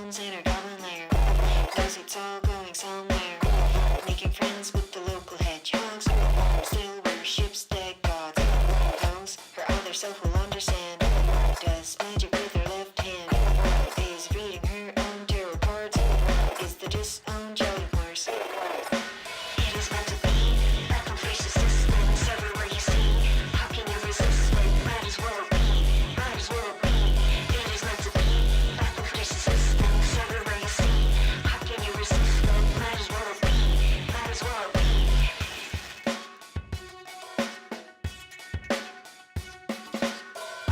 bones in her goblin lair. Knows it's all going somewhere. Making friends with the local hedgehogs. Still worships dead gods. Knows her other self will understand. Does magic with her left hand. Is reading her own tarot cards. Is the disowned jelly horse. It is meant to be. Battle faces distance everywhere you see. How can you resist when might as well be? Might as well be. It is meant to be. Battle faces distance everywhere you see. How can you resist when might as well be? Might as well be.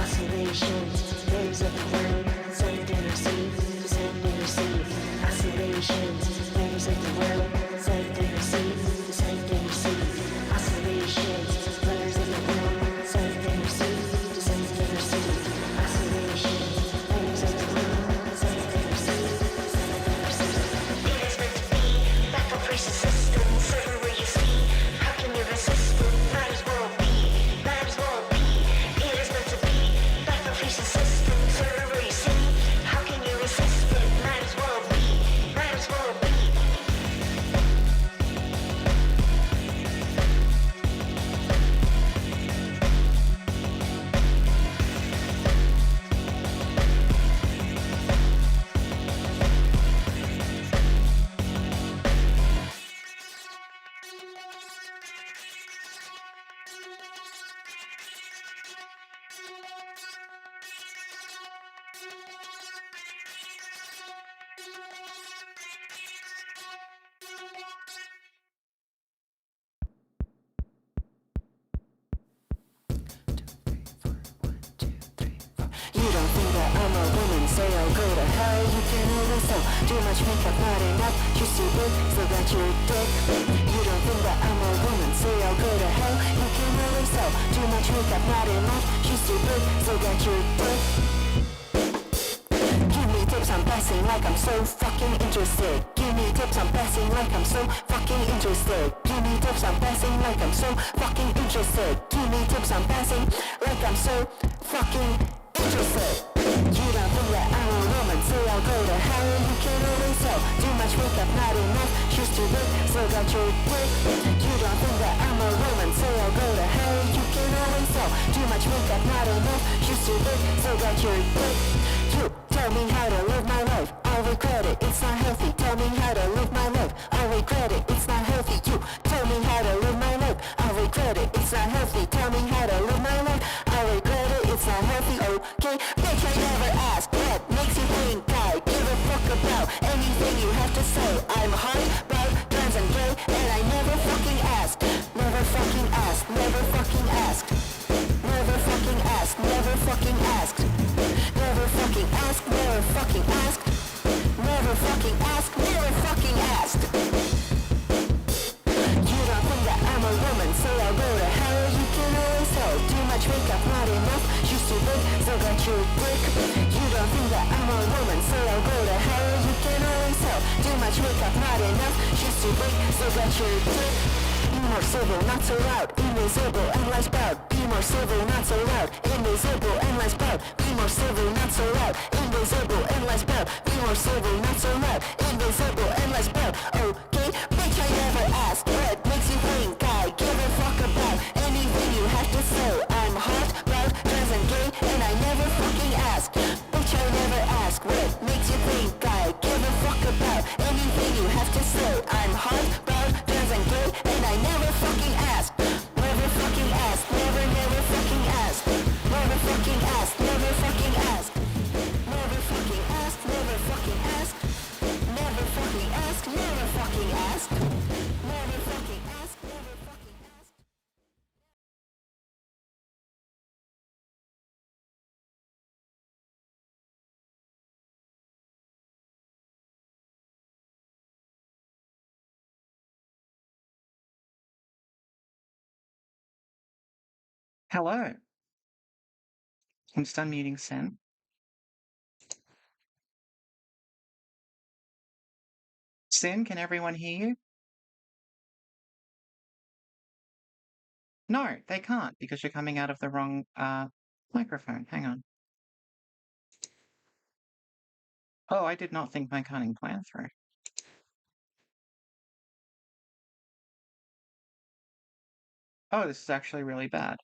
Oscillations, waves of the world, send and receive, send and receive. Oscillations, waves of the world, send and receive, send and receive. Oscillations, waves of the world, send and receive, send and receive. Oscillations, waves of the world, send and receive, send and receive. It is meant to be, battle for resistance everywhere you see. How can you resist it? Might as well be, might as well be. It is meant to be, battle for resistance everywhere you see. How can you resist it? Might as well be, might as well be. You don't think that I'm a woman, say I'll go to hell. You can always tell, too much makeup, not enough. She's too big, still got your dick. You don't think that I'm a woman, say I'll go to hell. You can always tell, too much makeup, not enough. She's too big, still got your dick. Give me tips, I'm passing like I'm so fucking interested. Give me tips, I'm passing like I'm so fucking interested. Give me tips, I'm passing like I'm so fucking interested. Give me tips, I'm passing like I'm so fucking interested. You don't think that I'm a woman, say I'll go to hell. You can always tell, too much makeup, not enough. She's too big, still got your dick. You don't think that I'm a woman, say I'll go to hell. You can always tell, too much makeup, not enough. She's too big, still got your dick. You tell me how to live my life, I'll regret it, it's not healthy. Tell me how to live my life, I'll regret it, it's not healthy. You tell me how to live my life, I'll regret it, it's not healthy. Tell me how to live my life, I'll regret it, it's not healthy. Okay, bitch, I never ask what makes you think I give a fuck about anything you have to say. I'm hot, proud, trans and gay, and I never fucking asked. Never fucking asked, never fucking asked. Never fucking asked, never fucking asked. Never fucking asked, never fucking asked. Never fucking asked, never fucking asked. You don't think that I'm a woman, say I'll go to hell. You can always tell, too much makeup, not enough. She's too big, still got your dick. You don't think that I'm a woman, say I'll go to hell. You can always tell, too much makeup, not enough. She's too big, still got your dick. Be more civil, not so loud, invisible and less proud. Be more civil, not so loud, invisible and less proud. Be more civil, not so loud, invisible and less proud. Be more civil, not so loud, invisible and less proud. Okay, bitch, I never asked what makes you think I give a fuck about anything you have to say. I'm hot, proud, trans and gay, and I never fucking asked. Bitch, I never asked what makes you think I give a fuck about anything you have to say. I'm hot, proud, trans and gay, and I never fucking asked. Never fucking asked, never fucking asked. Never fucking asked, never fucking asked. Never fucking asked, never fucking asked. Never fucking asked, never fucking asked. Never fucking asked, never fucking asked. Hello. I'm just unmuting Sen. Sen, can everyone hear you? No, they can't because you're coming out of the wrong microphone. Hang on. Oh, I did not think my cunning plan through. Oh, this is actually really bad.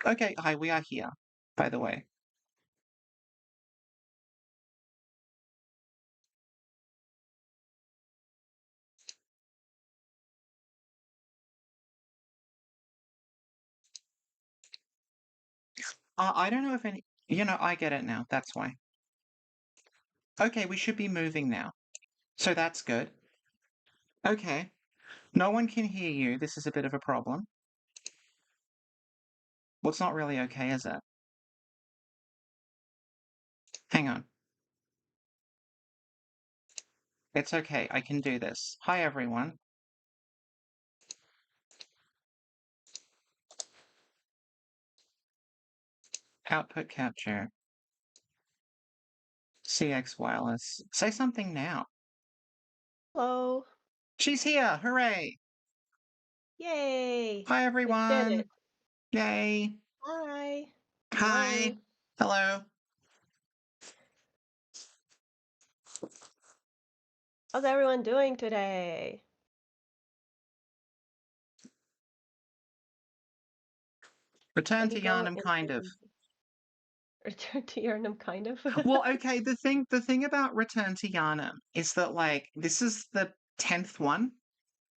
Okay, hi, we are here, by the way. I don't know if any... I get it now. That's why. Okay, we should be moving now. So that's good. Okay. No one can hear you. This is a bit of a problem. Well, it's not really okay, is it? Hang on. It's okay. I can do this. Hi, everyone. Output capture. CX wireless. Say something now. Hello. She's here. Hooray. Yay. Hi, We did everyone. it. Yay. Hi. Good Hi. morning. Hello. How's everyone doing today? Return to Indigo Yharnam, is kind of. return to Yharnam, kind of. Well, okay, the thing about Return to Yharnam is that, like, this is the 10th one,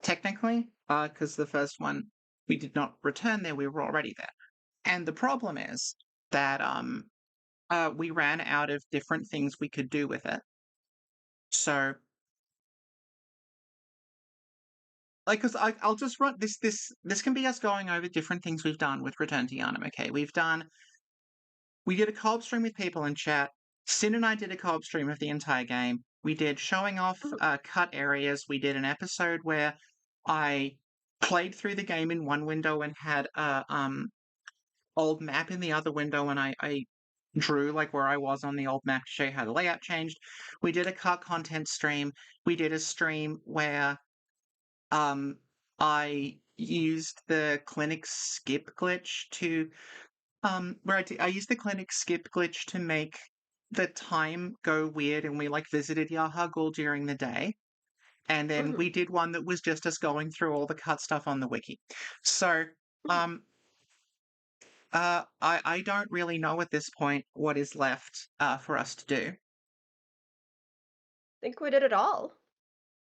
technically, because the first one we did not return there, we were already there. And the problem is that we ran out of different things we could do with it. So, like, because I'll just run this can be us going over different things we've done with Return to Yharnam. Okay, we did a co-op stream with people in chat. Sin and I did a co-op stream of the entire game. We did showing off cut areas. We did an episode where I played through the game in one window and had a old map in the other window, and I drew like where I was on the old map to show you how the layout changed. We did a cut content stream. We did a stream where I used the clinic skip glitch to I used the clinic skip glitch to make the time go weird, and we like visited Yahagul during the day. And then we did one that was just us going through all the cut stuff on the wiki. So, I don't really know at this point what is left for us to do. Think we did it all.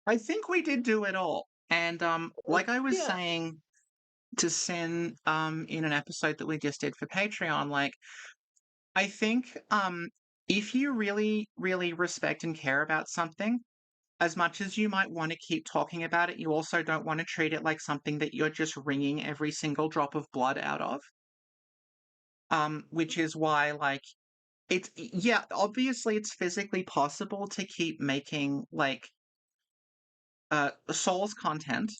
I think we did do it all. And like I was Yeah. saying to Sin in an episode that we just did for Patreon, like I think if you really, really respect and care about something, as much as you might want to keep talking about it, you also don't want to treat it like something that you're just wringing every single drop of blood out of. Which is why, like, obviously it's physically possible to keep making like Souls content.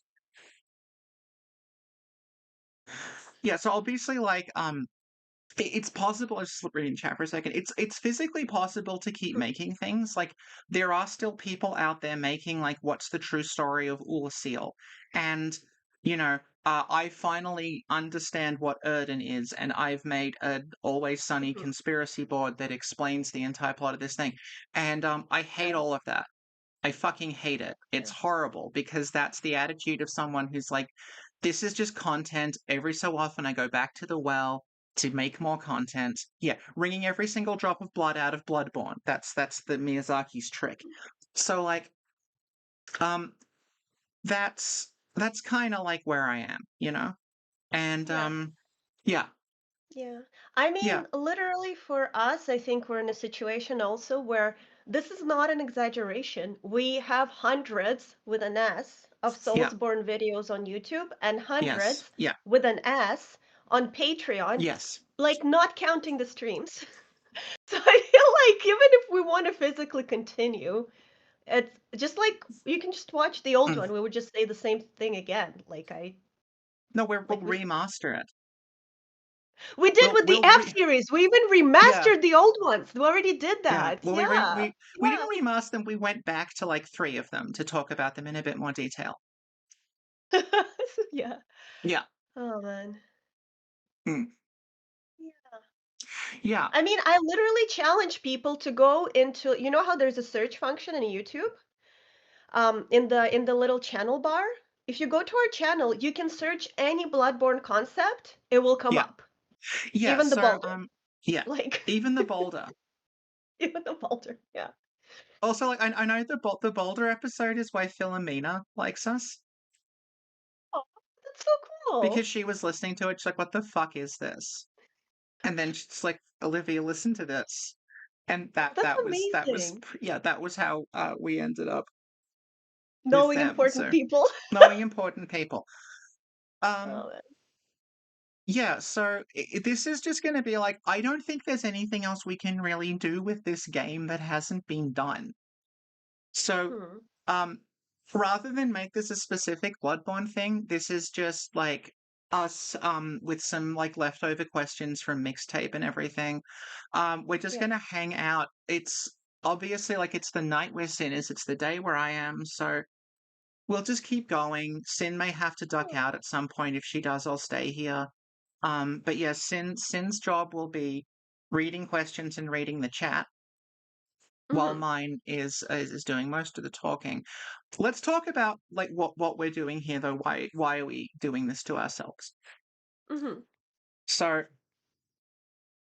Yeah, so obviously like it's possible. I'll just read in chat for a second. It's physically possible to keep making things. Like there are still people out there making like what's the true story of Ulasil, and I finally understand what Erden is, and I've made an Always Sunny conspiracy board that explains the entire plot of this thing, and I hate all of that. I fucking hate it. It's horrible because that's the attitude of someone who's like, this is just content. Every so often I go back to the well to make more content. Yeah, wringing every single drop of blood out of Bloodborne. That's the Miyazaki's trick. So like, um, that's kind of like where I am, and yeah, Yeah. I yeah, mean, literally for us, I think we're in a situation also where this is not an exaggeration. We have hundreds with an S of yeah, Soulsborne videos on YouTube and yes, hundreds yeah, with an S on Patreon, yes. like not counting the streams. So I feel like even if we want to physically continue, it's just like you can just watch the old Mm. one. We would just say the same thing again. No, we'll Like we remaster it. We did with the We'll F series. We even yeah. remastered the old ones. We already did Yeah, that. well, Yeah. we Yeah. didn't remaster them. We went back to like three of them to talk about them in a bit more detail. Yeah. Yeah. Oh man. Mm. Yeah. Yeah, I mean, I literally challenge people to go into, you know how there's a search function in YouTube? In the little channel bar? If you go to our channel, you can search any Bloodborne concept, it will come yeah, up. yeah. Even the So, boulder. yeah, Like, even the boulder. even the boulder. Yeah. Also, like, I know the boulder episode is why Philomena likes us Oh, that's so because cool. she was listening to it. She's like, "What the fuck is this?" And then she's like, "Olivia, listen to this." And That's that was amazing. yeah, that was how we ended up with Knowing them. important So people. knowing important people. Um, Oh, man. yeah. So this is just going to be like, I don't think there's anything else we can really do with this game that hasn't been done. So, Hmm. um, rather than make this a specific Bloodborne thing, this is just like us with some like leftover questions from mixtape and everything. We're just Yeah. gonna hang out. It's obviously like it's the night where Sin is, it's the day where I am, so we'll just keep going. Sin may have to duck Oh. out at some point. If she does, I'll stay here. But yeah, Sin's job will be reading questions and reading the chat while Mm-hmm. mine is doing most of the talking. Let's talk about like what we're doing here though. Why are we doing this to ourselves? Mm-hmm. So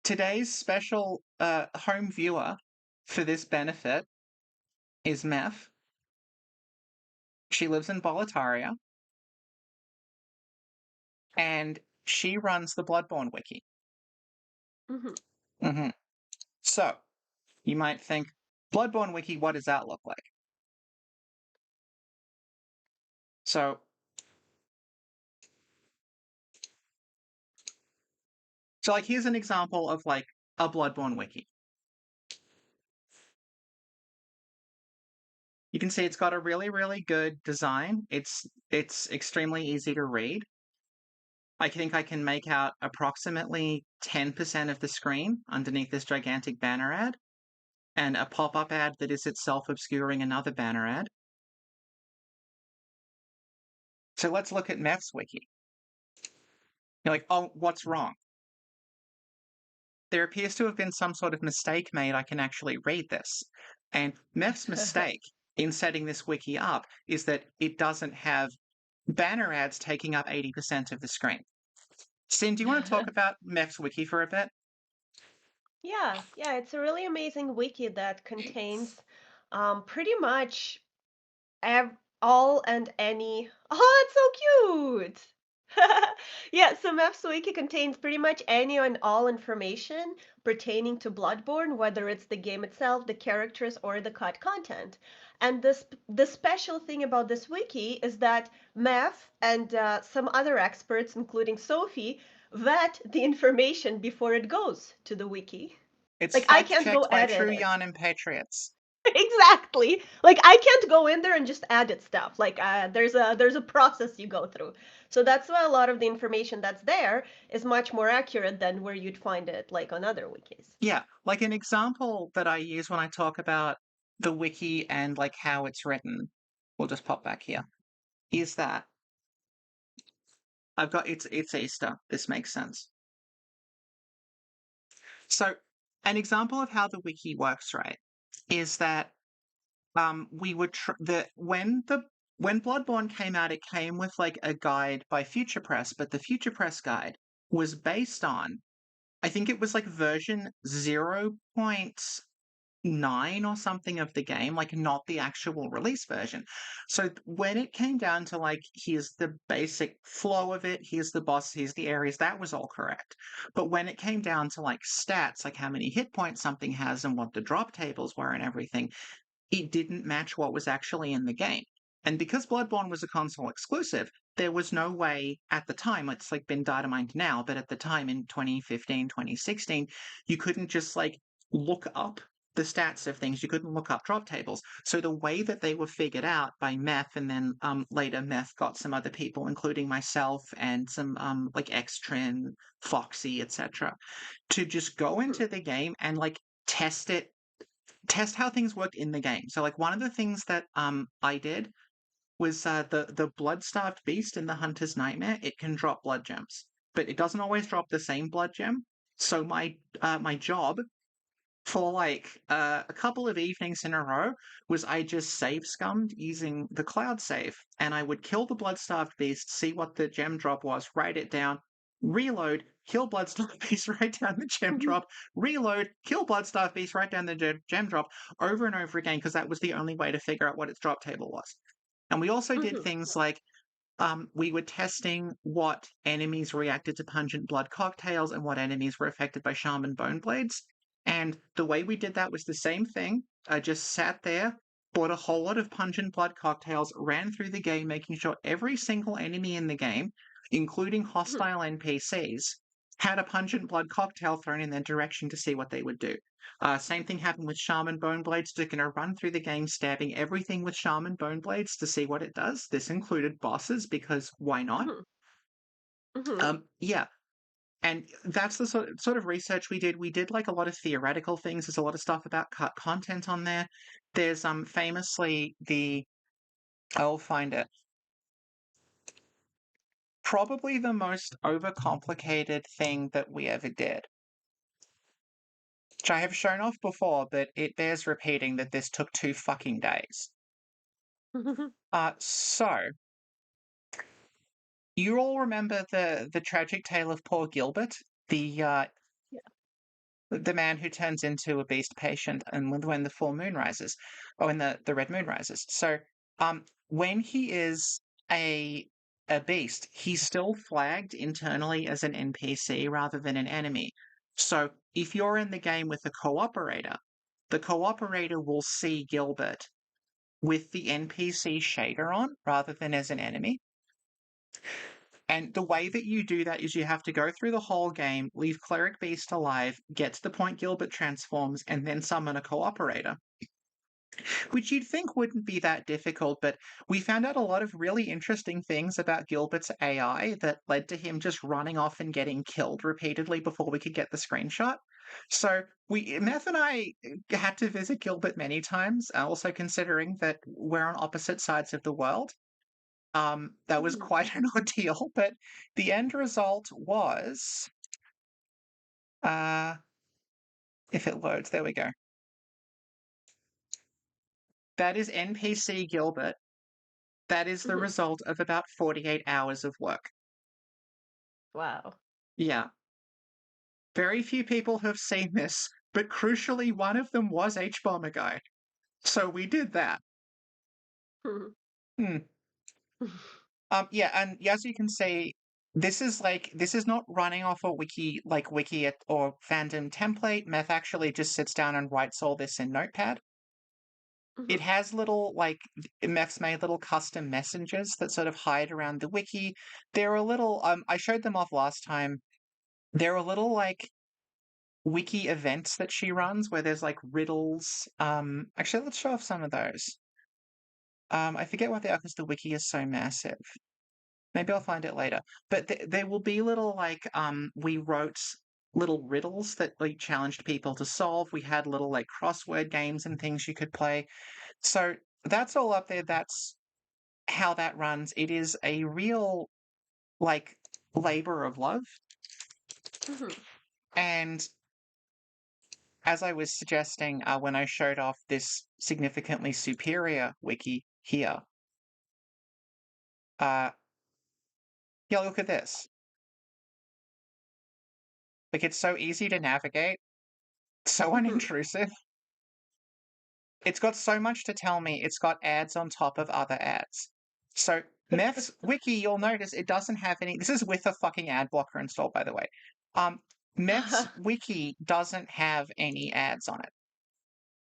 today's special home viewer for this benefit is Meph. She lives in Boletaria and she runs the Bloodborne wiki. Mm-hmm. Hmm. So you might think, Bloodborne wiki, what does that look like? So like here's an example of like a Bloodborne wiki. You can see it's got a really, really good design. It's extremely easy to read. I think I can make out approximately 10% of the screen underneath this gigantic banner ad, and a pop-up ad that is itself obscuring another banner ad. So let's look at Meth's wiki. You're like, oh, what's wrong? There appears to have been some sort of mistake made. I can actually read this. And Meth's mistake in setting this wiki up is that it doesn't have banner ads taking up 80% of the screen. Sin, do you want to talk about Mech's wiki for a bit? Yeah, yeah, it's a really amazing wiki that contains pretty much ev all and any. Oh, that's so cute! Yeah, so Maps Wiki contains pretty much any and all information pertaining to Bloodborne, whether it's the game itself, the characters, or the cut content. And the special thing about this wiki is that Meph and some other experts, including Sophie, vet the information before it goes to the wiki. It's Like I fact can't go checked by edit true it. Yharnam patriots. Exactly. Like I can't go in there and just edit stuff. Like there's a process you go through. So that's why a lot of the information that's there is much more accurate than where you'd find it like on other wikis. Yeah, like an example that I use when I talk about the wiki and like how it's written, we'll just pop back here, is that I've got it's Easter. This makes sense. So an example of how the wiki works, right, is that we would when Bloodborne came out, it came with like a guide by Future Press, but the Future Press guide was based on, I think it was like version 0.9 or something of the game, like not the actual release version. So when it came down to like, here's the basic flow of it, here's the boss, here's the areas, that was all correct. But when it came down to like stats, like how many hit points something has and what the drop tables were and everything, it didn't match what was actually in the game. And because Bloodborne was a console exclusive, there was no way at the time, it's like been data mined now, but at the time in 2015, 2016, you couldn't just like look up the stats of things. You couldn't look up drop tables. So the way that they were figured out by Meph, and then later Meph got some other people, including myself and some like Xtrin, Foxy, etc., to just go Mhm. into the game and like test how things worked in the game. So like one of the things that I did was the blood-starved beast in the Hunter's Nightmare. It can drop blood gems, but it doesn't always drop the same blood gem. So my job for a couple of evenings in a row was I just save scummed using the cloud save, and I would kill the blood-starved beast, see what the gem drop was, write it down, reload, kill blood-starved beast, write down the gem drop, reload, kill blood-starved beast, write down the gem drop over and over again because that was the only way to figure out what its drop table was. And we also did Mhm. things like we were testing what enemies reacted to pungent blood cocktails and what enemies were affected by shaman bone blades. And the way we did that was the same thing. I just sat there, bought a whole lot of pungent blood cocktails, ran through the game, making sure every single enemy in the game, including Mhm. hostile NPCs, had a pungent blood cocktail thrown in their direction to see what they would do. Same thing happened with Shaman Bone Blades. They're going to run through the game stabbing everything with Shaman Bone Blades to see what it does. This included bosses because why not? Mhm. Mhm. Yeah, and that's the sort of research we did. We did like a lot of theoretical things. There's a lot of stuff about cut content on there. There's famously the I'll find it. Probably the most overcomplicated thing that we ever did, which I have shown off before, but it bears repeating that this took 2 fucking days. So you all remember the tragic tale of poor Gilbert, the uh, Yeah. the man who turns into a beast patient, and when the full moon rises, or when the red moon rises. So, when he is a a beast, he's still flagged internally as an NPC rather than an enemy. So, if you're in the game with a cooperator, the cooperator will see Gilbert with the NPC shader on rather than as an enemy. And the way that you do that is you have to go through the whole game, leave Cleric Beast alive, get to the point Gilbert transforms, and then summon a cooperator. Which you'd think wouldn't be that difficult, but we found out a lot of really interesting things about Gilbert's AI that led to him just running off and getting killed repeatedly before we could get the screenshot. So Meth and I had to visit Gilbert many times, also considering that we're on opposite sides of the world. That was Mhm. quite an ordeal, but the end result was, uh, if it loads, there we go. That is NPC Gilbert. That is the Mhm. result of about 48 hours of work. Wow. Yeah. Very few people have seen this, but crucially, one of them was H-Bomber Guy. So we did that. Mhm. Hmm. Yeah, and as you can see, this is not running off a wiki or fandom template. Meth actually just sits down and writes all this in Notepad. It Mhm. has little Meph's made little custom messengers that sort of hide around the wiki. They're a little I showed them off last time. They're a little wiki events that she runs where there's like riddles. Actually let's show off some of those. I forget what they are because the wiki is so massive. Maybe I'll find it later. But there will be little we wrote little riddles that we challenged people to solve. We had little crossword games and things you could play. So that's all up there. That's how that runs. It is a real like labor of love. Mhm. And as I was suggesting when I showed off this significantly superior wiki here, uh, yeah, look at this. Like it's so easy to navigate, so Mhm. unintrusive. It's got so much to tell me. It's got ads on top of other ads. So Meth's wiki, you'll notice it doesn't have any. This is with a fucking ad blocker installed, by the way. Um, Meth's wiki doesn't have any ads on it.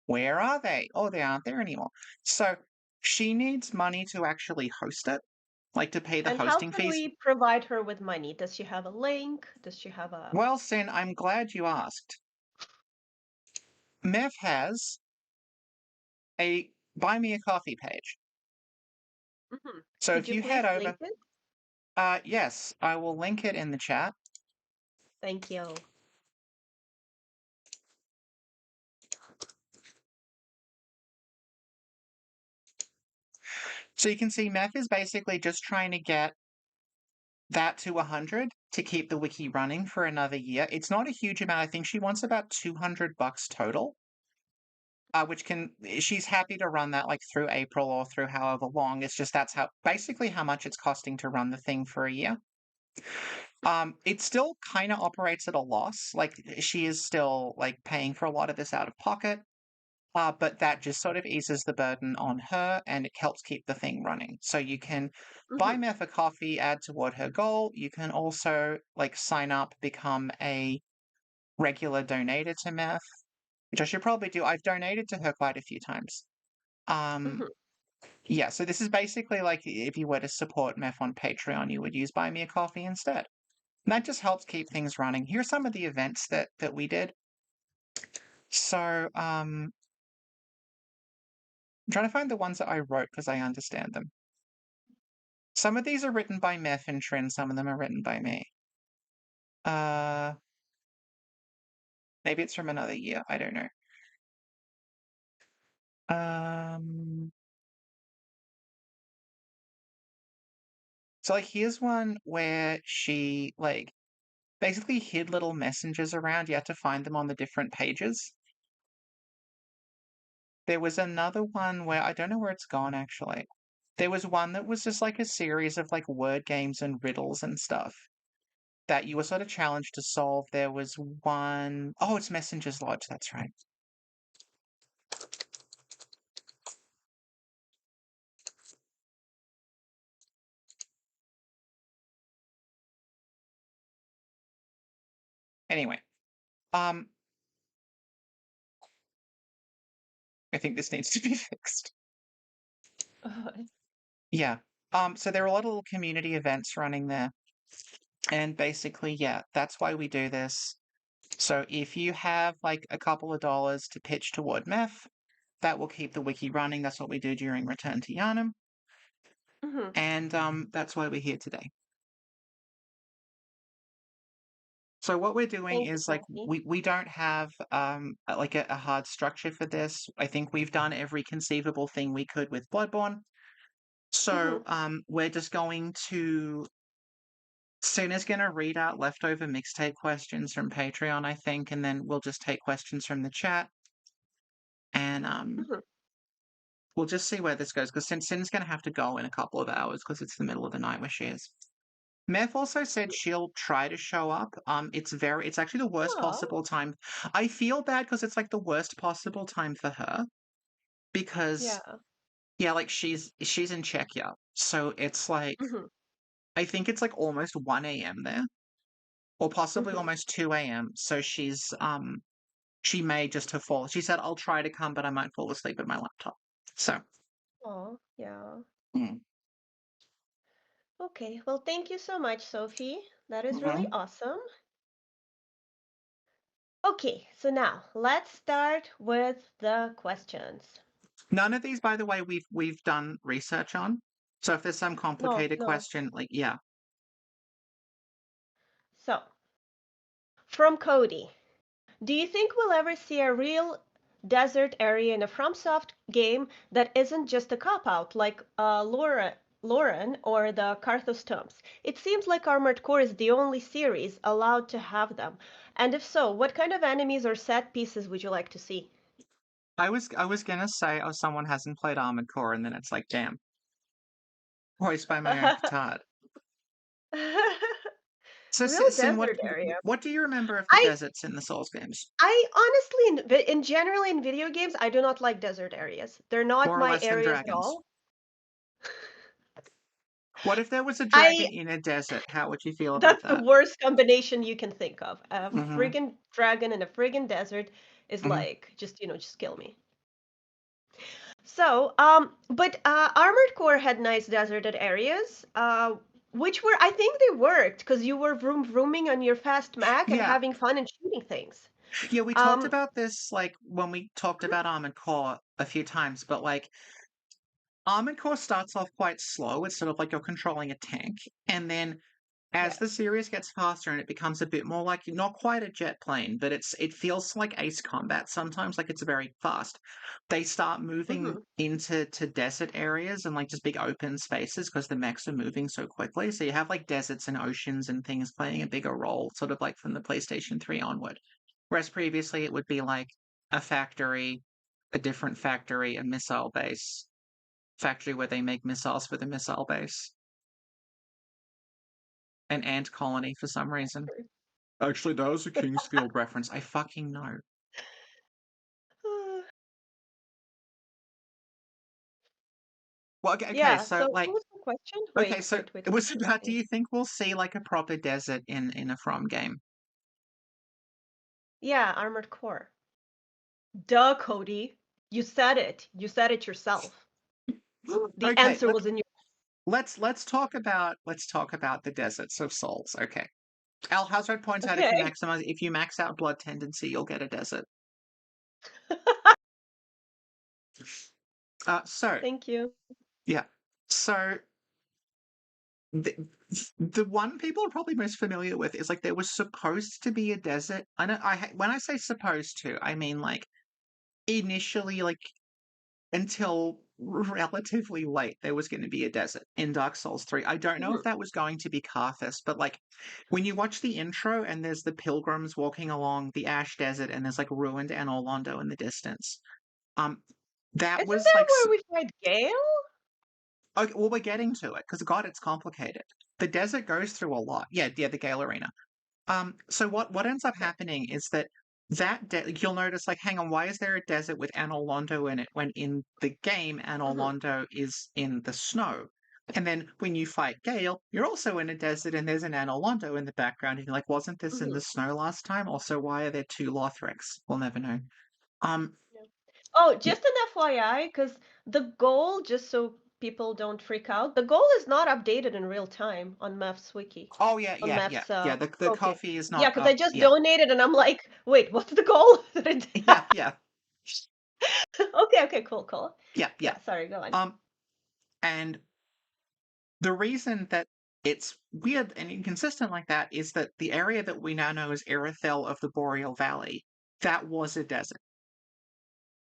Where are they? Oh, they aren't there anymore. So she needs money to actually host it, like to pay the And how hosting can fees. we provide her with money? Does she have a link? Does she have a... Well, Sin, I'm glad you asked. Meth has a buy me a coffee page. Mhm. So Could if you you please head over, link it? yes, I will link it in the chat. Thank you. So you can see Meth is basically just trying to get that to 100 to keep the wiki running for another year. It's not a huge amount. I think she wants about $200 total. Which she's happy to run that like through April or through however long. It's just that's basically how much it's costing to run the thing for a year. It still kind of operates at a loss. Like she is still like paying for a lot of this out of pocket. But that just sort of eases the burden on her and it helps keep the thing running. So you can buy Mhm. Meph a coffee, add toward her goal. You can also like sign up, become a regular donator to Meph, which I should probably do. I've donated to her quite a few times. Mhm. Yeah, so this is basically like if you were to support Meph on Patreon, you would use Buy Me a Coffee instead. And that just helps keep things running. Here's some of the events that we did. So, I'm trying to find the ones that I wrote because I understand them. Some of these are written by Meph and Trin, some of them are written by me. Uh, Maybe it's from another year, I don't know. Um, so like here's one where she like basically hid little messengers around. You had to find them on the different pages. There was another one where I don't know where it's gone actually. There was one that was just like a series of like word games and riddles and stuff that you were sort of challenged to solve. There was one, oh, it's Messenger's Lodge, that's right. Anyway, um, I think this needs to be fixed. Yeah. So there are a lot of little community events running there. And basically, yeah, that's why we do this. So if you have like a couple of dollars to pitch toward Meph, that will keep the wiki running. That's what we do during Return to Yharnam. Mhm. And that's why we're here today. So what we're doing Thank you, is like Sophie. we don't have like a hard structure for this. I think we've done every conceivable thing we could with Bloodborne. So Mhm. we're just going to Suna's gonna read out leftover mixtape questions from Patreon, I think, and then we'll just take questions from the chat. And Mhm. we'll just see where this goes because Sin's gonna have to go in a couple of hours because it's the middle of the night where she is. Meph also said she'll try to show up. It's actually the worst Oh, possible time. I feel bad because it's like the worst possible time for her because yeah. yeah, like she's in Czechia, so it's like Mhm. I think it's like almost 1 a.m. there, or possibly Mhm. almost 2 a.m. So she may just have fallen. She said, "I'll try to come, but I might fall asleep at my laptop." So, Oh, yeah. mm, Okay. Well, thank you so much, Sophie. That is really mhm. awesome. Okay, so now let's start with the questions. None of these, by the way, we've done research on. So if there's some No, complicated no. question, like yeah, So, from Cody, do you think we'll ever see a real desert area in a FromSoft game that isn't just a cop-out like Lauren or the Karthus tomes? It seems like Armored Core is the only series allowed to have them. And if so, what kind of enemies or set pieces would you like to see? I was gonna say, oh, someone hasn't played Armored Core, and then it's like, damn, voiced by my own petard. So, Real Sin, what desert area. what do you remember of the I deserts in the Souls games? I honestly, in general, in video games, I do not like desert areas. They're not More or my less than areas at dragons. all. What if there was a I dragon in a desert? How would you feel about That's the that? worst combination you can think of. A Mm-hmm. friggin' dragon in a friggin' desert is Mm-hmm. like just kill me. So, but Armored Core had nice deserted areas, which were I think they worked because you were rooming on your fast Mac and Yeah, having fun and shooting things. yeah. We talked Um, about this like when we talked about Armored Core a few times, but like Armored Core starts off quite slow. It's sort of like you're controlling a tank, and then as the Yes. series gets faster and it becomes a bit more like not quite a jet plane, but it feels like Ace Combat sometimes, like it's very fast. They start moving Hmm. into desert areas and like just big open spaces because the mechs are moving so quickly. So you have like deserts and oceans and things playing a bigger role, sort of like from the PlayStation 3 onward. Whereas previously it would be like a factory, a different factory, a missile base, factory where they make missiles for the missile base, an ant colony for some reason. Actually, that was a Kingsfield reference. I fucking know. Well, okay, Yeah, so so like, what was the question? okay, Wait, so wait, wait, it wait. was Let about, do me. you think we'll see like a proper desert in a From game? Yeah, Armored Core. Duh, Cody. You said it. You said it yourself. The Okay, answer was in your. let's talk about the deserts of souls. Okay. Al Hazard points out Okay. if you max out blood tendency, you'll get a desert. So Thank you. yeah. So the, the one people are probably most familiar with is like there was supposed to be a desert. I know when I say supposed to, I mean like initially like until relatively late there was going to be a desert in Dark Souls 3. I don't know if Hmm. that was going to be Carthus, but like when you watch the intro and there's the pilgrims walking along the Ash Desert and there's like ruined Anor Londo in the distance. Um that Isn't was that like where we fight Gale? okay, well we're getting to it because God, it's complicated. The desert goes through a lot. Yeah, the Gale Arena. So what ends up Okay. happening is that you'll notice like, hang on, why is there a desert with Anor Londo in it when in the game Anor Hmm. Londo is in the snow? And then when you fight Gale, you're also in a desert and there's an Anor Londo in the background, and you're like, wasn't this in Hmm. the snow last time? Also, why are there two Lothrics? We'll never know. Um, Yeah. Oh, yeah. just an FYI, because the goal, just so people don't freak out, the goal is not updated in real time on Meph's wiki, Oh yeah, on yeah, yeah, Meph's yeah. The trophy. coffee is Yeah, not because I up. just Yeah, donated and I'm like, wait, what's the goal? yeah, yeah, Okay, okay, cool, cool. yeah, yeah. Yeah, sorry, go on. And the reason that it's weird and inconsistent like that is that the area that we now know as Irithel of the Boreal Valley, that was a desert.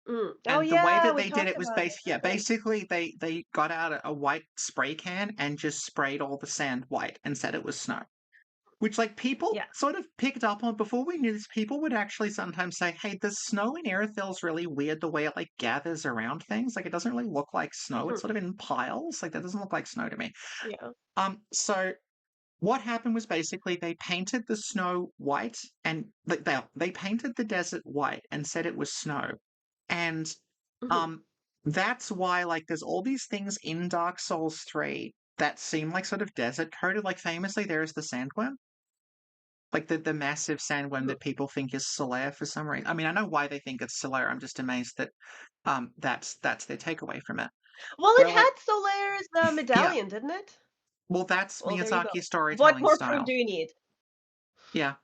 Mm. Oh And the way yeah, that we they did talked it was about it. basically, yeah, Okay. basically they got out a white spray can and just sprayed all the sand white and said it was snow. Which like people Yeah. sort of picked up on before we knew this. People would actually sometimes say, "Hey, the snow in Irithel's really weird. The way it like gathers around things, like it doesn't really look like snow. It's Hmm. sort of in piles. Like that doesn't look like snow to me." Yeah. So what happened was basically they painted the snow white and they painted the desert white and said it was snow. And Hmm. um that's why like there's all these things in Dark Souls 3 that seem like sort of desert coded. Like famously there is the sandworm. Like the massive sandworm Hmm. that people think is Solaire for some reason. I mean, I know why they think it's Solaire. I'm just amazed that that's their takeaway from it. Well, it Where had like Solaire's yeah, medallion, didn't it? well that's Well, there you go. Miyazaki's What storytelling more proof style. do you need? Yeah.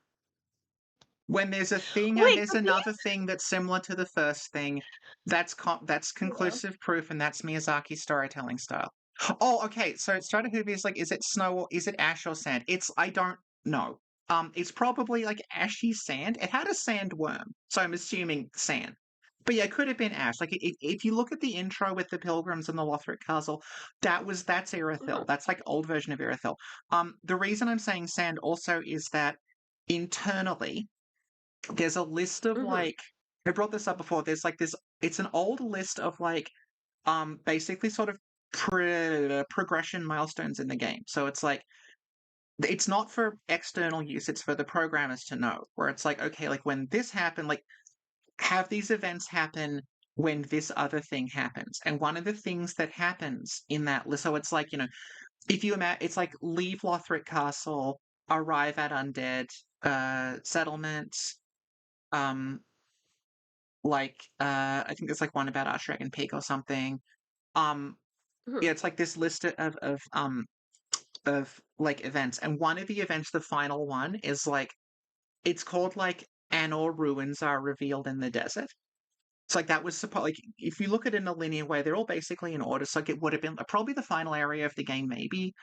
When there's a thing and Wait, there's but do you? another thing that's similar to the first thing, that's Yeah. conclusive proof, and that's Miyazaki's storytelling style. Oh, okay. So Stratehoovy is like, is it snow or is it ash or sand? I don't know. It's probably like ashy sand. It had a sandworm, so I'm assuming sand. But yeah, it could have been ash. Like if you look at the intro with the pilgrims and the Lothric castle, that's Irithyll. Hmm. That's like old version of Irithyll. The reason I'm saying sand also is that internally there's a list of Hmm. like I brought this up before. There's like this. It's an old list of like basically sort of progression milestones in the game. So it's like it's not for external use. It's for the programmers to know. Where it's like okay, like when this happened, like have these events happen when this other thing happens. And one of the things that happens in that list, so it's like if you imagine, it's like leave Lothric Castle, arrive at Undead settlement. Um, I think there's like one about Archdragon Peak or something. Um Hmm. yeah, it's like this list of like events. And one of the events, the final one, is like it's called like Anor ruins are revealed in the desert. It's like that was supposed like if you look at it in a linear way, they're all basically in order. So like it would have been probably the final area of the game, maybe,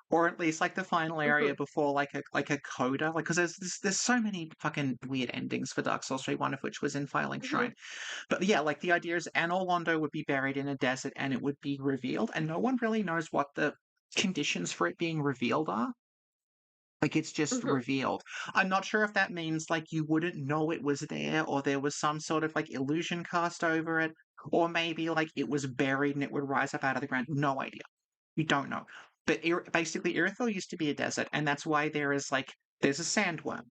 or at least like the final area Mhm. before like a coda, like because there's so many fucking weird endings for Dark Souls 3, one of which was in Filing Mhm. Shrine. But yeah, like the idea is Anor Londo would be buried in a desert and it would be revealed, and no one really knows what the conditions for it being revealed are. Like it's just Mhm. revealed. I'm not sure if that means like you wouldn't know it was there, or there was some sort of like illusion cast over it, or maybe like it was buried and it would rise up out of the ground. No idea. You don't know. But basically, Irithyll used to be a desert, and that's why there's a sandworm.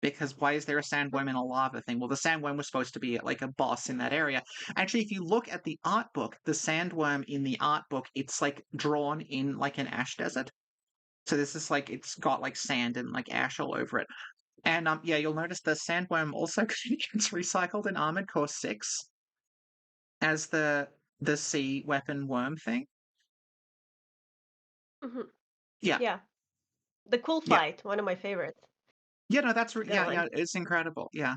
Because why is there a sandworm in a lava thing? Well, the sandworm was supposed to be like a boss in that area. Actually, if you look at the art book, the sandworm in the art book, it's like drawn in like an ash desert. So this is like it's got like sand and like ash all over it. And yeah, you'll notice the sandworm also gets recycled in Armored Core 6 as the sea weapon worm thing. Mhm. Yeah. Yeah. The cool Yeah. fight, one of my favorites. Yeah, no, that's yeah, Villain. yeah, it's incredible. Yeah.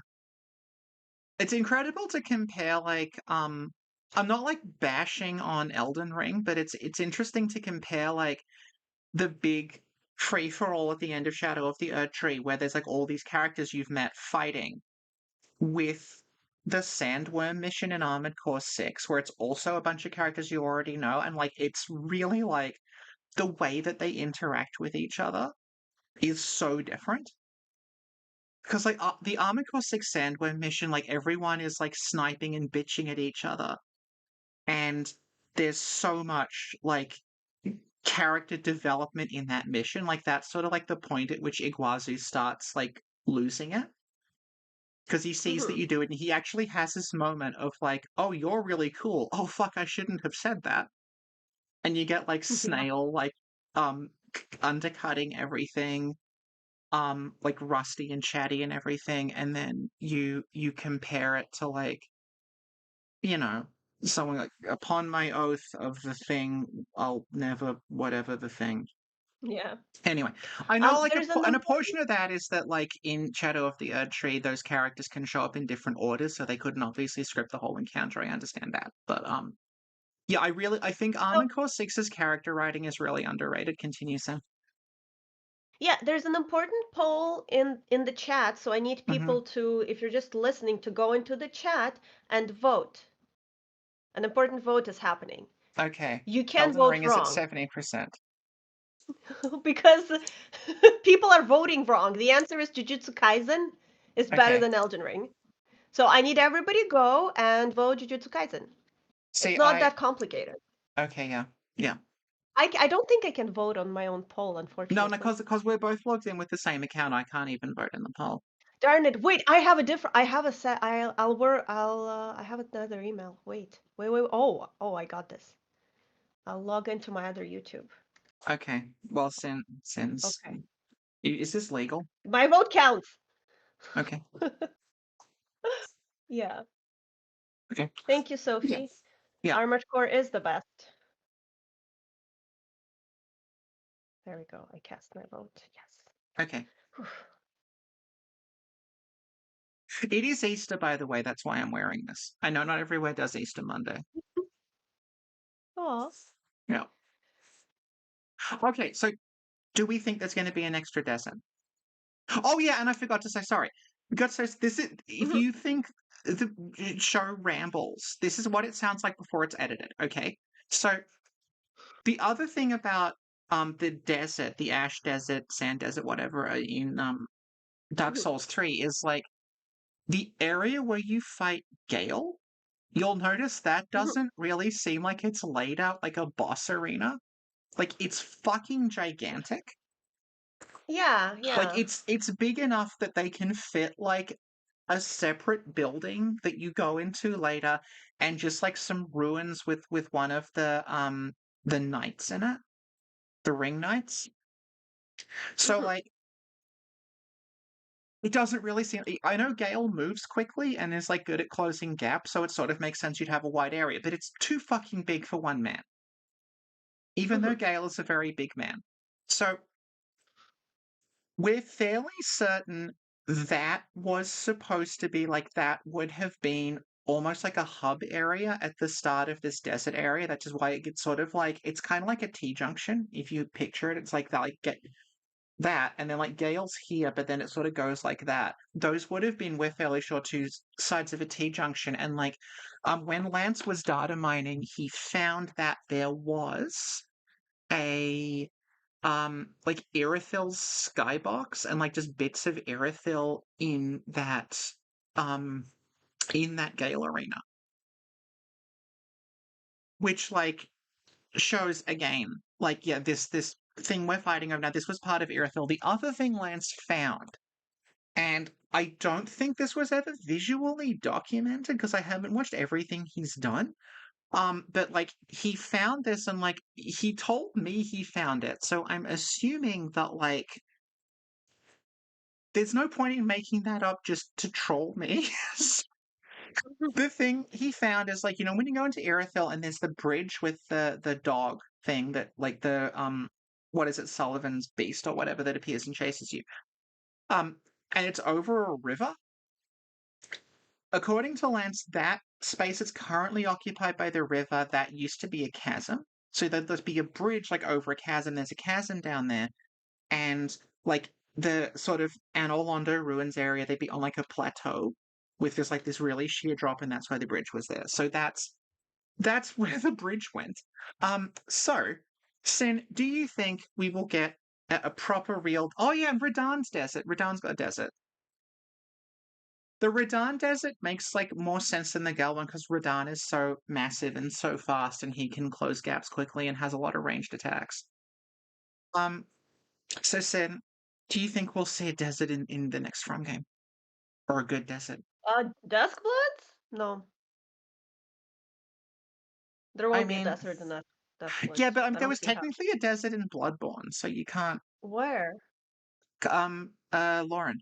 It's incredible to compare like I'm not like bashing on Elden Ring, but it's interesting to compare like the big free for all at the end of Shadow of the Erdtree where there's like all these characters you've met fighting with the Sandworm mission in Armored Core 6, where it's also a bunch of characters you already know, and like it's really like the way that they interact with each other is so different. Because like the Armored Core 6 Sandworm mission, like everyone is like sniping and bitching at each other, and there's so much like character development in that mission. Like that's sort of like the point at which Iguazu starts like losing it because he sees that Mhm. you do it and he actually has this moment of like, oh, you're really cool. Oh, fuck, I shouldn't have said that. And you get like Yeah. Snail like undercutting everything, like rusty and chatty and everything, and then you compare it to like, you know, someone like upon my oath of the thing, I'll never whatever the thing. Yeah. Anyway, I know like There's an and a important. portion of that is that like in Shadow of the Erdtree, those characters can show up in different orders, so they couldn't obviously script the whole encounter. I understand that, but yeah, I think So, Armored Core 6's character writing is really underrated. Continue, Sam. yeah, there's an important poll in the chat, so I need Hmm. people to, if you're just listening, to go into the chat and vote. An important vote is happening. Okay, You can Elden vote Ring is at wrong 70%. because people are voting wrong. The answer is Jujutsu Kaisen is better Okay, than Elden Ring. So I need everybody to go and vote Jujutsu Kaisen. It's see, not that complicated. okay, yeah, yeah. I don't think I can vote on my own poll, No, no, unfortunately. because we're both logged in with the same account. I can't even vote in the poll. Darn it! Wait, I have a different. I have a set. I'll work. I have another email. Wait. Oh, I got this. I'll log into my other YouTube. Okay, well, since Okay. is this legal? My vote counts. Okay, Yeah. okay, Thank you, yeah, Sophie. yeah. Armored Core is the best. There we go. I cast my vote. Yes. Okay. Whew. It is Easter, by the way. That's why I'm wearing this. I know not everywhere does Easter Monday. Aw. Yeah. Okay, so do we think there's going to be an extra desert? Oh yeah, and I forgot to say sorry. We got to say this is if Mhm. you think the show rambles, this is what it sounds like before it's edited. Okay, so the other thing about the desert, the ash desert, sand desert, whatever in Dark Mhm. Souls 3 is like the area where you fight Gale. You'll notice that Mhm. doesn't really seem like it's laid out like a boss arena. Like it's fucking gigantic. Yeah, Like yeah. it's big enough that they can fit like a separate building that you go into later and just like some ruins with one of the knights in it, the ring knights. So Mhm. like it doesn't really seem I know Gale moves quickly and is like good at closing gaps, so it sort of makes sense you'd have a wide area, but it's too fucking big for one man. Even though Mhm. Gale is a very big man. So we're fairly certain that was supposed to be like that would have been almost like a hub area at the start of this desert area. That's just why it gets sort of like it's kind of like a T-junction. If you picture it, it's like that, like get that, and then like Gale's here, but then it sort of goes like that. Those would have been, we're fairly sure, two sides of a T-junction. And like, when Lance was data mining, he found that there was a like Irithil's skybox and like just bits of Irithil um in that Gale arena, which like shows again, like, yeah, this thing we're fighting over now, this was part of Irithil. The other thing Lance found, and I don't think this was ever visually documented because I haven't watched everything he's done. But like he found this and like he told me he found it. So I'm assuming that like there's no point in making that up just to troll me. The thing he found is like, when you go into Irithil and there's the bridge with the dog thing that like the what is it, Sullivan's beast or whatever that appears and chases you. Um and it's over a river. According to Lance, that space is currently occupied by the river that used to be a chasm. So there'd be a bridge like over a chasm. There's a chasm down there, and like the sort of Anolondo ruins area, they'd be on like a plateau with this really sheer drop, and that's why the bridge was there. So that's where the bridge went. So Sin, do you think we will get a proper real? Oh yeah, Radan's desert. Radan's got a desert. The Radan desert makes like more sense than the Gel one because Radan is so massive and so fast, and he can close gaps quickly and has a lot of ranged attacks. Um, so Sin, do you think we'll see a desert in the next From game, or a good desert? Duskbloods? No, there I won't be a mean, desert in that yeah, Duskbloods. but I there don't was see how. technically a desert in Bloodborne, so you can't. Where? Lauren.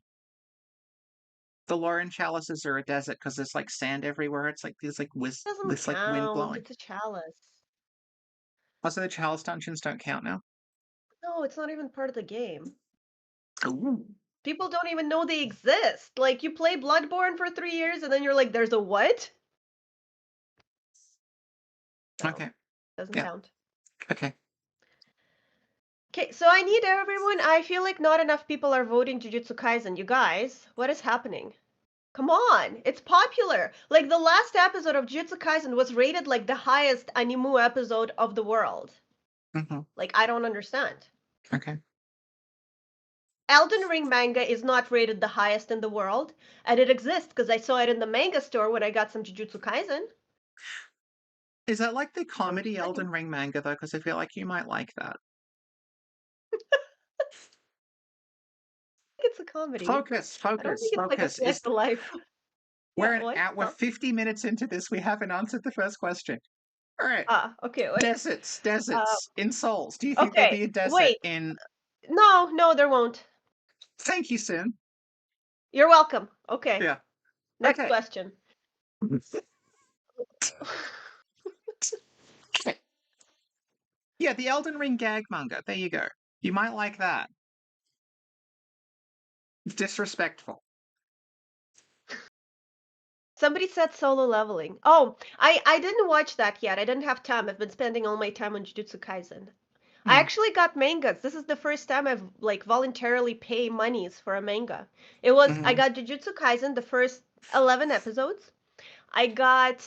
The Lauren chalices are a desert because there's like sand everywhere. It's like there's like Doesn't this like wind count. blowing. It's a chalice. Also, the chalice dungeons don't count now. No, it's not even part of the game. Ooh. People don't even know they exist. Like, you play Bloodborne for 3 years and then you're like, there's a what? No, Okay. doesn't Yeah. count. Okay. Okay, so I need everyone. I feel like not enough people are voting Jujutsu Kaisen. You guys, what is happening? Come on, it's popular. Like, the last episode of Jujutsu Kaisen was rated like the highest anime episode of the world. Mm-hmm. Like, I don't understand. Okay. Elden Ring manga is not rated the highest in the world, and it exists because I saw it in the manga store when I got some Jujutsu Kaisen. Is that like the I'm comedy just saying. Elden Ring manga though? Because I feel like you might like that. It's a comedy. Focus, I don't focus, think it's like a focus. slice of life. Yeah, what? We're 50 minutes into this. We haven't answered the first question. All right. Okay, wait. Uh, Deserts in Souls. Do you think there'll okay, be a desert wait. in? No, there won't. Thank you, Sin. You're welcome. Okay, Yeah. next Okay. question. Okay. Yeah, the Elden Ring gag manga. There you go. You might like that. Disrespectful. Somebody said solo leveling. Oh, I didn't watch that yet. I didn't have time. I've been spending all my time on Jujutsu Kaisen. I Hmm. actually got mangas. This is the first time I've like voluntarily pay monies for a manga. I Mm-hmm. got Jujutsu Kaisen, the first 11 episodes. I got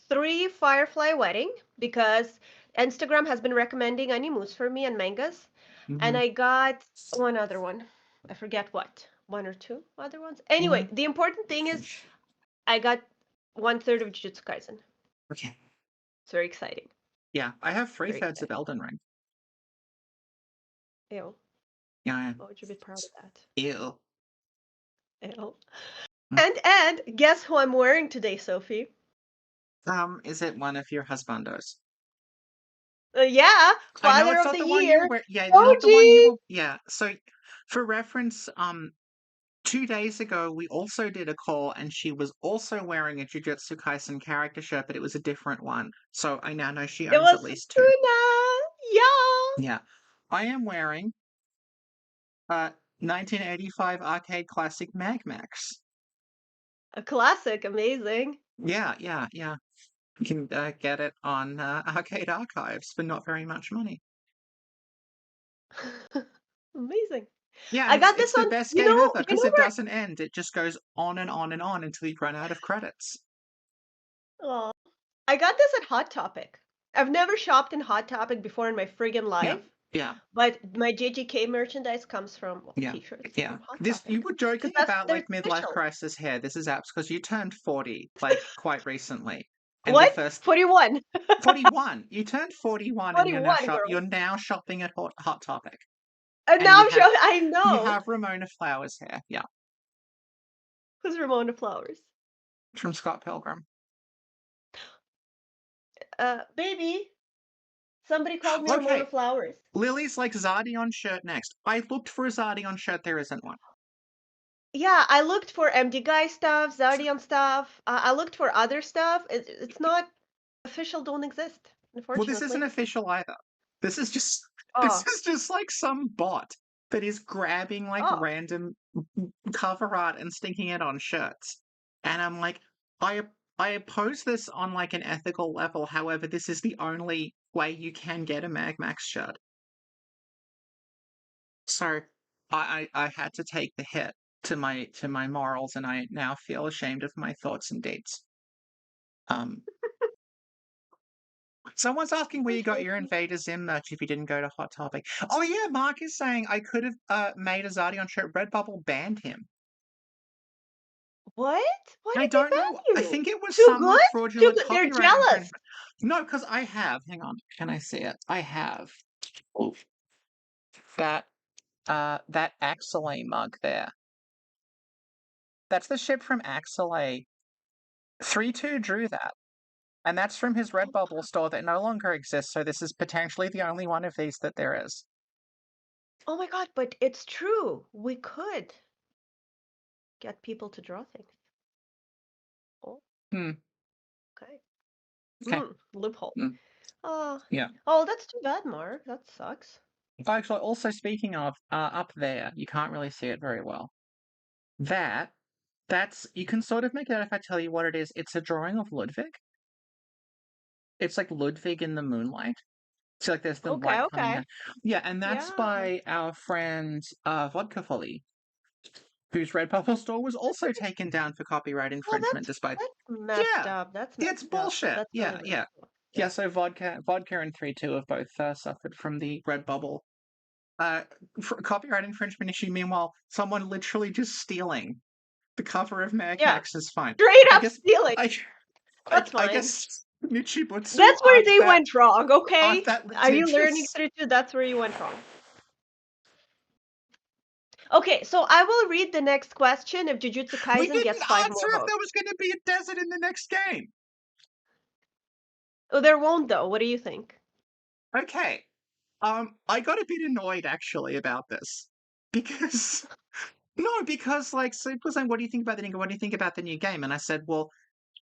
3 Firefly Wedding because Instagram has been recommending animus for me and mangas. And Mm-hmm. I got one other one. I forget what. One or two other ones. Mm-hmm. Anyway, the important thing is I got 1/3 of Jujutsu Kaisen. Okay. It's very exciting. Yeah, I have three Very thirds of exciting. Elden Ring. Ew. Yeah. Why would you be proud of that? Ew. Ew. Mm. And guess who I'm wearing today, Sophie? Is it one of your husbandos? Yeah, I know Father it's of not the the one you were Year, wearing. Yeah, not the one you OG. were. Yeah. So, for reference, 2 days ago we also did a call, and she was also wearing a Jujutsu Kaisen character shirt, but it was a different one. So I now know she It owns was at least two. Suna. Yeah. Yeah, I am wearing 1985 arcade classic Mag Max. A classic, amazing. Yeah, yeah, yeah. You can get it on Arcade Archives for not very much money. Amazing. Yeah, and I got it's this the on, best game ever you because know it doesn't end. It just goes on and on and on until you run out of credits. where, oh, I got this at Hot Topic. I've never shopped in Hot Topic before in my friggin' Yeah, life, yeah, but my JGK merchandise comes from, well, yeah, t-shirts yeah. from Hot This you Topic. were Because joking that's, about they're like midlife official. crisis hair. This is apps because you turned 40 like quite recently, and the What? first 41. 41. You turned 41, and 41, girl. you're now shopping at Hot Topic, And and now I'm sure I you know. have Ramona Flowers hair. Yeah, Who's Ramona Flowers? from Scott Pilgrim. Baby, somebody called me Ramona Okay, Flowers. Lily's like Zardion shirt next. I looked for a Zardion shirt. There isn't one. Yeah, I looked for MD Guy stuff, Zardian stuff. I looked for other stuff. It's not official, don't exist, Well, this isn't unfortunately. official either. This is just this Oh, is just like some bot that is grabbing like oh. random cover art and sticking it on shirts. And I'm like, I I oppose this on like an ethical level. However, this is the only way you can get a Mag Max shirt. So I had to take the hit to my morals, and I now feel ashamed of my thoughts and deeds. Um, Someone's asking where you got your Invader Zim merch if you didn't go to Hot Topic. Oh yeah, Mark is saying I could have made a Zardion shirt. Redbubble banned him. What? Why I did they don't know. ban I you? think it was Too some good? like Too fraudulent good. They're copyright jealous. infringement. No, because I have. Hang on, can I see it? I have oof, that that Axelay mug there. That's the ship from Axelay. 3-2 drew that. And that's from his Redbubble store that no longer exists, so this is potentially the only one of these that there is. Oh my God, but it's true. We could get people to draw things. Oh, Hmm. okay. Okay. Loophole. Hmm. Oh, Yeah. oh, that's too bad, Mark. That sucks. Actually, also speaking of, up there, you can't really see it very well. That's you can sort of make it out if I tell you what it is. It's a drawing of Ludwig. It's like Ludwig in the moonlight. So like there's the Okay, light coming okay. down. Yeah, and that's Yeah. by our friend Vodka Folly, whose Redbubble store was also taken down for copyright Oh, infringement despite that's messed yeah, up. That's it's messed up. bullshit. That's really Yeah, messed yeah. up. Yeah, Yeah. so vodka and 3-2 have both suffered from the Redbubble copyright infringement issue. Meanwhile, someone literally just stealing the cover of Mag Yeah. Max is fine. Straight I up guess stealing. I That's I fine. guess Nichibutsu That's where they went wrong, aren't okay? that Are you learning litigious. through two? That's where you went wrong. Okay, so I will read the next question if Jujutsu We Kaisen didn't gets 5 answer more if votes. there was going to be a desert in the next game. Oh, there won't though. What do you think? Okay. I got a bit annoyed actually about this because no, because like so people saying, "What do you think about the new? What do you think about the new game?" And I said, "Well,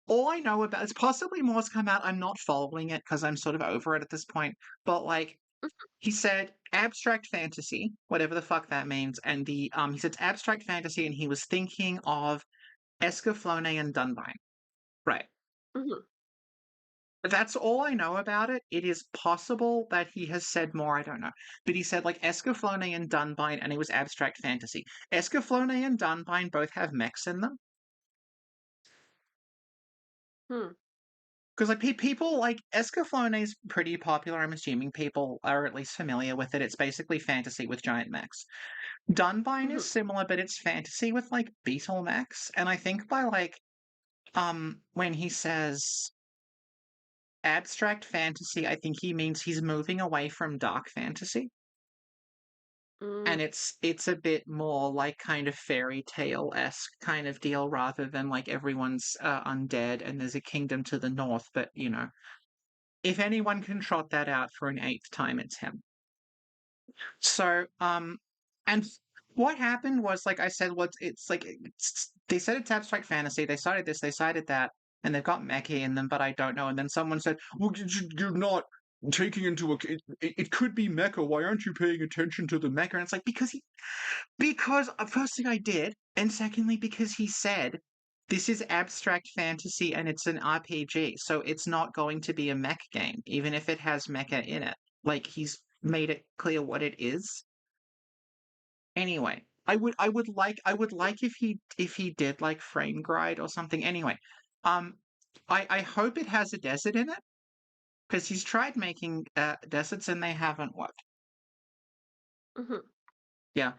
all I know about it's possibly more's come out. I'm not following it because I'm sort of over it at this point. But like he said, abstract fantasy, whatever the fuck that means, and the he said it's abstract fantasy, and he was thinking of Escaflowne and Dunbine, right? Mhm. That's all I know about it. It is possible that he has said more, I don't know. But he said like Escaflowne and Dunbine, and it was abstract fantasy. Escaflowne and Dunbine both have mechs in them. Hmm. Because like people like Escaflowne is pretty popular. I'm assuming people are at least familiar with it. It's basically fantasy with giant mechs. Dunbine is Mhm. similar, but it's fantasy with like beetle mechs. And I think by like when he says abstract fantasy, I think he means he's moving away from dark fantasy. Mm. And it's a bit more like kind of fairy tale-esque kind of deal rather than like everyone's undead and there's a kingdom to the north, but you know, if anyone can trot that out for an eighth time, it's him. So and what happened was like I said, it's like they said it's abstract fantasy, they cited this, they cited that, and they've got mecha in them, but I don't know. And then someone said, well, you're not taking into account it could be mecha, why aren't you paying attention to the mecha? And it's like because first thing I did, and secondly because he said this is abstract fantasy and it's an RPG, so it's not going to be a mech game, even if it has mecha in it. Like he's made it clear what it is. Anyway, I would like if he did like frame grind or something. Anyway, um, I hope it has a desert in it because he's tried making deserts and they haven't worked. Hmm. Yeah,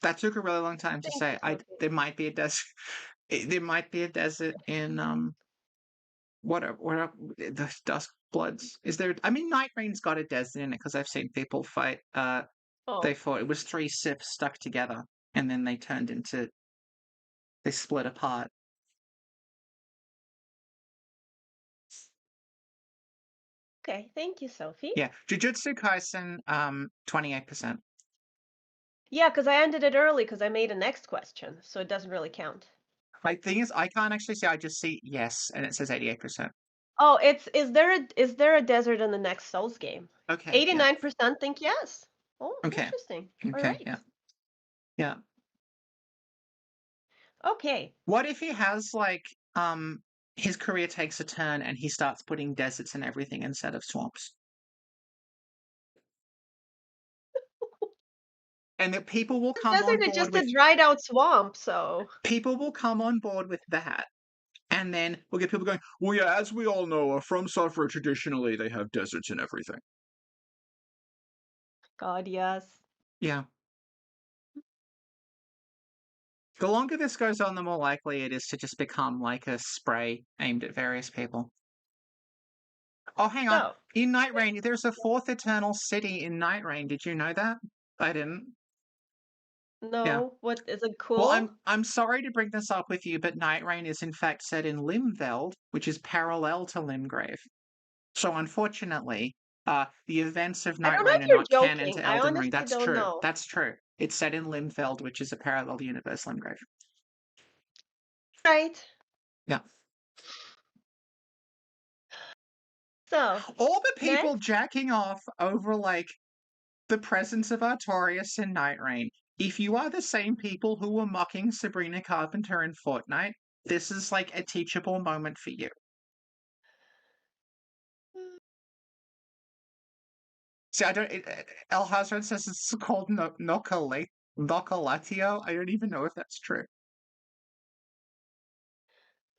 that took a really long time to Thank say. you, Sophie. There might be a desert. There might be a desert in what are the Dusk Bloods? Is there? I mean, Night Rain's got a desert in it because I've seen people fight. They Oh, fought. It was three Siths stuck together, and then they split apart. okay. Thank you, Sophie. Yeah, Jujutsu Kaisen, 28%. Yeah, because I ended it early because I made a next question, so it doesn't really count. Like, thing is, I can't actually see. I just see yes, and it says 88%. Oh, is there a desert in the next Souls game? Okay, yeah, 89% think yes. Oh, okay, interesting. All okay, right. yeah, yeah. Okay. What if he has like his career takes a turn and he starts putting deserts and everything instead of swamps? And that people will The come on desert is board just a with dried out swamp, so people will come on board with that. And then we'll get people going, well, yeah, as we all know, From Software traditionally they have deserts and everything. God, yes. Yeah. The longer this goes on, the more likely it is to just become like a spray aimed at various people. Oh, hang on. So, In Night Rain, there's a fourth Eternal City in Night Rain. Did you know that? I didn't. Yeah. no, what is it Well, cool? I'm sorry to bring this up with you, but Night Rain is in fact set in Limveld, which is parallel to Limgrave. So unfortunately, the events of I Night don't know Rain if are you're not canon joking. to I Elden Ring. honestly That's don't true. know. That's true. It's set in Limfeld, which is a parallel universe Limgrave. Right. Yeah. So, All the people next. jacking off over like the presence of Artorias in Night Rain. If you are the same people who were mocking Sabrina Carpenter in Fortnite, this is like a teachable moment for you. See, I don't. El Hazard says it's called Nocalatio. I don't even know if that's true.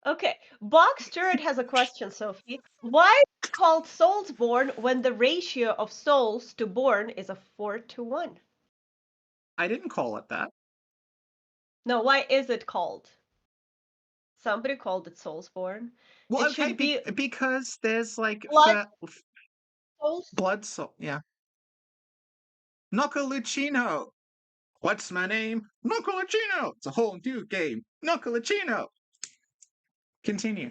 Okay, Box Turret has a question, Sophie. Why is it called Soulsborne when the ratio of souls to born is a 4-to-1? I didn't call it that. No, why is it called? Somebody called it Soulsborne. Well, It okay, should be because there's like Blood for Souls. blood soul, yeah. Nocalucino. What's my name? Nocalucino. It's a whole new game. Nocalucino. Continue.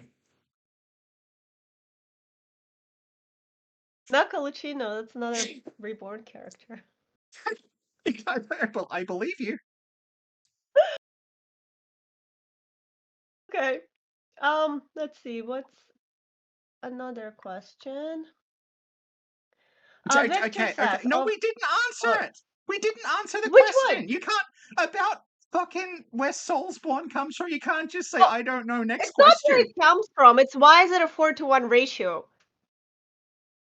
Knucklelucino, that's another reborn character. I believe you. Okay. Let's see, what's another question? Victor Okay, okay. says, No, oh, we didn't answer what? it. We didn't answer the Which question. one? You can't about fucking where Soulsborne comes from. You can't just say Oh, I don't know. Next it's not where question. it comes from. It's why is it a 4-to-1 ratio?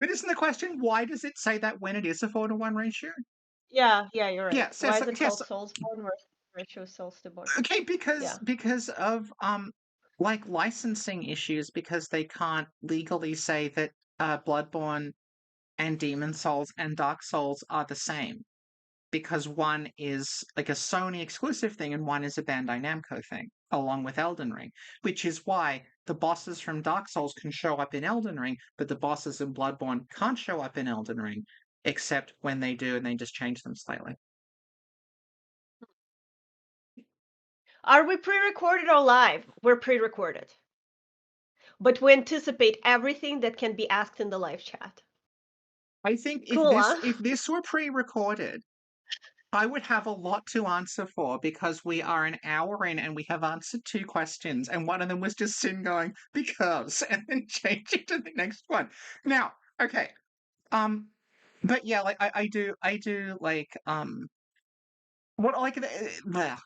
But isn't the question why does it say that when it is a 4-to-1 ratio? Yeah, you're right. Yes, Why yes, is it yes. called Soulsborne versus ratio souls to born? Okay, Yeah. because of like licensing issues because they can't legally say that Bloodborne and Demon Souls and Dark Souls are the same because one is like a Sony exclusive thing and one is a Bandai Namco thing, along with Elden Ring, which is why the bosses from Dark Souls can show up in Elden Ring, but the bosses in Bloodborne can't show up in Elden Ring, except when they do and they just change them slightly. Are we pre-recorded or live? We're pre-recorded. But we anticipate everything that can be asked in the live chat. I think Cool, huh? if this were pre-recorded, I would have a lot to answer for because we are an hour in and we have answered two questions, and one of them was just Sin going because and then changing to the next one. Now, okay, but yeah, like I do like what like bleh.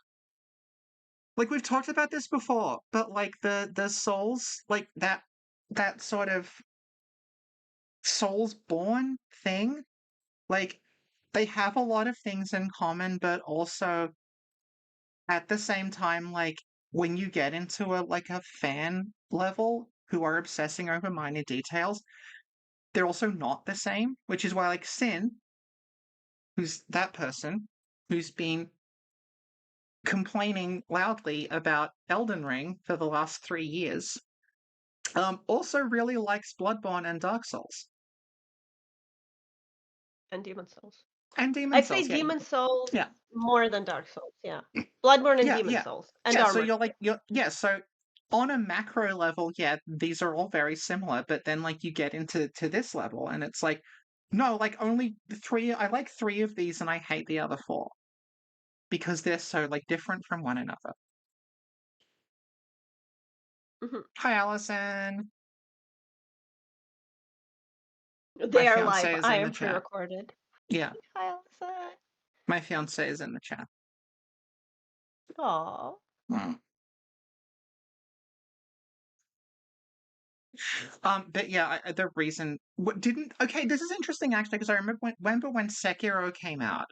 Like we've talked about this before, but like the souls, like that sort of Soulsborne thing, like they have a lot of things in common, but also at the same time, like when you get into a fan level who are obsessing over minor details, they're also not the same, which is why like Sin, who's that person who's been complaining loudly about Elden Ring for the last 3 years, also really likes Bloodborne and Dark Souls And Demon Souls. and Demon I'd say Souls. Yeah, Demon Souls yeah, more than Dark Souls. Yeah, Bloodborne and yeah, Demon yeah, Souls and yeah. So Armored you're Core. like you're yeah. So on a macro level, yeah, these are all very similar. But then like you get into this level, and it's like, no, like only three. I like three of these, and I hate the other four because they're so like different from one another. Hmm. Hi, Allison. My They are live. fiance is I in the am chat. pre-recorded. Yeah, Hi, Elsa. my fiance is in the chat. Aw. Mm. But yeah, the reason what didn't okay, this is interesting actually because I remember when Sekiro came out,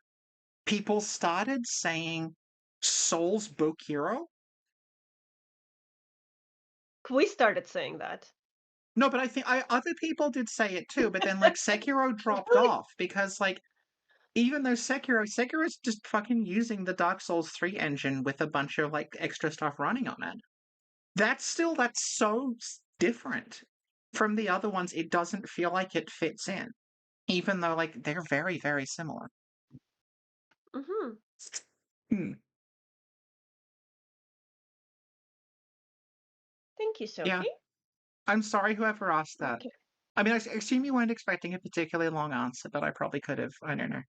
people started saying Soul's Bokiro. We started saying that. No, but I think other people did say it too. But then like Sekiro dropped Really? off because like even though Sekiro's just fucking using the Dark Souls 3 engine with a bunch of like extra stuff running on it. That's so different from the other ones. It doesn't feel like it fits in, even though like they're very, very similar. Mm-hmm. Hmm. Thank you, Yeah, Sophie. I'm sorry whoever asked that. Okay. I mean, I assume you weren't expecting a particularly long answer, but I probably could have. I don't know.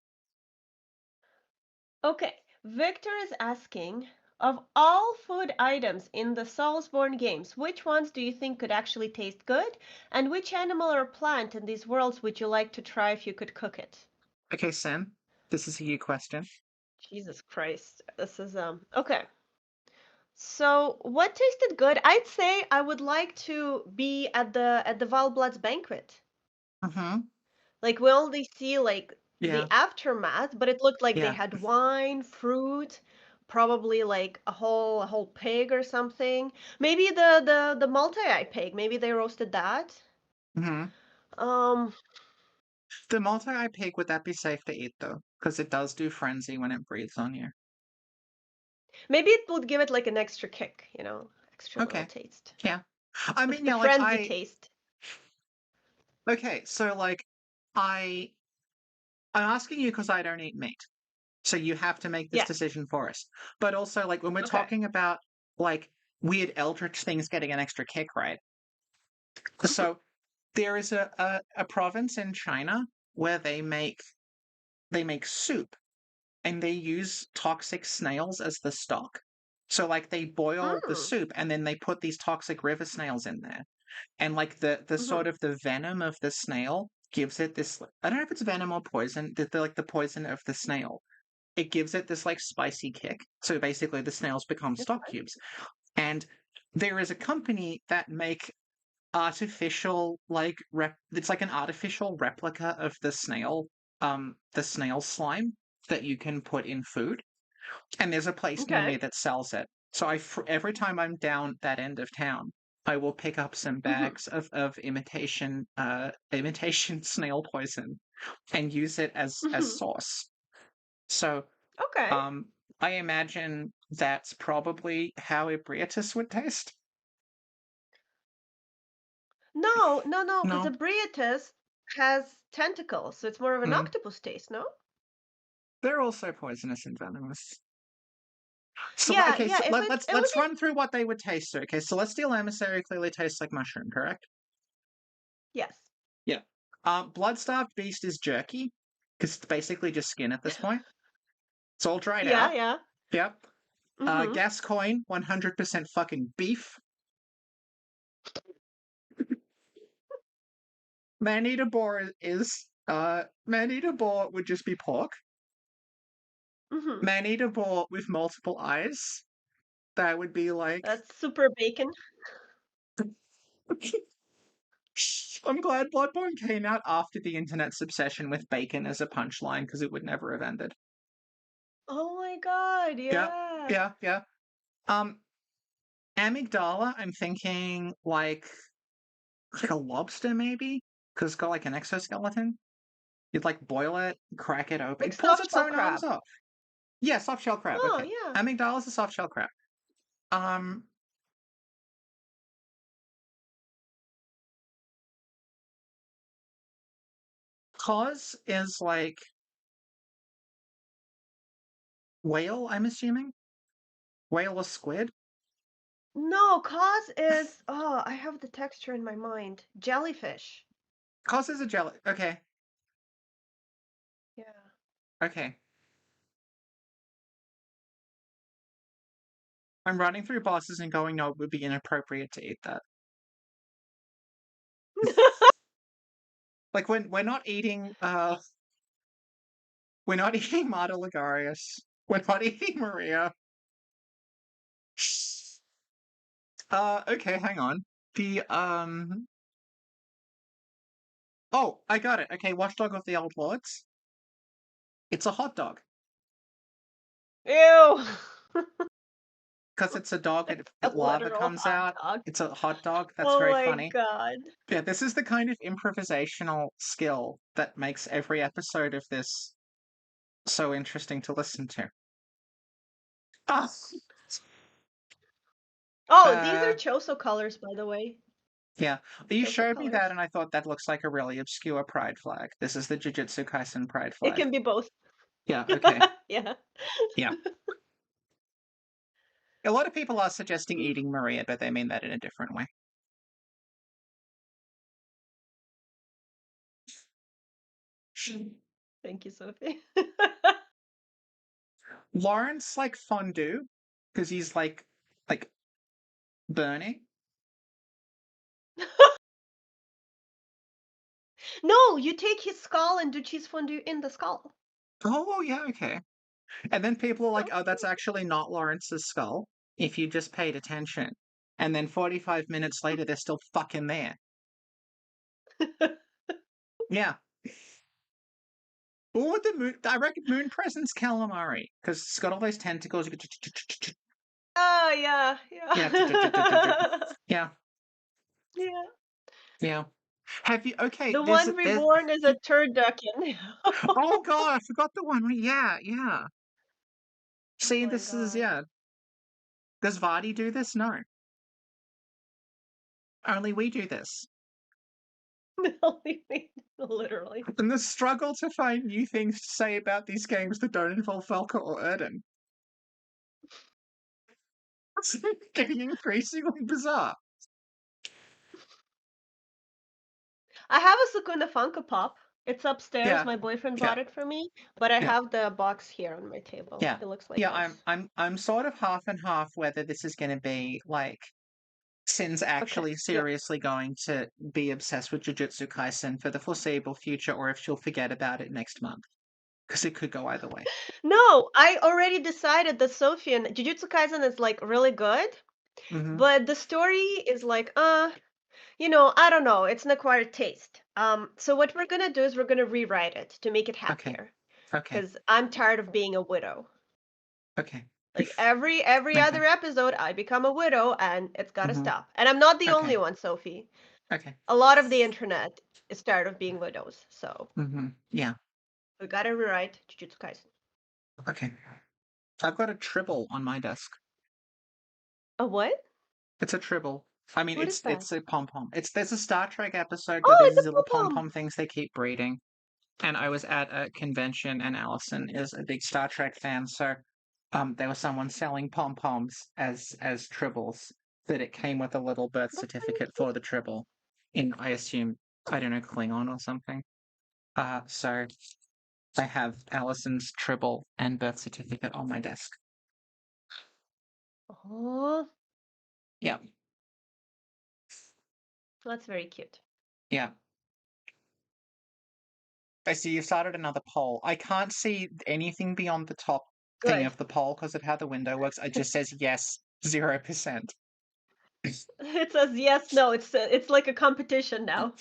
Okay. Victor is asking, of all food items in the Soulsborne games, which ones do you think could actually taste good? And which animal or plant in these worlds would you like to try if you could cook it? Okay, Sam, this is a you question. Jesus Christ. This is okay. So, what tasted good? I'd say I would like to be at the Valblad's banquet. Mm-hmm. Like we only see like Yeah, the aftermath, but it looked like they yeah. had wine, fruit, probably like a whole pig or something. Maybe the multi-eye pig, maybe they roasted that. Mm-hmm. Um, The multi-eye pig, would that be safe to eat though? Because it does do frenzy when it breathes on you. maybe it would give it like an extra kick, extra little Okay. taste. Yeah. I mean, The yeah, like frenzy taste. okay, so like I I'm asking you because I don't eat meat. So you have to make this Yeah. decision for us. But also, like, when we're Okay. talking about, like, weird eldritch things getting an extra kick, right? So there is a province in China where they make soup and they use toxic snails as the stock. So like they boil the Mm. soup and then they put these toxic river snails in there. And like the Mm-hmm. sort of the venom of the snail gives it this I don't know if it's venom or poison, like the poison of the snail, it gives it this like spicy kick. So basically, the snails become stock Okay. cubes. And there is a company that make artificial it's like an artificial replica of the snail slime that you can put in food. And there's a place near Okay. me that sells it. So every time I'm down that end of town, I will pick up some Mm-hmm. bags of imitation snail poison and use it as Mm-hmm. sauce. So Okay. um, I imagine that's probably how Ebrietas would taste. No, no, no, because the No, Brietus has tentacles, so it's more of an mm. octopus taste, no? They're also poisonous and venomous. So Yeah, okay, yeah, so if it's it would let's be run through what they would taste. Okay, Celestial Emissary clearly tastes like mushroom, correct? yes. Yeah. Blood-starved beast is jerky because it's basically just skin at this point. It's all dried Yeah, out. yeah. Yep. Mm-hmm. Gascoigne, 100% fucking beef. Man-eater boar is man-eater boar would just be pork. Mm-hmm. Man-eater boar with multiple eyes. That would be like. That's super bacon. I'm glad Bloodborne came out after the internet's obsession with bacon as a punchline, because it would never have ended. Oh my god, Yeah, yeah. yeah, yeah. Um, amygdala, I'm thinking like a lobster maybe, because it's got like an exoskeleton. You'd like boil it, crack it open. Like It pulls soft its shell own arms crab. off. Yeah, soft shell crab. Oh, Okay, yeah. amygdala is a soft shell crab. Um, cause is like whale. I'm assuming whale or squid. No, cause is, oh, I have the texture in my mind. Jellyfish. Cause is a jelly. Okay, Yeah. okay. I'm running through bosses and going, no, it would be inappropriate to eat that. Like when we're not eating we're not eating Marta Ligarius. We're not eating Maria. Okay, hang on. The Oh, I got it. Okay, Watchdog of the Old Lords. It's a hot dog. Ew. Because it's a dog and A lava literal comes hot out. dog. It's a hot dog. That's Oh very my funny. god. Yeah, this is the kind of improvisational skill that makes every episode of this so interesting to listen to. Ah, Oh, these are uh, Choso colors, by the way. yeah. You Choso showed me that, colors. and I thought that looks like a really obscure pride flag. This is the Jujutsu Kaisen pride It flag. can be both. Yeah, okay. Yeah. Yeah. A lot of people are suggesting eating Maria, but they mean that in a different way. Thank you, Sophie. Lawrence like fondue because he's like burning. No, you take his skull and do cheese fondue in the skull. Oh yeah, okay. And then people are like, No? "Oh, that's actually not Lawrence's skull." If you just paid attention, and then 45 minutes later, they're still fucking there. Yeah. Or with the moon, I reckon Moon Presence calamari because it's got all those tentacles. You go, Oh, yeah, yeah, yeah. yeah, Yeah. yeah. Have you? Okay, The there's one there's. reborn is a turducken. Oh god, I forgot the one. Yeah, yeah. Oh See, my this is god. yeah. Does Vardy do this? No. Only we do this. Literally. And the struggle to find new things to say about these games that don't involve Velka or Erden. It's getting increasingly bizarre. I have a Sukuna Funko Pop. It's upstairs. Yeah, My boyfriend yeah, bought it for me, but I yeah, have the box here on my table. yeah. It looks like Yeah, this. I'm sort of half and half whether this is gonna be like Sin's Okay. actually Yeah. seriously going to be obsessed with Jujutsu Kaisen for the foreseeable future or if she'll forget about it next month. Because it could go either way. No, I already decided that Sophie and Jujutsu Kaisen is like really good, Mm-hmm. but the story is like, I don't know. It's an acquired taste. So what we're gonna do is we're gonna rewrite it to make it Okay. happier. Okay. Because I'm tired of being a widow. Okay. Like every Okay. other episode, I become a widow, and it's gotta Mm-hmm. stop. And I'm not the only Okay. one, Sophie. Okay. A lot of the internet is tired of being widows, so Mm-hmm. Yeah. we gotta rewrite Jujutsu Kaisen. Okay. I've got a tribble on my desk. A what? It's a tribble. I mean, What is that? it's a pom pom. There's a Star Trek episode where Oh, there's it's a these little pom pom-pom. pom things they keep breeding. And I was at a convention, and Allison is a big Star Trek fan, so there was someone selling pom poms as tribbles. That it came with a little birth That's really certificate cute. for the tribble, in I assume I don't know Klingon or something. So I have Allison's tribble and birth certificate on my desk. Oh, Yeah, that's very cute. yeah. I see you've started another poll. I can't see anything beyond the top thing Good. of the poll because of how the window works. It just says yes, 0%. It says yes, no. It's like a competition now.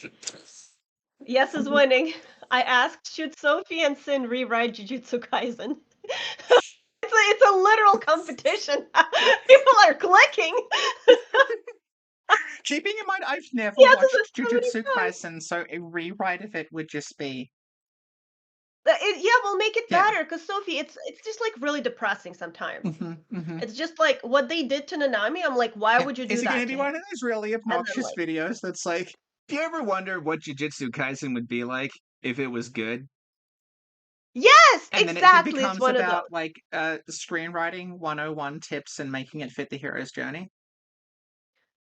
Yes is winning. I asked, should Sophie and Sin rewrite Jujutsu Kaisen? It's a literal competition. People are clicking. Keeping in mind, I've never Yes, it watched so many Jujutsu times. Kaisen, so a rewrite of it would just be Yeah, we'll make it yeah. better because Sophie, it's just like really depressing sometimes. Mm-hmm. It's just like what they did to Nanami. I'm like, why Yeah. would you Is do it going to that be to him? one of those really And then obnoxious like, videos that's like, do you ever wonder what Jujutsu Kaisen would be like if it was good? yes, And then it exactly. It's becomes one of about those. like screenwriting 101 tips and making it fit the hero's journey.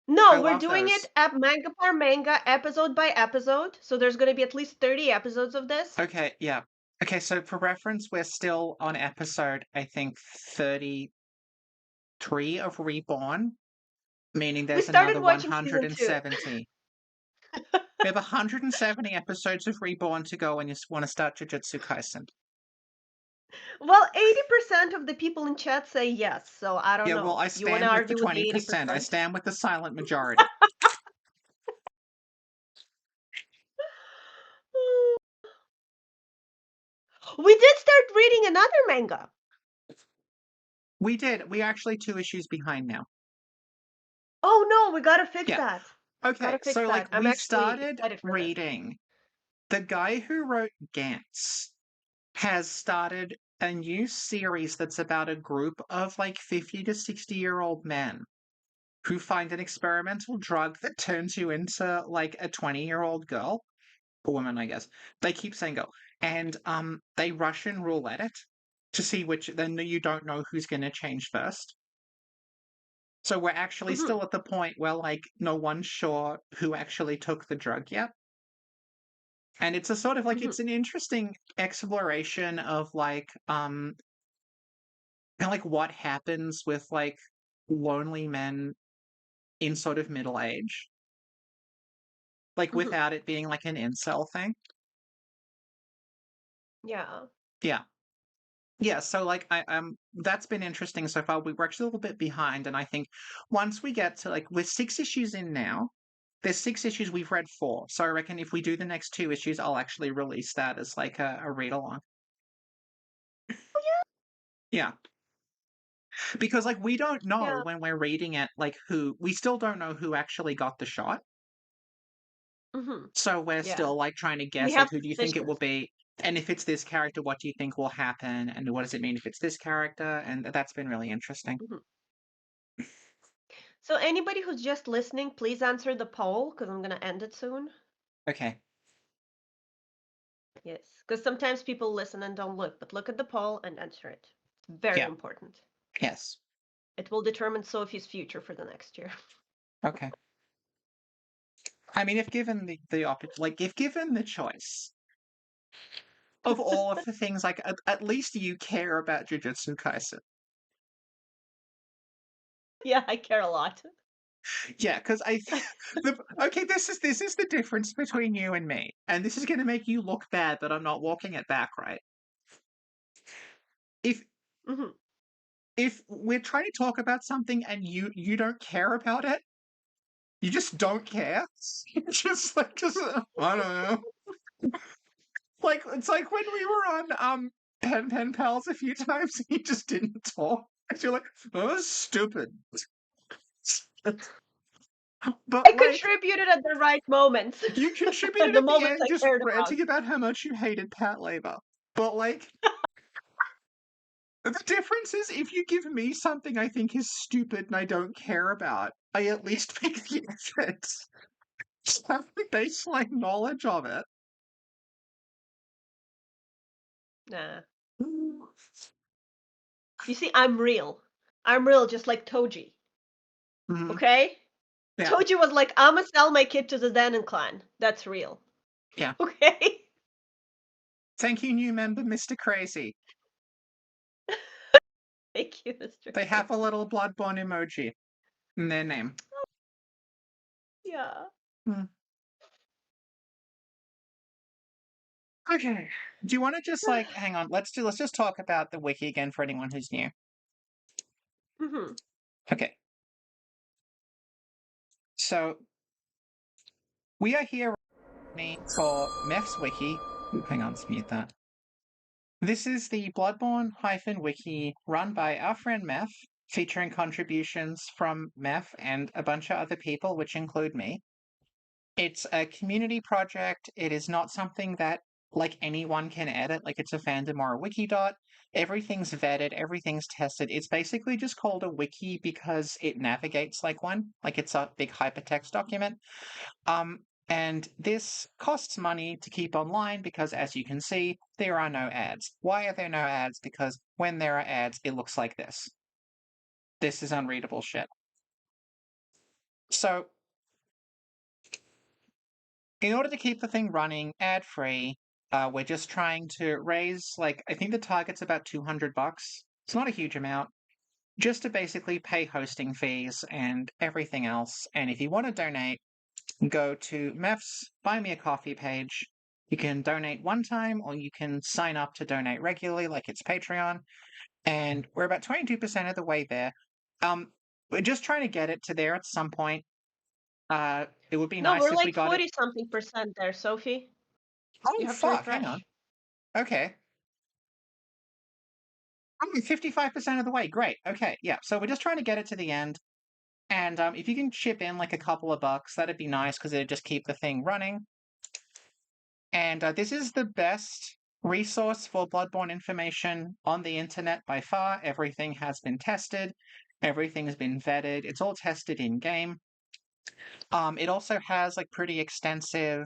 I No, we're love doing those. it at manga per manga, episode by episode. So there's going to be at least 30 episodes of this. Okay, yeah. Okay, so for reference, we're still on episode, I think, 33 of Reborn, meaning We there's started another watching season 2. 170. We have 170 episodes of Reborn to go when you want to start Jujutsu Kaisen. Well, 80% of the people in chat say yes, so I don't Yeah, well, know. I You want to stand with the argue with the 20%. I 80%? stand with the silent majority. We did start reading another manga. We did. We're actually 2 issues behind now. Oh no, we gotta fix Yeah. that. Okay, Gotta fix so like that. I'm we actually started excited for this. reading. The guy who wrote Gantz has started a new series that's about a group of like 50 to 60-year-old men who find an experimental drug that turns you into like a 20-year-old girl. A woman, I guess. They keep saying girl. And they Russian roulette it to see which, then you don't know who's going to change first. So we're actually Hmm. still at the point where like no one's sure who actually took the drug yet. And it's a sort of like Hmm. it's an interesting exploration of like kind of like what happens with like lonely men in sort of middle age. Like Hmm. without it being like an incel thing. Yeah. Yeah. Yeah, so like I that's been interesting so far. We were actually a little bit behind, and I think once we get to like we're 6 issues in now. There's 6 issues, we've read 4. So I reckon if we do the next 2 issues, I'll actually release that as like a read along. Yeah. Because like we don't know Yeah. when we're reading it like who we still don't know who actually got the shot. Hmm. So we're Yeah. still like trying to We guess have like who do you think it will suspicions. be? And if it's this character, what do you think will happen? And what does it mean if it's this character? And that's been really interesting. Hmm. So anybody who's just listening, please answer the poll because I'm gonna end it soon. Okay. Yes, because sometimes people listen and don't look, but look at the poll and answer it. It's very Yeah. important. Yes. It will determine Sophie's future for the next year. Okay. I mean, if given if given the choice of all of the things, like at least you care about Jujutsu Kaisen. Yeah, I care a lot. Yeah, because okay, this is the difference between you and me, and this is going to make you look bad that I'm not walking it back, right? If Hmm. if we're trying to talk about something and you don't care about it, you just don't care. just I don't know. Like it's like when we were on Pen Pals a few times and you just didn't talk. And you're like, oh, that's stupid. I But like contributed at the right moments. you contributed The at the moments end I just cared about. ranting about how much you hated Pat Labor. But like the difference is if you give me something I think is stupid and I don't care about, I at least make the effort. Just have the baseline knowledge of it. Nah. You see, I'm real. I'm real just like Toji. Mhm. Okay? Yeah. Toji was like, I'ma sell my kid to the Zenin clan. That's real. Yeah. Okay? Thank you, new member, Mr. Crazy. Thank you, Mr. They have a little Bloodborne emoji in their name. Yeah. Hmm. Okay. Do you want to just like hang on? Let's just talk about the wiki again for anyone who's new. Hmm. Okay. So we are here for Meph's Wiki. Ooh, hang on, let's mute that. This is the Bloodborne-Wiki run by our friend Meph, featuring contributions from Meph and a bunch of other people, which include me. It's a community project. It is not something that like anyone can edit, like it's a fandom or a wiki dot. Everything's vetted, everything's tested. It's basically just called a wiki because it navigates like one, like it's a big hypertext document. And this costs money to keep online because, as you can see, there are no ads. Why are there no ads? Because when there are ads, it looks like this. This is unreadable shit. So, in order to keep the thing running ad-free, we're just trying to raise, like, I think the target's about $200. It's not a huge amount. Just to basically pay hosting fees and everything else. And if you want to donate, go to Meph's Buy Me a Coffee page. You can donate one time, or you can sign up to donate regularly, like it's Patreon. And we're about 22% of the way there. We're just trying to get it to there at some point. It would be No, nice we're if we like got it. 40 something percent there, Sophie. Oh You have to fuck! Hang on. refresh. Okay. I'm 55% of the way. Great. Okay. Yeah. So we're just trying to get it to the end. And if you can chip in like a couple of bucks, that'd be nice because it'd just keep the thing running. And this is the best resource for Bloodborne information on the internet by far. Everything has been tested. Everything has been vetted. It's all tested in game. It also has like pretty extensive.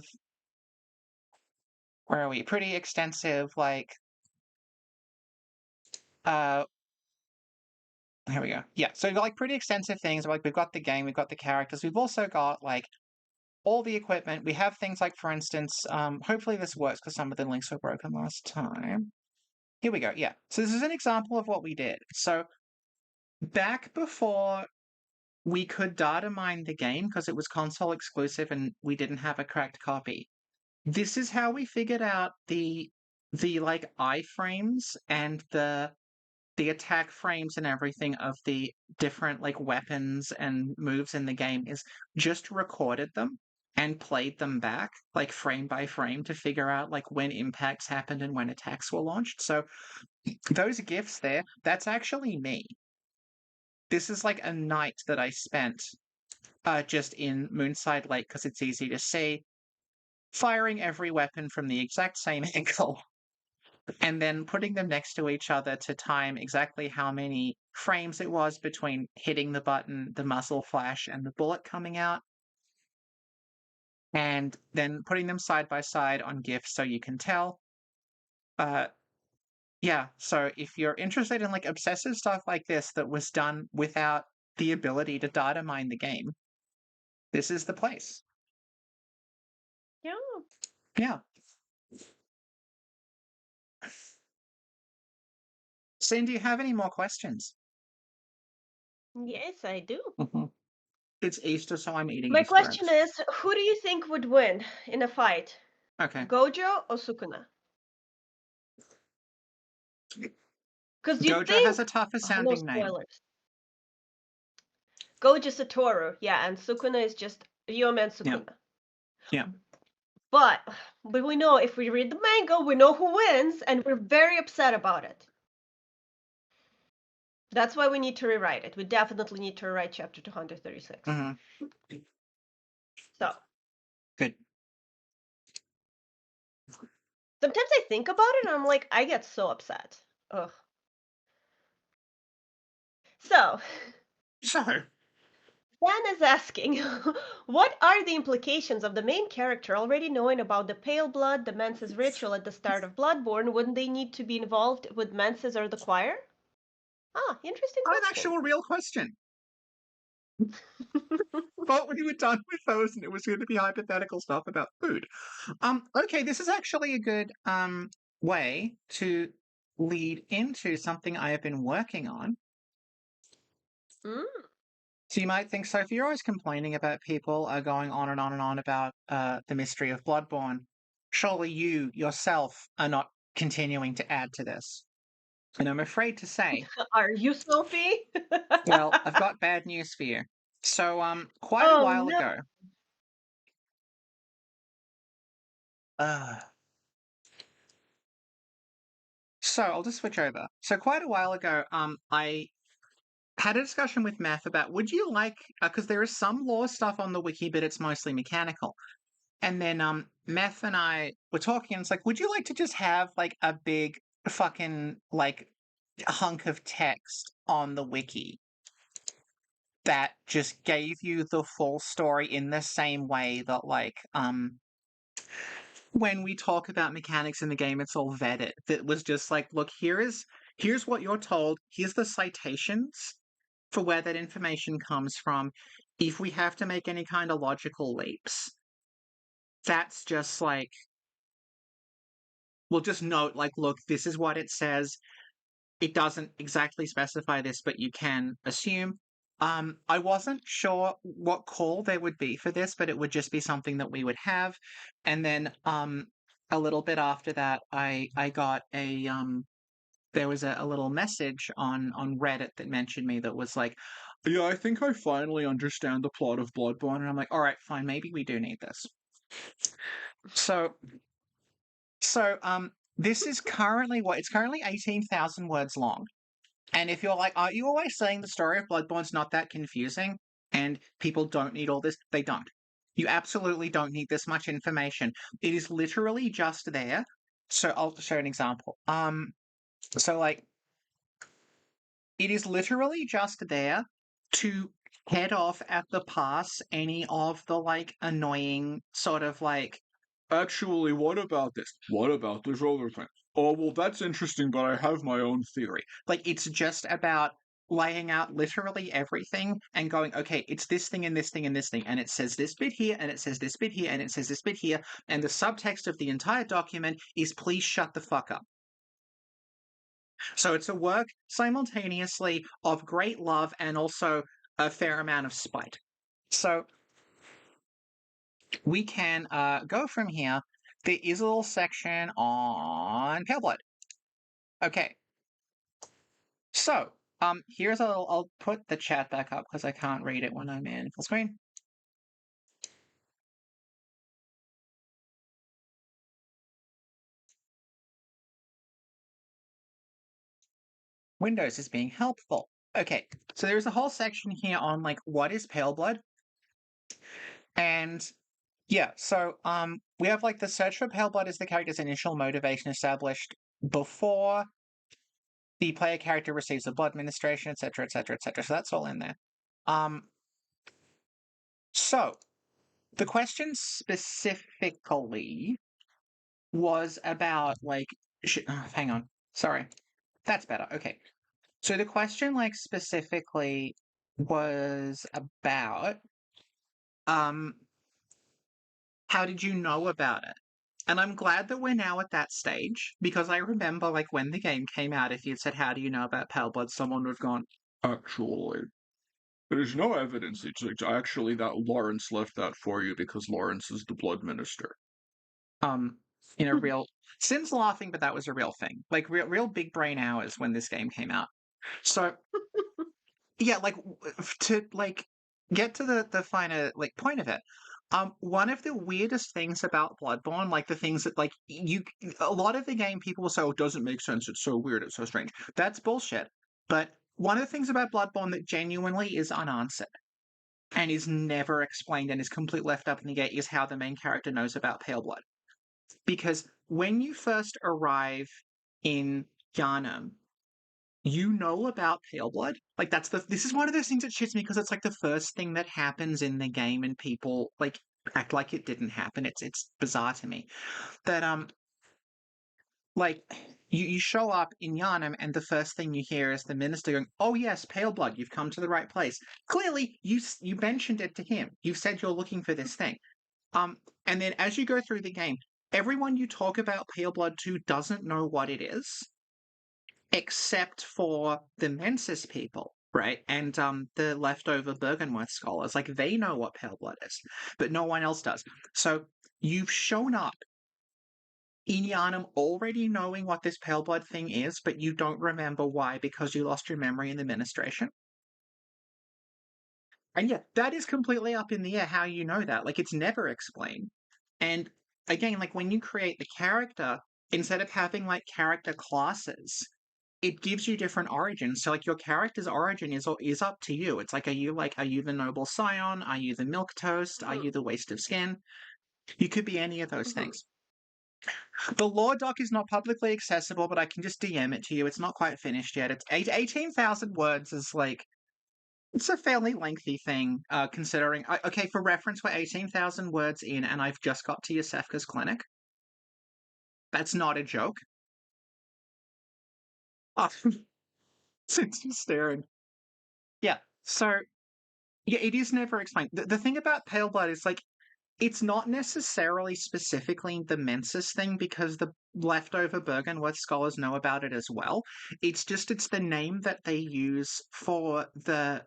Where are we? Pretty extensive like. Uh, here we go. Yeah, so we've got like pretty extensive things. Like we've got the game, we've got the characters. We've also got like all the equipment. We have things like, for instance, hopefully this works because some of the links were broken last time. Here we go. Yeah. So this is an example of what we did. So back before we could data mine the game because it was console exclusive and we didn't have a cracked copy. This is how we figured out the like iframes and the attack frames and everything of the different like weapons and moves in the game is just recorded them and played them back like frame by frame to figure out like when impacts happened and when attacks were launched. So those gifs there, that's actually me. This is like a night that I spent just in Moonside Lake because it's easy to see, firing every weapon from the exact same angle and then putting them next to each other to time exactly how many frames it was between hitting the button, the muzzle flash, and the bullet coming out. And then putting them side by side on GIFs so you can tell. Yeah, so if you're interested in like obsessive stuff like this that was done without the ability to data mine the game, this is the place. Yeah. Yeah. Sin, do you have any more questions? Yes, I do. It's Easter, so I'm eating My Easter question eggs. is, who do you think would win in a fight? Okay. Gojo or Sukuna? Because you Gojo has think, a tougher oh, no sounding name. spoilers. Gojo's Satoru, yeah, and Sukuna is just Yomen Sukuna. Yeah. But we know if we read the manga, we know who wins, and we're very upset about it. That's why we need to rewrite it. We definitely need to rewrite chapter 236. Mm-hmm. So. Good. Sometimes I think about it and I'm like, I get so upset. Ugh. So. Dan is asking, what are the implications of the main character already knowing about the Paleblood, the Menses ritual at the start of Bloodborne? Wouldn't they need to be involved with Menses or the choir? Ah, interesting An question. actual real question. But we were done with those and it was going to be hypothetical stuff about food. Okay, this is actually a good way to lead into something I have been working on. Mm. So you might think, Sophie, you're always complaining about people going on and on and on about the mystery of Bloodborne. Surely you yourself are not continuing to add to this. And I'm afraid to say, Are you Sophie? well, I've got bad news for you. So, quite a Oh while no. ago, uh, so I'll just switch over. So, quite a while ago, I had a discussion with Meph about would you like, because there is some lore stuff on the wiki, but it's mostly mechanical. And then Meth and I were talking, and it's like, would you like to just have like a big fucking like hunk of text on the wiki that just gave you the full story in the same way that like when we talk about mechanics in the game, it's all vetted. That was just like, look, here's what you're told, here's the citations for where that information comes from. If we have to make any kind of logical leaps, that's just like we'll just note like, look, this is what it says. It doesn't exactly specify this, but you can assume. I wasn't sure what call there would be for this, but it would just be something that we would have. And then a little bit after that, I got a there was a little message on Reddit that mentioned me that was like, yeah, I think I finally understand the plot of Bloodborne, and I'm like, all right, fine, maybe we do need this. So So, this is currently what it's currently 18,000 words long. And if you're like, aren't you always saying the story of Bloodborne's not that confusing and people don't need all this? They don't. You absolutely don't need this much information. It is literally just there. So I'll show an example. So like it is literally just there to head off at the pass any of the like annoying sort of like, actually, what about this? What about this other thing? Oh, well, that's interesting, but I have my own theory. Like, it's just about laying out literally everything and going, okay, it's this thing and this thing and this thing, and it says this bit here, and it says this bit here, and it says this bit here, and the subtext of the entire document is please shut the fuck up. So it's a work simultaneously of great love and also a fair amount of spite. So we can go from here. There is a little section on Paleblood. Okay. So here's I'll put the chat back up because I can't read it when I'm in full screen. Windows is being helpful. Okay, so there's a whole section here on like what is Paleblood, and yeah, so we have like the search for Paleblood is the character's initial motivation established before the player character receives a blood administration, etc., etc., etc. So that's all in there. Um, so the question specifically was about like, hang on, sorry, that's better. Okay, so the question like specifically was about how did you know about it? And I'm glad that we're now at that stage because I remember, like, when the game came out, if you'd said, "How do you know about Pale Blood?" someone would have gone, "Actually, there's no evidence. It's actually that Lawrence left that for you because Lawrence is the Blood Minister." Um, in a real Sin's laughing, but that was a real thing. Like, real big brain hours when this game came out. So yeah, like to like get to the finer like point of it. One of the weirdest things about Bloodborne, like the things that like a lot of the game people will say, "Oh, it doesn't make sense. It's so weird. It's so strange." That's bullshit. But one of the things about Bloodborne that genuinely is unanswered and is never explained and is completely left up in the air is how the main character knows about Pale Blood. Because when you first arrive in Yharnam, you know about Pale Blood. Like this is one of those things that shits me because it's like the first thing that happens in the game and people like act like it didn't happen. It's bizarre to me. That like you show up in Yharnam and the first thing you hear is the minister going, "Oh yes, Pale Blood, you've come to the right place." Clearly, you mentioned it to him. You said you're looking for this thing. And then as you go through the game, everyone you talk about Pale Blood to doesn't know what it is except for the Mensis people, right? And the leftover Bergenworth scholars. Like, they know what Pale Blood is, but no one else does. So you've shown up in Yharnam already knowing what this pale blood thing is, but you don't remember why because you lost your memory in the administration. And yeah, that is completely up in the air how you know that. Like, it's never explained. And again, like, when you create the character, instead of having like character classes, it gives you different origins. So, like, your character's origin is up to you. It's like, are you the noble scion? Are you the milk toast? Are Mhm, you the waste of skin? You could be any of those mhm. things. The lore doc is not publicly accessible, but I can just DM it to you. It's not quite finished yet. It's 18,000 words is like it's a fairly lengthy thing, considering. Okay, for reference, we're 18,000 words in, and I've just got to Yosefka's clinic. That's not a joke. Oh, since you're staring. Yeah, so, yeah, it is never explained. The thing about Pale Blood is, like, it's not necessarily specifically the Mensis thing because the leftover Bergenworth scholars know about it as well. It's the name that they use for the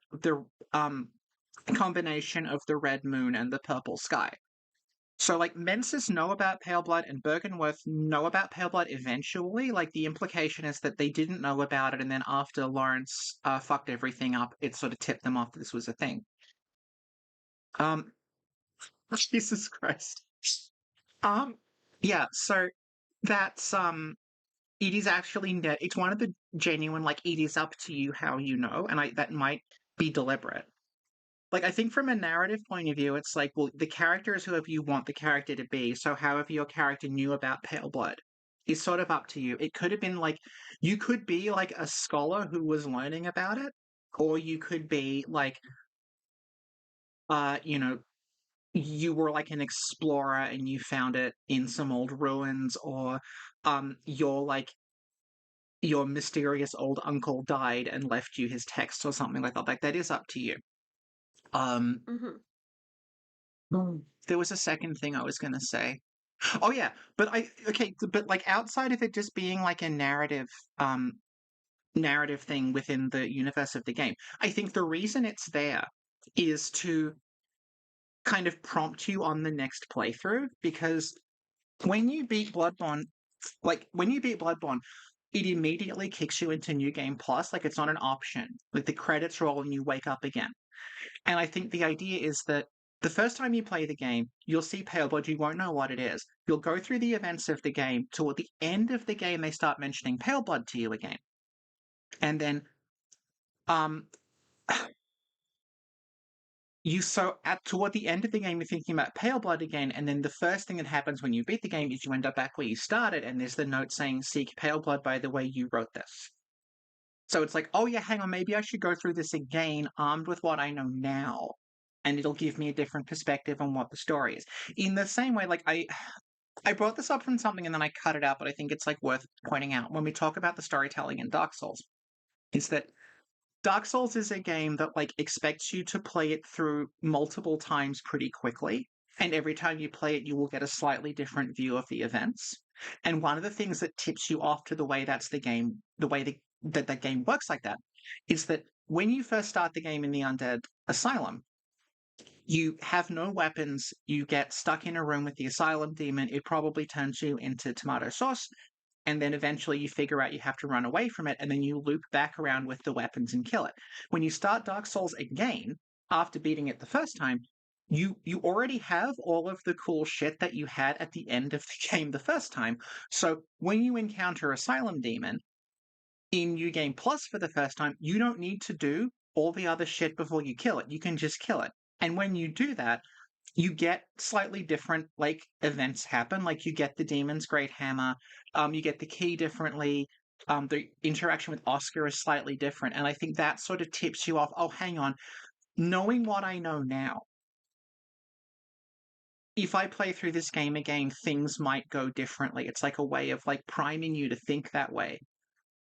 combination of the red moon and the purple sky. So, like, Mensis know about Pale Blood and Bergenworth know about Pale Blood eventually. Like, the implication is that they didn't know about it, and then after Lawrence fucked everything up, it sort of tipped them off that this was a thing. Um, Jesus Christ. Um, yeah, so that's it is actually it's one of the genuine, like, it is up to you how you know, and that might be deliberate. Like, I think from a narrative point of view, it's like, well, the character is whoever you want the character to be, so however your character knew about Pale Blood is sort of up to you. It could have been like, you could be like a scholar who was learning about it, or you could be like, you know, you were like an explorer and you found it in some old ruins, or you're like, your mysterious old uncle died and left you his text or something like that. Like, that is up to you. Um, Mhm. there was a second thing I was going to say. Oh yeah, but but like, outside of it just being like a um narrative thing within the universe of the game, I think the reason it's there is to kind of prompt you on the next playthrough, because when you beat Bloodborne, it immediately kicks you into New Game Plus. Like, it's not an option. Like, the credits roll and you wake up again. And I think the idea is that the first time you play the game, you'll see Pale Blood, you won't know what it is. You'll go through the events of the game. Toward the end of the game, they start mentioning Pale Blood to you again. And then um toward the end of the game, you're thinking about Pale Blood again, and then the first thing that happens when you beat the game is you end up back where you started, and there's the note saying, "Seek Pale Blood by the way you wrote this." So it's like, oh yeah, hang on, maybe I should go through this again, armed with what I know now, and it'll give me a different perspective on what the story is. In the same way, like, I brought this up from something and then I cut it out, but I think it's like worth pointing out when we talk about the storytelling in Dark Souls, is that Dark Souls is a game that, like, expects you to play it through multiple times pretty quickly, and every time you play it, you will get a slightly different view of the events. And one of the things that tips you off to the way that's the game, the way that game works like that, is that when you first start the game in the Undead Asylum, you have no weapons, you get stuck in a room with the Asylum demon, it probably turns you into tomato sauce, and then eventually you figure out you have to run away from it, and then you loop back around with the weapons and kill it. When you start Dark Souls again, after beating it the first time, you already have all of the cool shit that you had at the end of the game the first time. So when you encounter Asylum Demon in New Game Plus for the first time, you don't need to do all the other shit before you kill it. You can just kill it. And when you do that, you get slightly different, like, events happen. Like, you get the demon's great hammer, you get the key differently, the interaction with Oscar is slightly different, and I think that sort of tips you off. Oh, hang on, knowing what I know now, if I play through this game again, things might go differently. It's like a way of, like, priming you to think that way.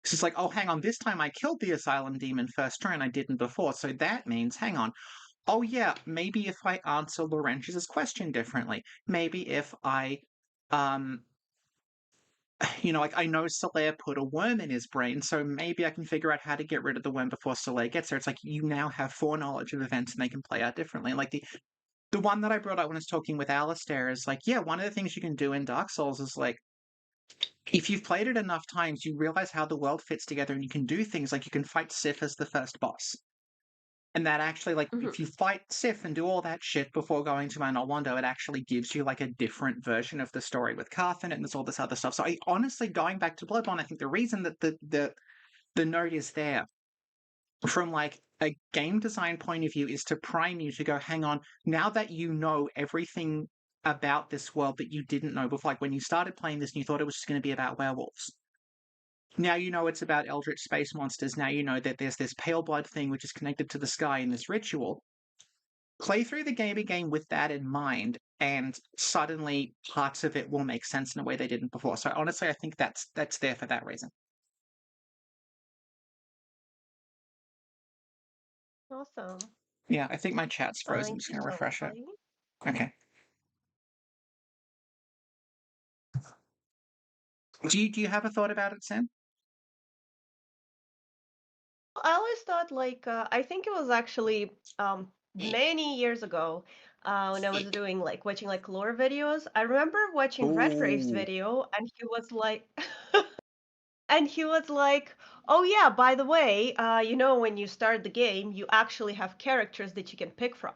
It's just like, oh, hang on, this time I killed the Asylum Demon first try and I didn't before, so that means, hang on, oh yeah, maybe if I answer Lawrence's question differently, maybe if I, um, like, I know Soler put a worm in his brain, so maybe I can figure out how to get rid of the worm before Soler gets there. It's like you now have foreknowledge of events and they can play out differently. And like, the one that I brought up when I was talking with Alistair is like, yeah, one of the things you can do in Dark Souls is like, if you've played it enough times, you realize how the world fits together, and you can do things like you can fight Sif as the first boss. And that actually, like, Hmm. if you fight Sif and do all that shit before going to Mount Orlando, it actually gives you like a different version of the story with Karth in it, and there's all this other stuff. So I honestly, going back to Bloodborne, I think the reason that the note is there from like a game design point of view is to prime you to go, hang on, now that you know everything about this world that you didn't know before, like when you started playing this and you thought it was just going to be about werewolves. Now you know it's about eldritch space monsters. Now you know that there's this pale blood thing which is connected to the sky in this ritual. Play through the game again with that in mind, and suddenly parts of it will make sense in a way they didn't before. So honestly, I think that's there for that reason. Awesome. Yeah, I think my chat's frozen. I'm Thank just you going to so refresh it. much. Okay. Do you have a thought about it, Sam? I always thought like I think it was actually many years ago when I was doing like watching like lore videos. I remember watching Redgrave's Oh, video and he was like and he was like, "Oh yeah, by the way, when you start the game, you actually have characters that you can pick from."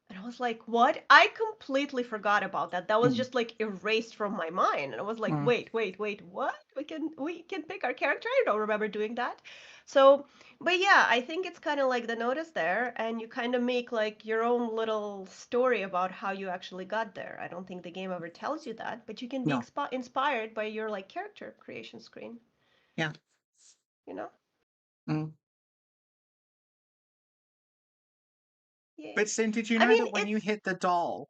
And I was like, "What?" I completely forgot about that. That was mm, just like erased from my mind. And I was like, mm, "Wait, wait, wait, what? We can pick our character? I don't remember doing that." So, but yeah, I think it's kind of like the notice there, and you kind of make like your own little story about how you actually got there. I don't think the game ever tells you that, but you can be no, inspired by your like character creation screen, yeah. you know? Mm. But Yay. Sin, did you I know mean, that when you it's hit the doll,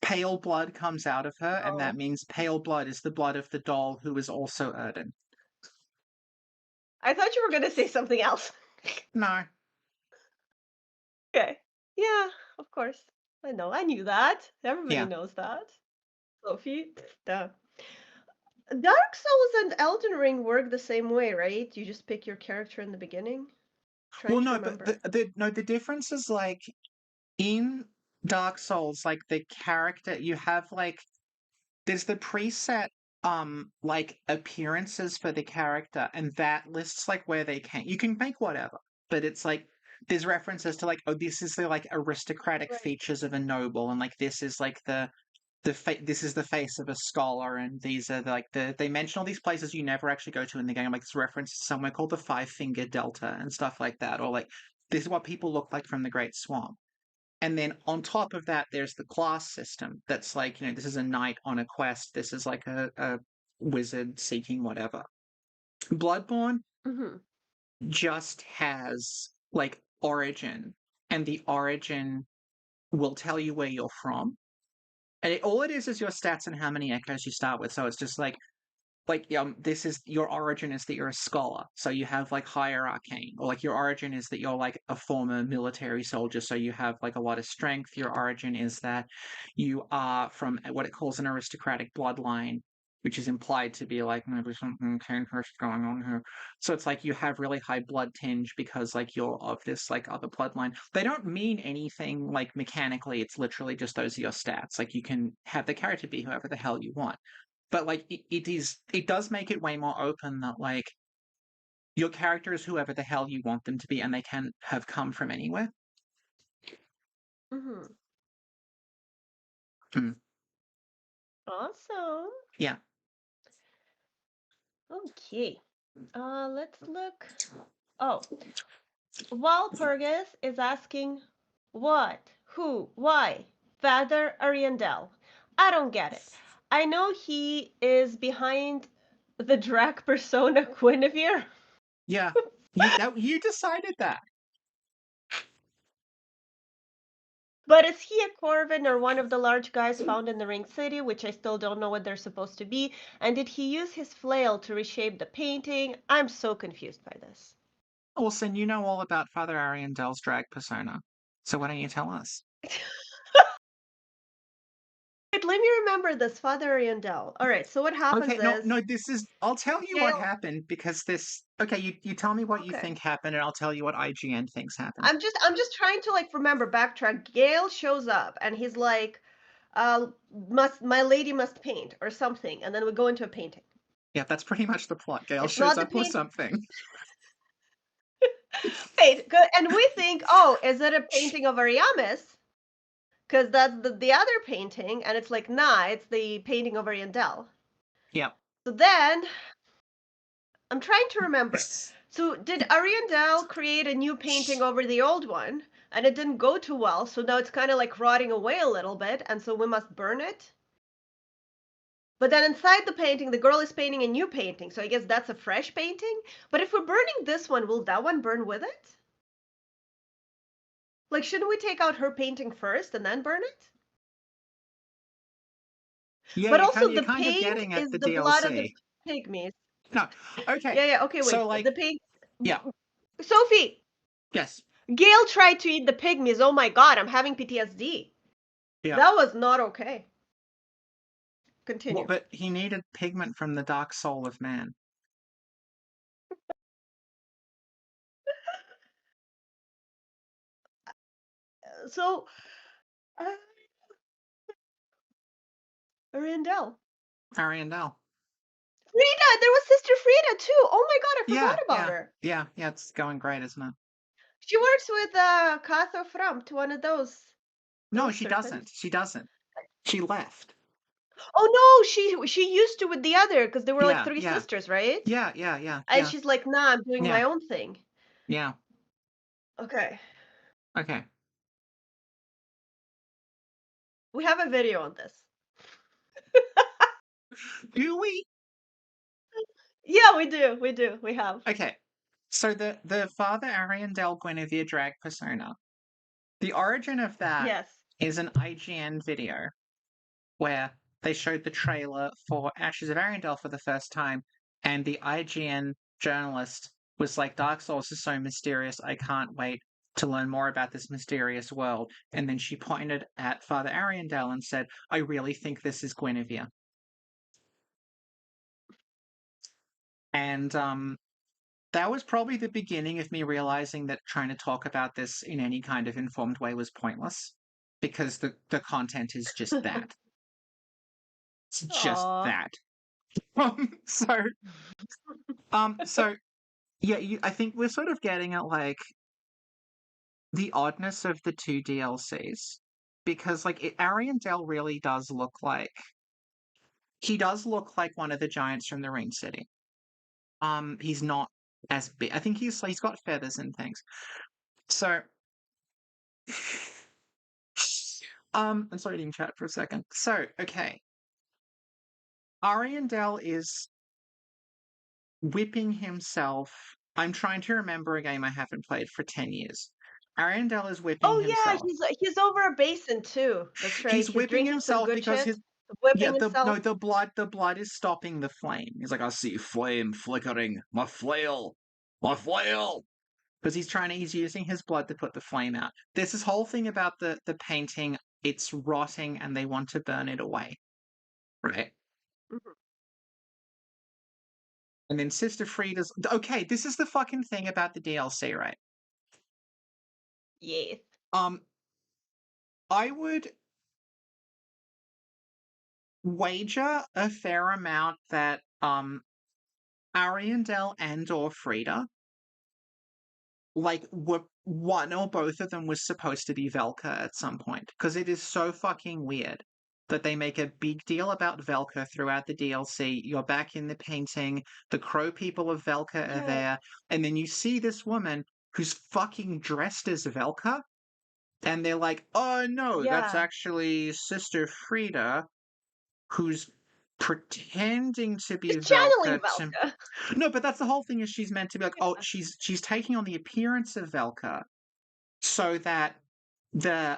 pale blood comes out of her, and that oh, means pale blood is the blood of the doll who is also Erden? I thought you were gonna say something else. No, Okay. Yeah, of course. I know. I knew that. Everybody yeah. knows that. Sophie, duh. Dark Souls and Elden Ring work the same way, right? You just pick your character in the beginning. Trying Well, to no, but remember. the difference is like in Dark Souls, like the character you have like there's the preset like appearances for the character, and that lists like where they came. You can make whatever, but it's like there's references to like, oh, this is the like aristocratic Right. features of a noble, and like this is like this is the face of a scholar, and these are like they mention all these places you never actually go to in the game, like this reference to somewhere called the Five Finger Delta and stuff like that, or like this is what people look like from the Great Swamp. And then on top of that, there's the class system that's like, this is a knight on a quest. This is like a wizard seeking whatever. Bloodborne Mm-hmm. just has like origin, and the origin will tell you where you're from. And all it is your stats and how many echoes you start with. So it's just this is your origin is that you're a scholar, so you have like higher arcane, or like your origin is that you're like a former military soldier, so you have like a lot of strength. Your origin is that you are from what it calls an aristocratic bloodline, which is implied to be like maybe something dangerous going on here. So it's like you have really high blood tinge because like you're of this like other bloodline. They don't mean anything like mechanically, it's literally just those are your stats. Like you can have the character be whoever the hell you want, but like it does make it way more open that like your character is whoever the hell you want them to be, and they can have come from anywhere. Mm-hmm. Mm. Awesome. Yeah. Okay. Let's look. Oh, Walpurgis is asking, what, who, why? Father Ariandel. I don't get it. I know he is behind the drag persona Guinevere, Yeah. You decided that. but is he a Corvin or one of the large guys found in the Ring City, which I still don't know what they're supposed to be? And did he use his flail to reshape the painting? I'm so confused by this. Olsen, you know all about Father Ariandel's drag persona, so why don't you tell us? Wait, let me remember this, Father Ariandel. All right, so what happens Okay, no, is no, this is. I'll tell you what Gale. happened because this. Okay, you tell me what you Okay. think happened, and I'll tell you what IGN thinks happened. I'm just trying to like remember backtrack. Gale shows up and he's like, must my lady must paint or something, and then we go into a painting. Yeah, that's pretty much the plot. Gale It's shows not the up with paint. something. Wait, and we think, oh, is it a painting of Ariamis? Because that's the other painting, and it's like, nah, it's the painting of Ariandel. Yep. So then, I'm trying to remember. So did Ariandel create a new painting over the old one, and it didn't go too well, so now it's kind of like rotting away a little bit, and so we must burn it? But then inside the painting, the girl is painting a new painting, so I guess that's a fresh painting? But if we're burning this one, will that one burn with it? Like, shouldn't we take out her painting first and then burn it? Yeah, But also, you're the kind of paint getting at is the the blood of the DLC. pygmies. No. Okay. Yeah, yeah, okay, wait. So, The paint. yeah. Sophie! Yes. Gale tried to eat the pygmies. Oh my god, I'm having PTSD. Yeah. That was not okay. Well, Continue. but he needed pigment from the dark soul of man. So, uh, Ariandel. Ariandel. Frida! There was Sister Frida too! Oh my god, I forgot about her. Yeah, it's going great, isn't it? She works with Catho Framt, one of those No, she serpents. doesn't. She left. Oh no, she used to with the other, because they were like Yeah, three yeah. sisters, right? Yeah. And she's like, nah, I'm doing my own thing. Yeah. Okay. Okay. We have a video on this. Do we? Yeah, we do. We have. Okay. So the Father Ariandel Guinevere drag persona, the origin of that Yes. is an IGN video where they showed the trailer for Ashes of Ariandel for the first time, and the IGN journalist was like, Dark Souls is so mysterious, I can't wait to learn more about this mysterious world. And then she pointed at Father Ariandel and said, I really think this is Guinevere. And that was probably the beginning of me realizing that trying to talk about this in any kind of informed way was pointless, because the content is just that. It's just Aww. that. So yeah, I think we're sort of getting at like the oddness of the two DLCs, because like Ariandel really does look like one of the giants from the Ring City. He's not as big. I think he's got feathers and things. So I'm sorry, didn't chat for a second. So okay, Ariandel is whipping himself. I'm trying to remember a game I haven't played for 10 years. Ariandel is whipping Oh yeah, himself. he's over a basin too. That's right. He's He's whipping drinking some himself good because shit, his whipping himself. the blood is stopping the flame. He's like, I see flame flickering. My flail. Because he's using his blood to put the flame out. There's this whole thing about the painting, it's rotting and they want to burn it away. Right? Mhm. And then Sister Frida's okay, this is the fucking thing about the DLC, right? Yes. I would wager a fair amount that Ariandel and or Frida, like, were one or both of them was supposed to be Velka at some point, because it is so fucking weird that they make a big deal about Velka throughout the DLC. You're back in the painting, the crow people of Velka are Yeah. there, and then you see this woman who's fucking dressed as Velka, and they're like, oh no, that's Yeah. actually Sister Frida, who's pretending to be He's channeling Velka to... Velka. No, but that's the whole thing, is she's meant to be like, oh, she's taking on the appearance of Velka so that the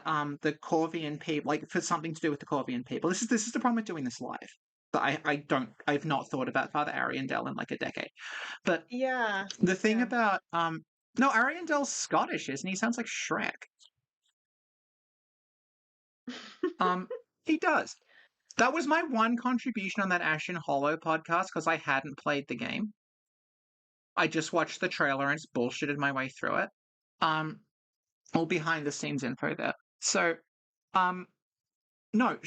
Corvian people, like, for something to do with the Corvian people. This is the problem with doing this live. But I've not thought about Father Ariandel in like a decade. But Yeah. the thing Yeah. about no, Ariandel's Scottish, isn't he? He sounds like Shrek. He does. That was my one contribution on that Ashen Hollow podcast, because I hadn't played the game. I just watched the trailer and bullshitted my way through it. All behind the scenes info there. So, no.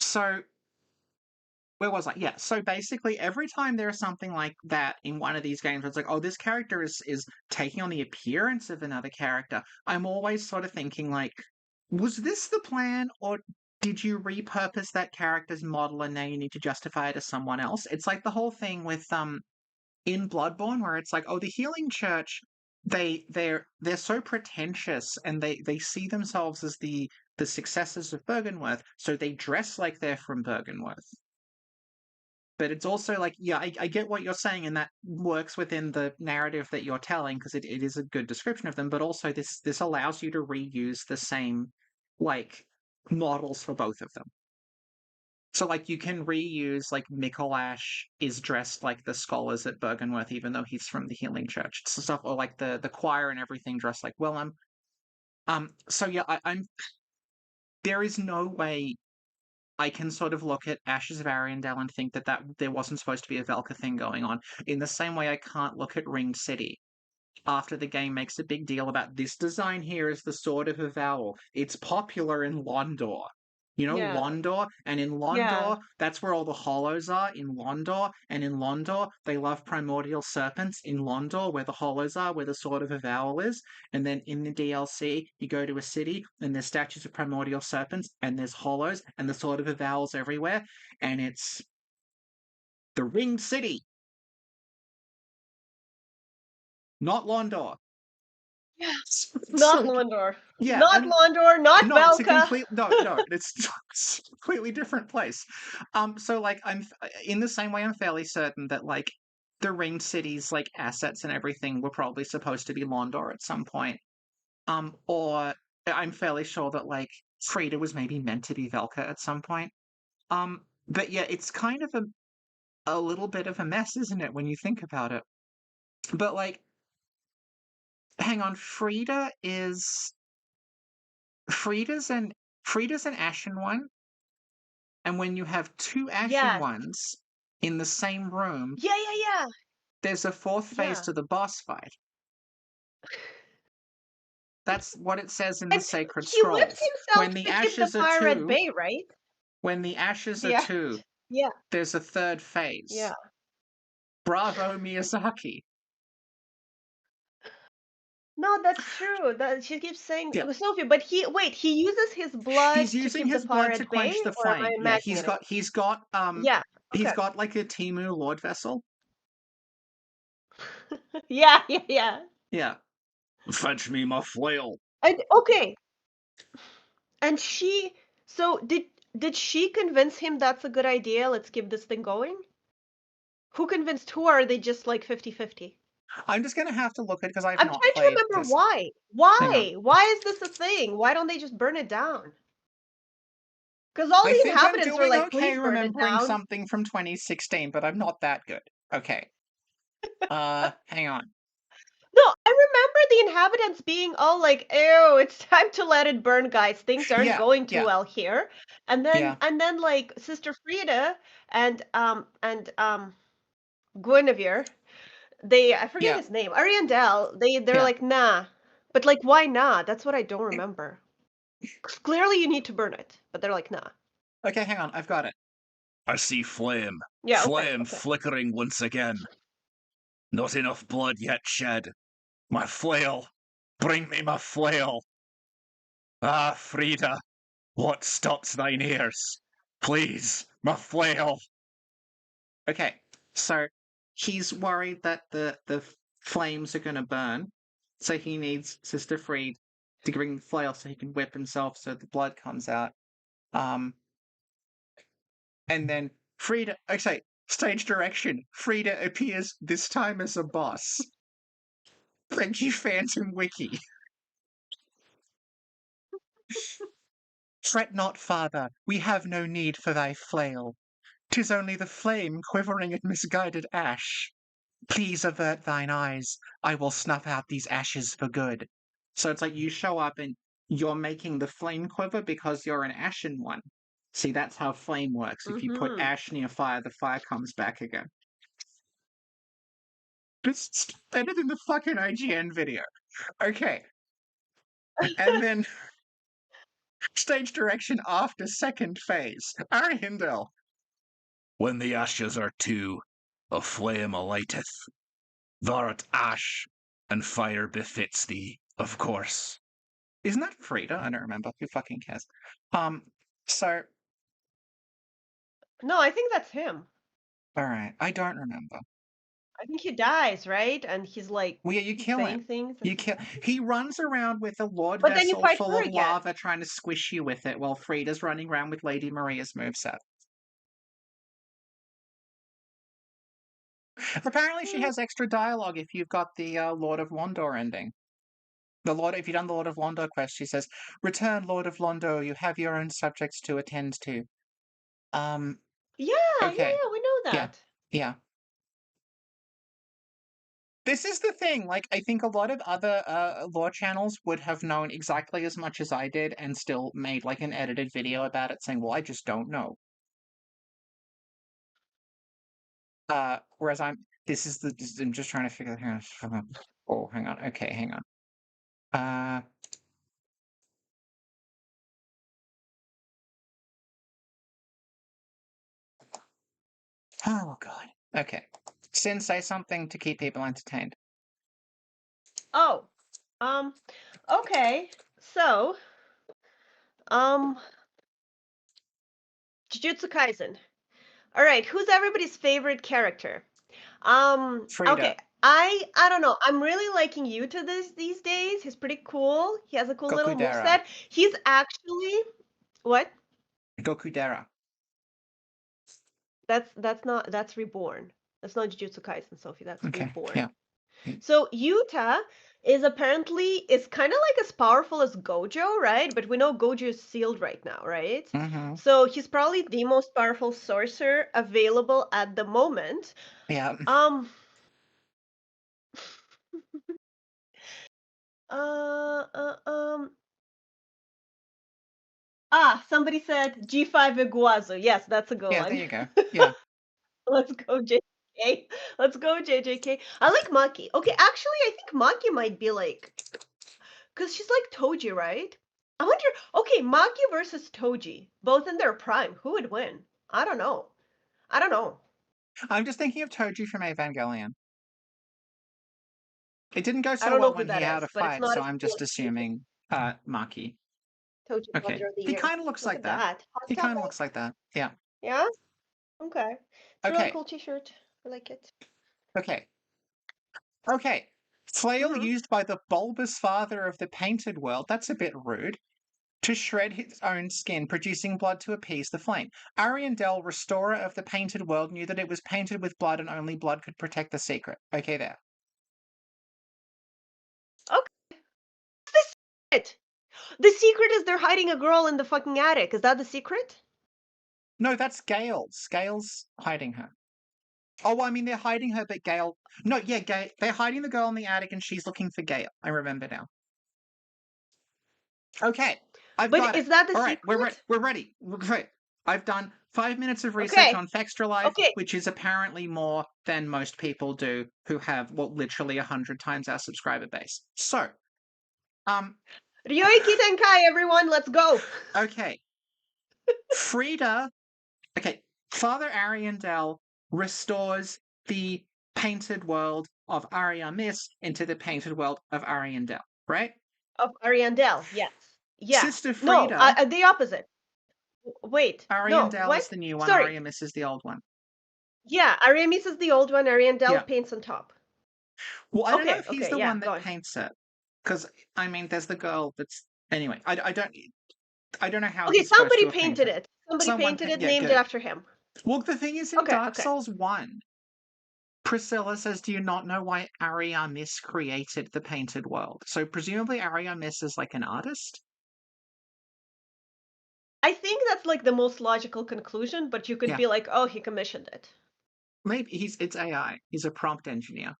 So where was I? Yeah. So basically, every time there's something like that in one of these games, it's like, oh, this character is taking on the appearance of another character. I'm always sort of thinking like, was this the plan, or did you repurpose that character's model and now you need to justify it as someone else? It's like the whole thing with in Bloodborne where it's like, oh, the Healing Church, they're so pretentious and they see themselves as the successors of Bergenworth, so they dress like they're from Bergenworth. But it's also like, yeah, I get what you're saying, and that works within the narrative that you're telling because it is a good description of them. But also, this allows you to reuse the same like models for both of them. So like you can reuse like Mikolash is dressed like the scholars at Bergenworth, even though he's from the Healing Church. Stuff, or like the choir and everything dressed like Willem. So yeah, I'm there is no way I can sort of look at Ashes of Ariandel and think that there wasn't supposed to be a Velka thing going on. In the same way I can't look at Ringed City after the game makes a big deal about this design here is the Sword of Avowal. It's popular in Londor. You know, Yeah. Londor, and in Yeah. Londor, that's where all the hollows are, in Londor, and in Londor, they love primordial serpents, in Londor, where the hollows are, where the Sword of Avowal is, and then in the DLC, you go to a city, and there's statues of primordial serpents, and there's hollows, and the Sword of Avowal's everywhere, and it's the Ringed City, not Londor. Yeah. So, Not Londor. yeah, Not and Londor, not no, it's a Velka. complete no, it's a completely different place. So like I'm in the same way I'm fairly certain that like the Ringed City's like assets and everything were probably supposed to be Londor at some point. Or I'm fairly sure that like Frida was maybe meant to be Velka at some point. But yeah, it's kind of a little bit of a mess, isn't it, when you think about it? But like, hang on, Frida's an Frida's an Ashen one. And when you have two Ashen Yes. ones in the same room, Yeah, yeah, yeah. there's a fourth phase Yeah. to the boss fight. That's what it says in the And Sacred he whips Scrolls. himself to keep the fire at bay, right? When the ashes are Yeah. two, Yeah. there's a third phase. Yeah. Bravo, Miyazaki. No, that's true. That she keeps saying Yeah, Sophie, but he uses his blood he's to using keep the his fire blood to at bay, quench the or am I flame. Yeah, imagining it? Yeah. he's Okay. got like a Timu Lord vessel. Yeah, yeah, yeah. Yeah. Fetch me my flail. And okay. And so did she convince him that's a good idea? Let's keep this thing going? Who convinced who, or are they just like 50-50? I'm just gonna have to look at it because I've I'm not trying to played remember this. why. Hang on. Why is this a thing? Why don't they just burn it down? Because all I the think I'm inhabitants are doing like, okay please burn it remembering down. something from 2016, but I'm not that good. Okay. Hang on. No, I remember the inhabitants being all like, "Ew, it's time to let it burn, guys. Things aren't Yeah, going too yeah, well here." yeah, And then like Sister Frida and Guinevere, I forget yeah, his name, Ariandel, they're yeah. like, "Nah." But like why not? That's what I don't remember. 'Cause clearly you need to burn it, but they're like, "Nah." Okay, hang on. I've got it. I see flame. Yeah, okay, Flame okay. flickering once again. Not enough blood yet shed. My flail. Bring me my flail. Ah, Frida, what stops thine ears? Please, my flail. Okay, so he's worried that the flames are going to burn, so he needs Sister Fried to bring the flail so he can whip himself so the blood comes out. Um, and then Frida. Okay, stage direction. Frida appears this time as a boss. Thank you, Phantom Wiki. Fret not, father. We have no need for thy flail. 'Tis only the flame quivering in misguided ash. Please avert thine eyes. I will snuff out these ashes for good. So it's like you show up and you're making the flame quiver because you're an ashen one. See, that's how flame works. If you put Mm-hmm. ash near fire, the fire comes back again. It's better than the fucking IGN video. Okay. And then stage direction after second phase. Ariandel. When the ashes are two, a flame alighteth. Thou'rt ash, and fire befits thee, of course. Isn't that Frida? I don't remember. Who fucking cares? So, No, I think that's him. alright. I don't remember. I think he dies, right? And he's like Well, yeah, you kill him. saying things. You kill. He runs around with a Lord But then you vessel fight full her of again. lava trying to squish you with it while Frida's running around with Lady Maria's moveset. Apparently, she has extra dialogue if you've got the Lord of Londo ending. If you've done the Lord of Londo quest, she says, "Return, Lord of Londo. You have your own subjects to attend to." Yeah, Okay. we know Yeah. that. Yeah. This is the thing. Like, I think a lot of other lore channels would have known exactly as much as I did and still made like an edited video about it, saying, "Well, I just don't know." Whereas I'm just trying to figure out. Oh, hang on. Okay, hang on. Oh god. Okay. Sin, say something to keep people entertained. Oh, okay. So, Jujutsu Kaisen. All right, who's everybody's favorite character? Frida. Okay. I don't know. I'm really liking Yuta these days. He's pretty cool. He has a cool little Gokudera. moveset. He's actually what? Gokudera. That's Reborn. That's not Jujutsu Kaisen, Sophie. That's Okay. Reborn. Yeah. So Yuta is kind of like as powerful as Gojo, right? But we know Gojo is sealed right now, right? Mm-hmm. So he's probably the most powerful sorcerer available at the moment. Yeah. Uh, uh, um. Somebody said G5 Iguazu. Yes, that's a good Yeah, one. there you go. Yeah. Let's go, JJK. Let's go, JJK. I like Maki. Okay, actually, I think Maki might be like, because she's like Toji, right? I wonder, okay, Maki versus Toji, both in their prime. Who would win? I don't know. I don't know. I'm just thinking of Toji from Evangelion. It didn't go I so don't know well who when he that had a is, but it's fight, not so as I'm cool just as Toji. assuming Maki. Toji Okay. Manager of the He Year. kind of looks Look like at that. that. Hot He kind of topic. looks like that. Yeah. Yeah? Okay. It's a really Okay. cool t-shirt. I like it. Okay. Okay. Flail Mm-hmm. used by the bulbous father of the painted world. That's a bit rude. To shred his own skin, producing blood to appease the flame. Ariandel, restorer of the painted world, knew that it was painted with blood and only blood could protect the secret. Okay, there. Okay. What's the secret? The secret is they're hiding a girl in the fucking attic. Is that the secret? No, that's Gale's. Gale's hiding her. Oh, well, I mean, they're hiding her, but Gale... No, yeah, Gale... They're hiding the girl in the attic and she's looking for Gale. I remember now. Okay, I've But got it. is that the All right, secret? we're ready. Okay. I've done 5 minutes of research Okay. on Fextra Life, Okay. which is apparently more than most people do who have, well, literally 100 times our subscriber base. So, Ryoiki Tenkai, everyone, let's go. okay. Frida, okay, Father Ariandel restores the painted world of Ariamis into the painted world of Ariandel, right? Of Ariandel, yes. Yeah. Sister No, Frida, the opposite. Wait. No, Ariandel is what? the new one, Sorry. Ariamis is the old one. Yeah, Ariamis is the old one, Yeah. Ariandel paints on top. Well, I don't know if he's Okay, the yeah, one go that on. paints it, because I mean, there's the girl that's anyway. I don't know how Okay, he's supposed to somebody have painted painted. it. Somebody painted it, Yeah, named it good. after him. Well, the thing is, in Dark Okay. Souls 1, Priscilla says, "Do you not know why Ariamis created the painted world?" So presumably Ariamis is like an artist. I think that's like the most logical conclusion, but you could Yeah, be like, oh, he commissioned it. maybe it's AI. He's a prompt engineer.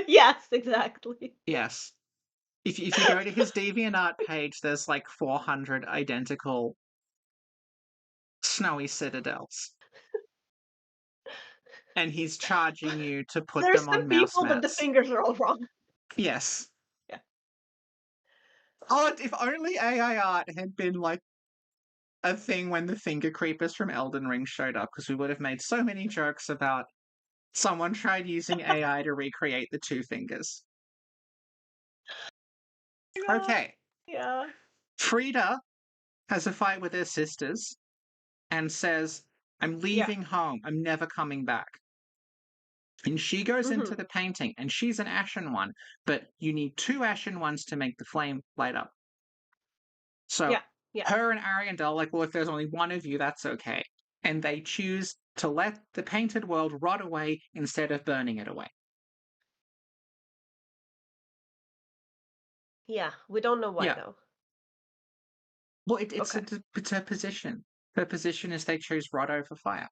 Yes, exactly. Yes. If you go to his DeviantArt page, there's like 400 identical snowy citadels. And he's charging you to put There's them some on mouse people, but the mats. fingers are all wrong. Yes. Yeah. Oh, if only AI art had been like a thing when the finger creepers from Elden Ring showed up, because we would have made so many jokes about someone tried using AI to recreate the two fingers. Yeah. Okay, Yeah. Frida has a fight with her sisters and says, I'm Yeah. leaving home. I'm never coming back. And she goes into Hmm. the painting, and she's an ashen one, but you need two ashen ones to make the flame light up. So Yeah. Yeah. her and Ariandel, like, well, if there's only one of you, that's okay. And they choose to let the painted world rot away instead of burning it away. Yeah. We don't know why Yeah. though. Well, Okay. it's her position. Her position is they choose rot over fire.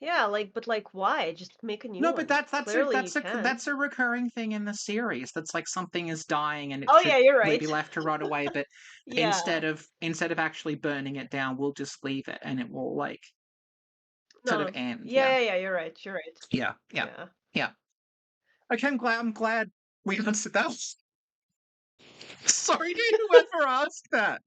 Yeah, but why? Just make a new No, but one. Clearly you can. that's a recurring thing in the series. That's like something is dying and it Oh should yeah, you're really right. be left to rot away, but Yeah. instead of actually burning it down, we'll just leave it and it will like sort of No. end. Yeah. Yeah, yeah, yeah, you're right. You're right. Yeah. Yeah. Yeah. Yeah. Okay, I'm glad we answered that. Sorry to whoever asked that.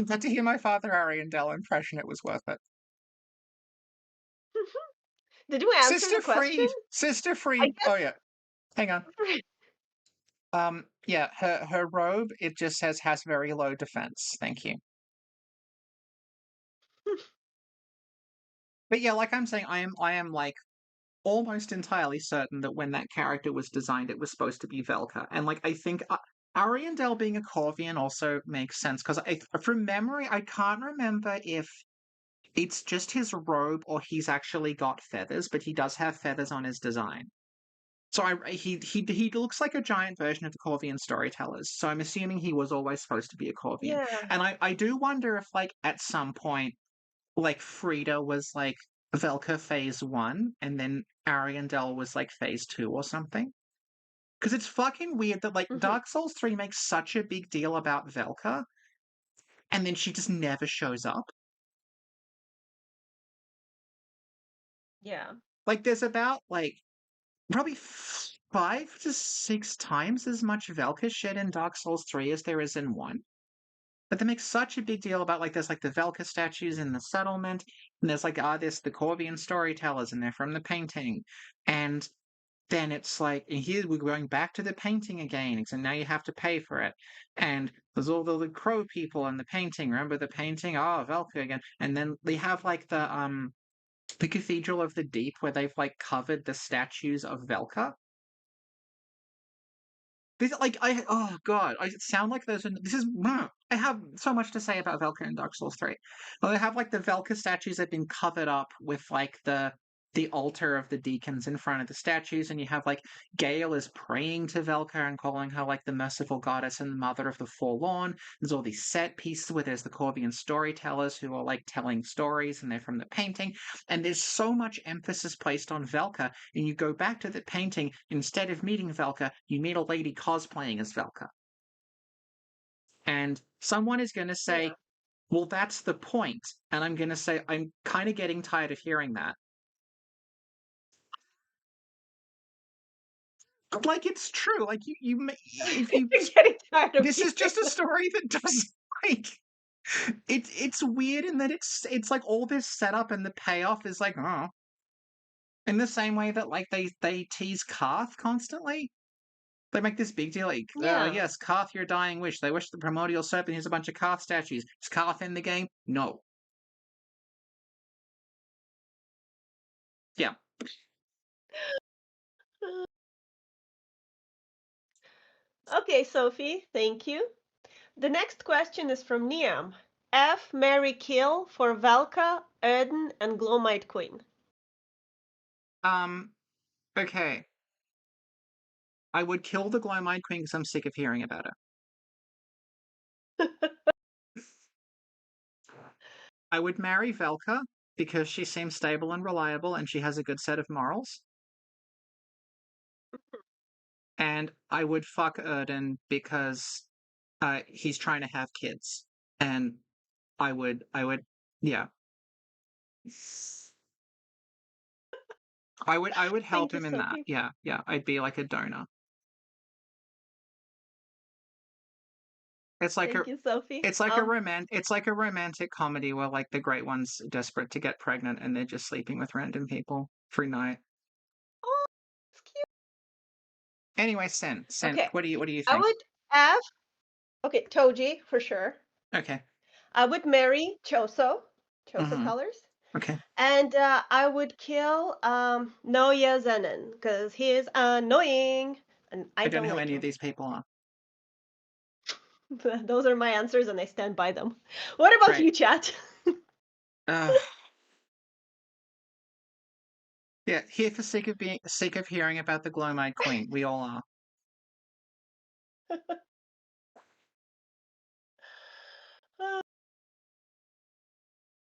But to hear my father Ariandel impression, it was worth it. Did you answer the question? Sister I Freed. guess. Oh yeah, hang on. Yeah, her robe, it just says has very low defense. Thank you. But yeah, like I'm saying, I am like almost entirely certain that when that character was designed, it was supposed to be Velka, and like I think Ariandel being a Corvian also makes sense because from memory, I can't remember if it's just his robe or he's actually got feathers, but he does have feathers on his design. So he looks like a giant version of the Corvian storytellers. So I'm assuming he was always supposed to be a Corvian. Yeah. And I do wonder if like at some point like Frida was like Velka phase 1 and then Ariandel was like phase 2 or something. Because it's fucking weird that like Hmm. Dark Souls 3 makes such a big deal about Velka and then she just never shows up. Yeah. Like there's about like probably 5 to 6 times as much Velka shit in Dark Souls 3 as there is in 1. But they make such a big deal about like there's like the Velka statues in the settlement, and there's like there's the Corvian storytellers, and they're from the painting, and then it's like and here we're going back to the painting again, so now you have to pay for it, and there's all the crow people in the painting. Remember the painting? Oh, Velka again, and then they have like the Cathedral of the Deep where they've like covered the statues of Velka. This, like I oh god, I sound like there's this is I have so much to say about Velka in Dark Souls 3. Well, they have like the Velka statues have been covered up with like the altar of the deacons in front of the statues, and you have like Gale is praying to Velka and calling her like the merciful goddess and the mother of the forlorn. There's all these set pieces where there's the Corvian storytellers who are like telling stories and they're from the painting. And there's so much emphasis placed on Velka, and you go back to the painting, instead of meeting Velka, you meet a lady cosplaying as Velka. And someone is going to say, Yeah. well, that's the point. And I'm going to say, I'm kind of getting tired of hearing that. Like, it's true. Like, if you, You're getting tired of this is hearing just a that. story that doesn't, like, it's weird in that it's like all this setup and the payoff is like, oh. In the same way that, like, they tease Karth constantly. They make this big deal, like, Yeah. yes, Karth, your dying wish. They wish the primordial serpent. Here's a bunch of Karth statues. Is Karth in the game? No. Yeah. Okay, Sophie, thank you. The next question is from Niam. F, Mary, kill for Valka, Erden, and Glowmite Queen. Um. Okay. I would kill the Glowmine Queen because I'm sick of hearing about her. I would marry Velka because she seems stable and reliable and she has a good set of morals. And I would fuck Erden because he's trying to have kids. And I would, yeah. I would help Thank you, him in that. Sophie. Yeah, yeah. I'd be like a donor. It's like a Thank you, Sophie. it's like a romantic comedy where like the great one's desperate to get pregnant and they're just sleeping with random people for a night. Oh, it's cute. Anyway, Sen, Okay, what do you I think? would have okay, Toji for sure. Okay. I would marry Choso Mm-hmm. colors, Okay. and I would kill Noya Zenin because he is annoying, and I I don't don't know who like any of him. these people are. Those are my answers, and I stand by them. What about Great. you, chat? Uh, yeah, here for sick of hearing about the Glow-Eyed Queen. We all are.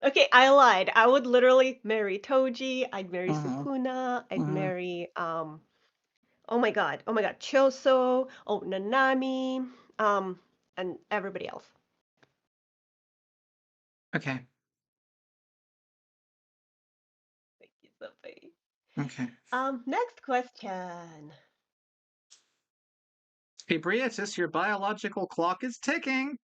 Okay, I lied. I would literally marry Toji. I'd marry Mm-hmm. Sukuna. I'd Mm-hmm. marry oh my god, Choso, oh Nanami, and everybody else. Okay. Thank you, Sophie. Okay. Next question. Ebrietus, your biological clock is ticking.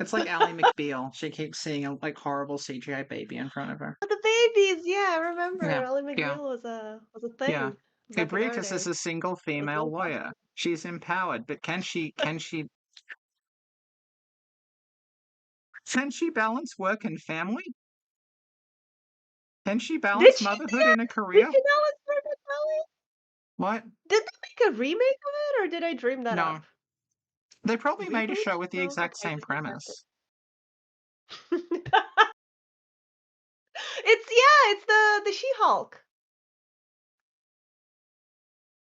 It's like Ally McBeal. She keeps seeing a like horrible CGI baby in front of her. Oh, the babies, yeah, I remember. Yeah. Ellie Yeah. McBeal was a Yeah. thing back in our Ebrietus is day. a single It was female really warrior. popular. She's empowered, but can she balance work and family? Can she Did balance she motherhood and a did career? she know it's Margaret Kelly? What? Did they make a remake of it, or did I dream that No. up? They probably made a Reboot? show with the No, exact okay, same disregard premise. it. It's the She-Hulk.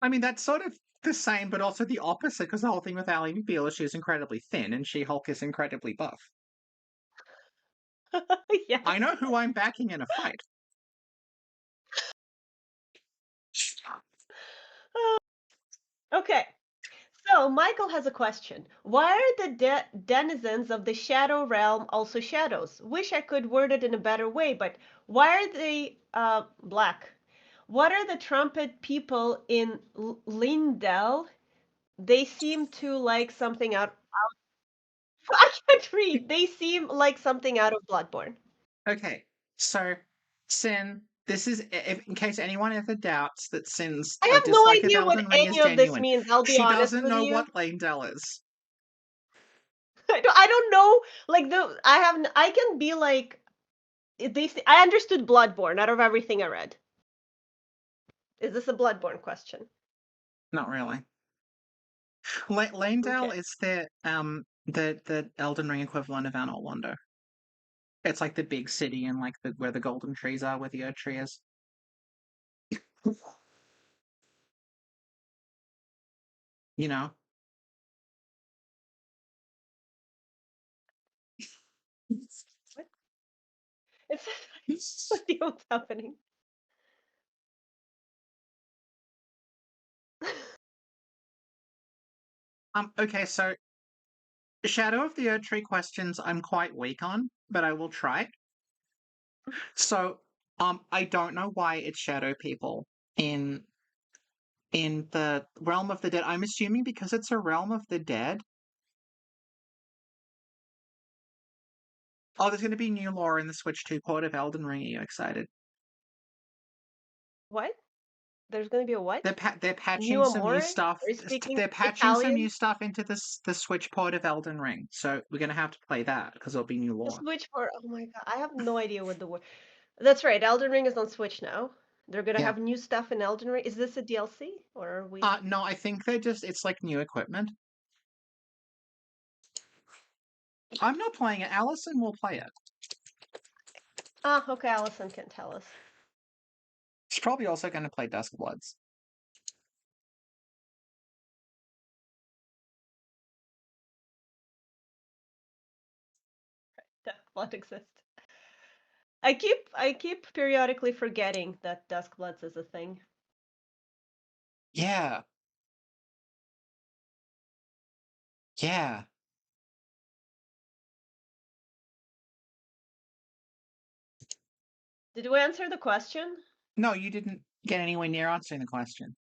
I mean, that's sort of the same, but also the opposite, because the whole thing with Ally McBeal is she's incredibly thin and She-Hulk is incredibly buff. Yes. I know who I'm backing in a fight. Okay. So Michael has a question. Why are the denizens of the Shadow Realm also shadows? Wish I could word it in a better way, but why are they black? What are the trumpet people in Lindell? They seem to like something out. I can't read. They seem like something out of Bloodborne. Okay, so Sin, this is in case anyone ever doubts that Sin's I have no dislike of idea what Elden Ring is any of this genuine. means. I'll be She honest doesn't with know you. what Lane-Del is. I don't know. Like I can be like I understood Bloodborne out of everything I read. Is this a Bloodborne question? Not really. Lane-Del Okay. is the Elden Ring equivalent of Anor Londo. It's like the big city and like where the golden trees are, where the Erd tree is. You know. What? It's what the hell's happening? Okay, so Shadow of the Erd Tree questions I'm quite weak on, but I will try. So, I don't know why it's shadow people in the realm of the dead. I'm assuming because it's a realm of the dead. Oh, there's going to be new lore in the Switch 2 port of Elden Ring. Are you excited? What? There's gonna be a what? They're New patching some new Amore? stuff. Are you speaking They're patching some new Italian? stuff into the Switch port of Elden Ring. So we're going to have to play that because there'll be new The lore. Switch for oh my god, I have no idea what the word. That's right, Elden Ring is on Switch now. They're gonna Yeah. have new stuff in Elden Ring. Is this a DLC or are we? No, I think it's like new equipment. I'm not playing it. Allison will play it. Ah, okay, Allison can tell us. She's probably also going to play Duskbloods. That plot exists. I keep periodically forgetting that Duskbloods is a thing. Yeah. Yeah. Did we answer the question? No, you didn't get anywhere near answering the question.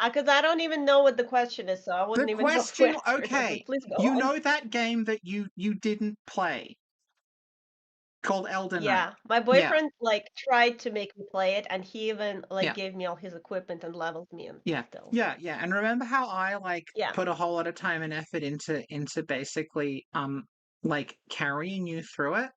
Because I don't even know what the question is, so I The wouldn't even know who question, answered it. okay, But please go you on. know that game that you didn't play called Elden Ring? Yeah, my Yeah, boyfriend like tried to make me play it, and he even like yeah, gave me all his equipment and leveled me, and yeah, still. yeah, yeah. And remember how I Yeah. put a whole lot of time and effort into basically like carrying you through it?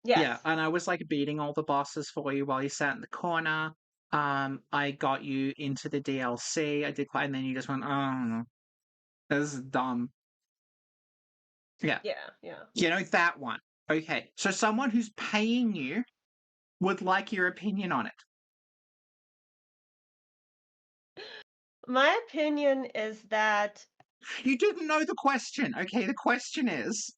Yes. Yeah, and I was like beating all the bosses for you while you sat in the corner. I got you into the DLC. I did quite, and then you just went, oh, this is dumb. Yeah, Yeah. Yeah. you know that one. Okay, so someone who's paying you would like your opinion on it. My opinion is that You didn't know the question. Okay, the question is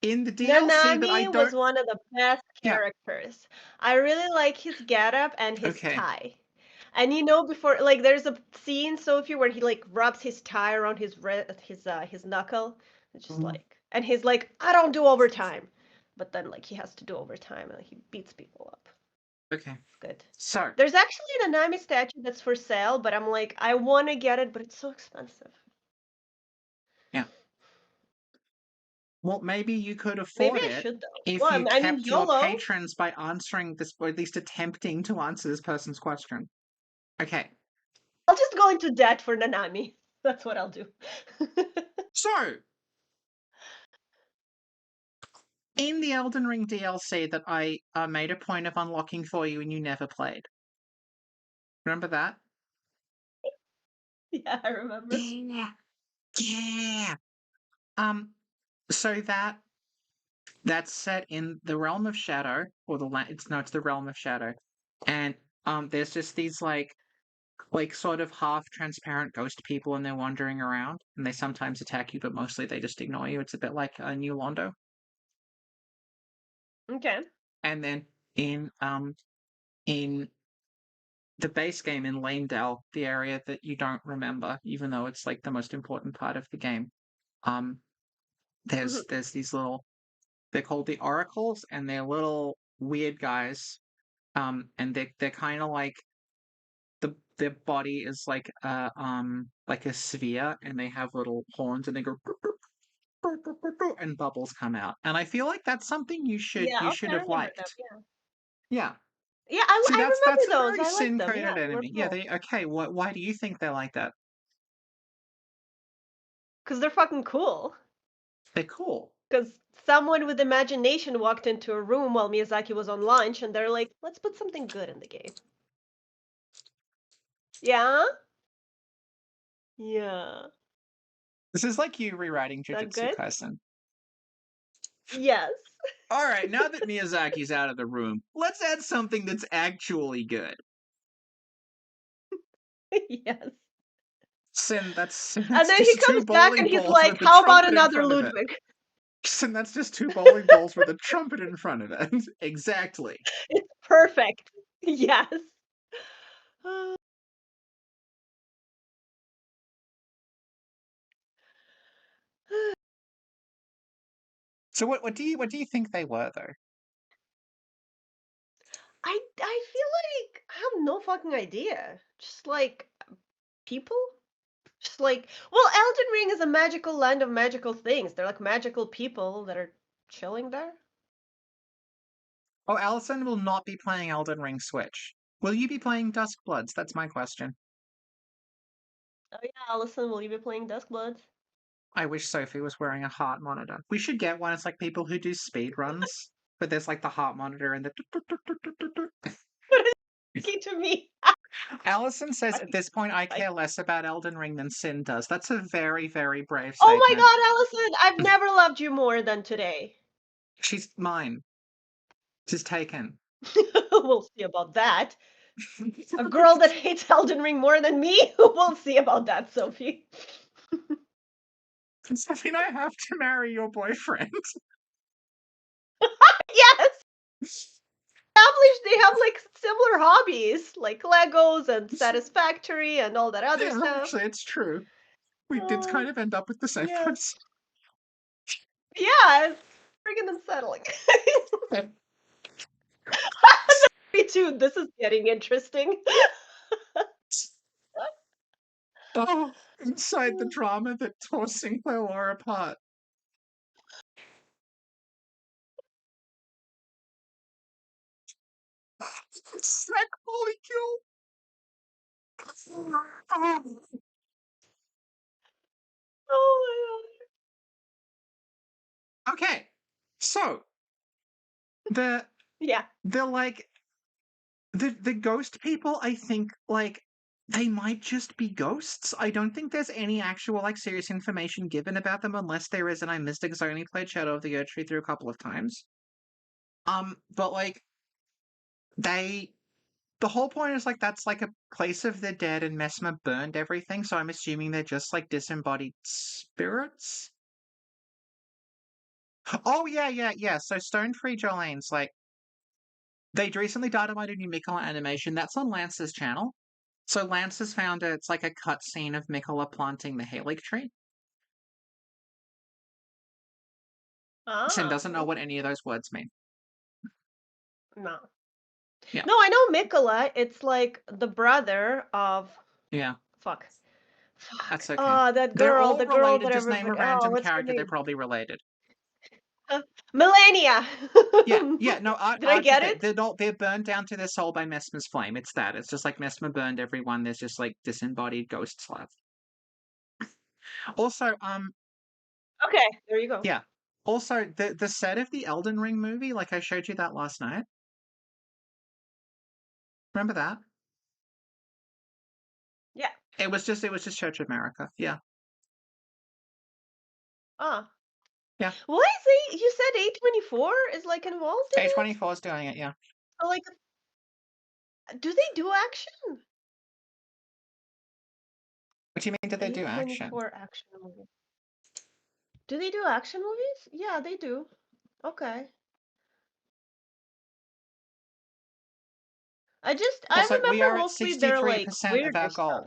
in the DLC that I Nanami was don't. one of the best Yeah. characters. I really like his getup and his Okay. tie. And you know, before like there's a scene, Sophie, where he like rubs his tie around his knuckle. It's just Mhm. like, and he's like, I don't do overtime, but then like he has to do overtime and he beats people up. Okay. It's good. So There's actually an Nanami statue that's for sale, but I'm like, I want to get it, but it's so expensive. yeah. Well, maybe you could Maybe afford I it should though. if Well, you I mean, kept your YOLO. patrons by answering this, or at least attempting to answer this person's question. Okay. I'll just go into debt for Nanami. That's what I'll do. So in the Elden Ring DLC that I made a point of unlocking for you and you never played. Remember that? Yeah, I remember. Yeah. Yeah. Um. So that's set in the realm of shadow, or the land. It's the realm of shadow, and there's just these like sort of half transparent ghost people, and they're wandering around, and they sometimes attack you, but mostly they just ignore you. It's a bit like a New Londo. Okay. And then in the base game in Lanedale, the area that you don't remember, even though it's like the most important part of the game, um, Mhm. there's these little, they're called the oracles, and they're little weird guys. And they're kind of like their body is like a sphere, and they have little horns, and they go and bubbles come out. And I feel like that's something Yeah, you okay, should I have remember them. liked. Yeah. Yeah. Yeah, See, I that's a remember those. very I like sin them. Yeah, coded they were enemy. Yeah, cool. they okay. Why do you think they're like that? Because they're fucking cool. They're cool. Because someone with imagination walked into a room while Miyazaki was on lunch and they're like, let's put something good in the game. Yeah? Yeah. This is like you rewriting Is that Jujutsu good? Kaisen. Yes. All right, now that Miyazaki's out of the room, let's add something that's actually good. Yes. That's And then he just two comes back and bowling he's balls like, with the how about trumpet in another front of it. Ludwig? And that's just two bowling balls with a trumpet in front of it. Exactly. It's perfect. Yes. So what do you think they were though? I feel like I have no fucking idea. Just like people? Just like, well, Elden Ring is a magical land of magical things. They're like magical people that are chilling there. Oh, Allison will not be playing Elden Ring Switch. Will you be playing Duskbloods? That's my question. Oh yeah, Allison, will you be playing Duskbloods? I wish Sophie was wearing a heart monitor. We should get one. It's like people who do speed runs, but there's like the heart monitor and the. What is he to me? Allison says at this point, I care less about Elden Ring than Sin does. That's a very, very brave Oh my statement. God, Allison, I've never loved you more than today. She's mine. She's taken. We'll see about that. A girl that hates Elden Ring more than me? We'll see about that, Sophie. Does mean I have to marry your boyfriend? Yes! Established they have like similar hobbies, like Legos and Satisfactory and all that other Yeah, stuff. actually, it's true. We did Uh, kind of end up with the same yeah. person. Yeah, it's freaking unsettling. Me too. This is getting interesting. Oh, inside the drama that tore Sinclair Law apart. Sick molecule. Oh Okay, so the my god. Yeah. the like the ghost people, I think, like, they might just be ghosts. I don't think there's any actual, like, serious information given about them, unless there is, and I missed it because I only played Shadow of the Erdtree through a couple of times. But like they the whole point is like that's like a place of the dead, and Mesmer burned everything, so I'm assuming they're just like disembodied spirits. Oh yeah. So Stone Free Jolene's like they recently dynamited a new Mikola animation that's on Lance's channel. So Lance has found it's like a cutscene of Mikola planting the Halig tree. And Ah, doesn't know what any of those words mean. no. Yeah. No, I know Mikola. It's like the brother of Yeah, fuck. Fuck. that's okay. That They're girl, all the girl related. that Just name a everybody. Oh, random what's her character. They're name? probably related. Melania. Yeah. No, Did I Archie's get dead. it? They're burned down to their soul by Mesmer's flame. It's that. It's just like Mesmer burned everyone. There's just like disembodied ghosts left. Also, Okay, there you go. yeah. Also, the set of the Elden Ring movie, like I showed you that last night. Remember that? Yeah. It was just Church of America. Yeah. Ah. Yeah. Why is you said A24 is like involved in it? A24 is doing it. Yeah. So like, do they do action? What do you mean? Did they do action? A24 action movie. Do they do action movies? Yeah, they do. Okay. I Also, we remember are at mostly their like 63% of our weirder stuff. goal.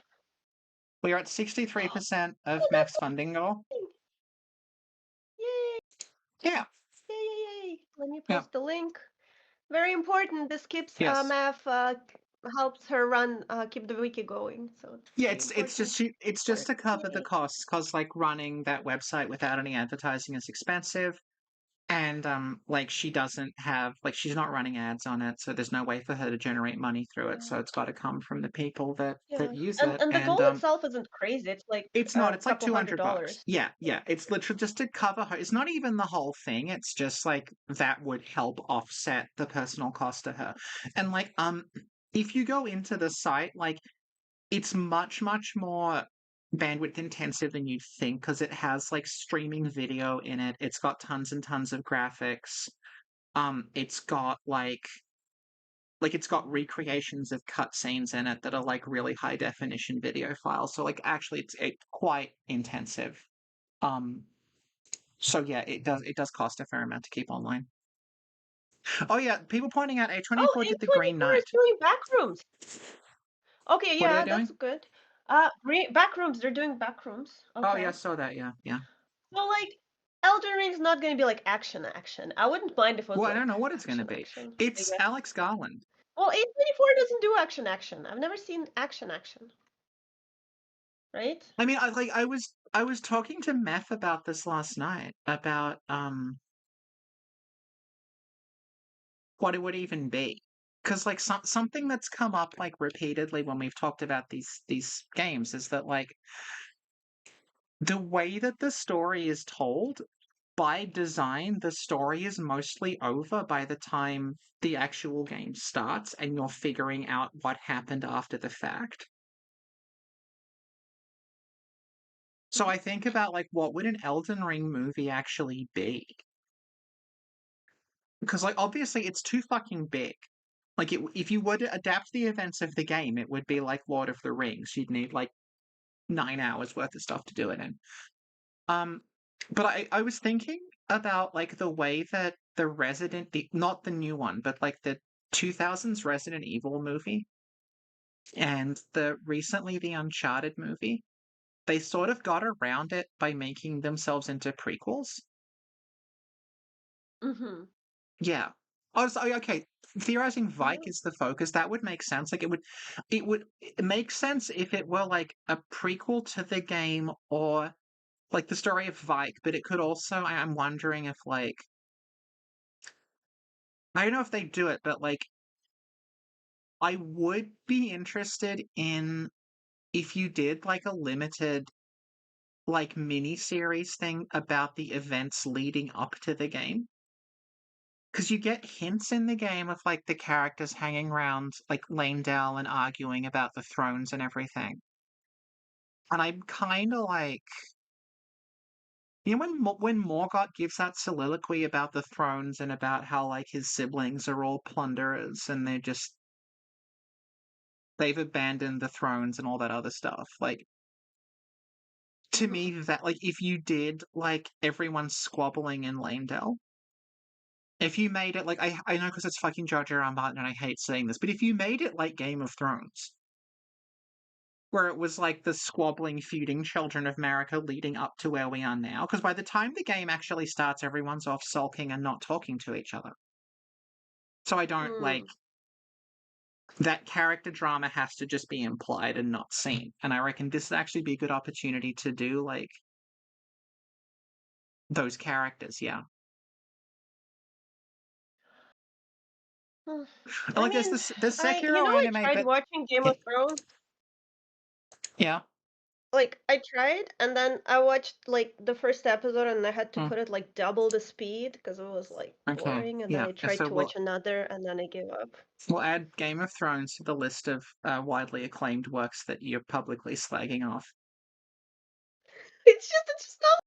We are at 63% of Oh, Meph's that's funding goal. amazing. Yay, Yeah. yay. Let me Yeah. post the link. Very important. This keeps Yes. Meph helps her run keep the wiki going. So it's Yeah, very it's important just part. to cover the Yay. costs, because like running that website without any advertising is expensive. And like she's not running ads on it, so there's no way for her to generate money through it. Yeah. So it's got to come from the people that Yeah. use And it. the And goal itself isn't crazy. It's like it's not. a It's like couple hundred $200. dollars. Yeah. It's literally just to cover her. It's not even the whole thing. It's just like that would help offset the personal cost to her. And like if you go into the site, like it's much more bandwidth intensive than you'd think, because it has like streaming video in it. It's got tons and tons of graphics. It's got like it's got recreations of cutscenes in it that are like really high definition video files. So like actually it's quite intensive. Um so yeah, it does cost a fair amount to keep online. Oh yeah, people pointing out Oh, A24 did the Green A24 is Knight. doing backrooms. Okay, What are they yeah, doing? that's good. Backrooms, they're doing backrooms. Oh yeah, I Okay. saw that, yeah. So like Elden Ring's not gonna be like action. I wouldn't mind if it was Well, I don't like know what it's gonna be. action, I It's guess. Alex Garland. Well, A24 doesn't do action. I've never seen action, right? I mean, I was talking to Meph about this last night, about what it would even be. Because like something that's come up like repeatedly when we've talked about these games is that like the way that the story is told, by design, the story is mostly over by the time the actual game starts and you're figuring out what happened after the fact. So I think about like what would an Elden Ring movie actually be? Because like obviously it's too fucking big. Like if you were to adapt the events of the game, it would be like Lord of the Rings. You'd need like 9 hours worth of stuff to do it in. Um, but I was thinking about like the way that not the new one, but like the 2000s Resident Evil movie and the Uncharted movie, they sort of got around it by making themselves into prequels. Mm-hmm. Yeah. Oh, okay. Theorizing Yeah. Vike is the focus. That would make sense. Like it make sense if it were like a prequel to the game or like the story of Vike. But it could also. I'm wondering if like I don't know if they do it, but like I would be interested in if you did like a limited like mini series thing about the events leading up to the game. Because you get hints in the game of like the characters hanging around like Lanedale and arguing about the thrones and everything. And I'm kind of like, you know, when Morgott gives that soliloquy about the thrones and about how like his siblings are all plunderers and they've abandoned the thrones and all that other stuff. Like to me, that like if you did like everyone squabbling in Lanedale, if you made it like I know because it's fucking George R. R. Martin and I hate saying this, but if you made it like Game of Thrones, where it was like the squabbling, feuding children of America leading up to where we are now, because by the time the game actually starts, everyone's off sulking and not talking to each other. So I don't like Mm. that character drama has to just be implied and not seen. And I reckon this would actually be a good opportunity to do like those characters, yeah. Hmm. I Like there's mean, this the you know, Sekiro I anime, tried but watching Game yeah, of Thrones. yeah. Like, I tried, and then I watched like the first episode, and I had to Mm, put it like double the speed because it was like okay, boring. And then yeah. I And tried so to watch another, and then I gave up. we'll add Game of Thrones to the list of widely acclaimed works that you're publicly slagging off. It's just not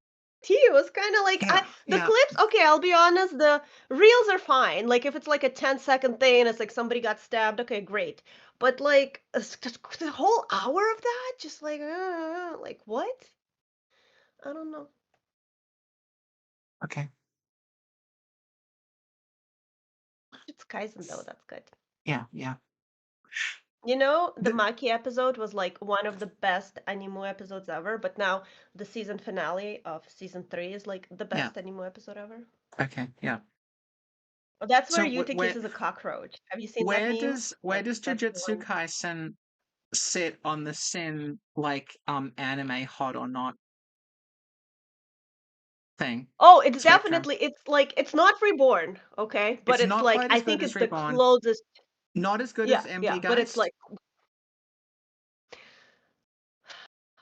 tea. It was kind of like Yeah, the yeah. clips. Okay, I'll be honest. The reels are fine. Like if it's like a 10-second thing and it's like somebody got stabbed. Okay, great. But like the whole hour of that, just like what? I don't know. Okay. It's Kaizen though. That's good. Yeah, yeah. You know, the The, Maki episode was like one of the best anime episodes ever, but now the season finale of season 3 is like the yeah. best anime episode ever. Okay, yeah. That's where So Yuta kisses a cockroach. Have you seen that meme? where does That's the Jujutsu one. Kaisen sit on the Sin like anime hot or not thing Oh, it's spectrum? definitely it's like it's not Reborn, okay? But It's it's not like quite I as good think as it's the Reborn. closest. Not as good Yeah, as MD yeah, but it's Geist. like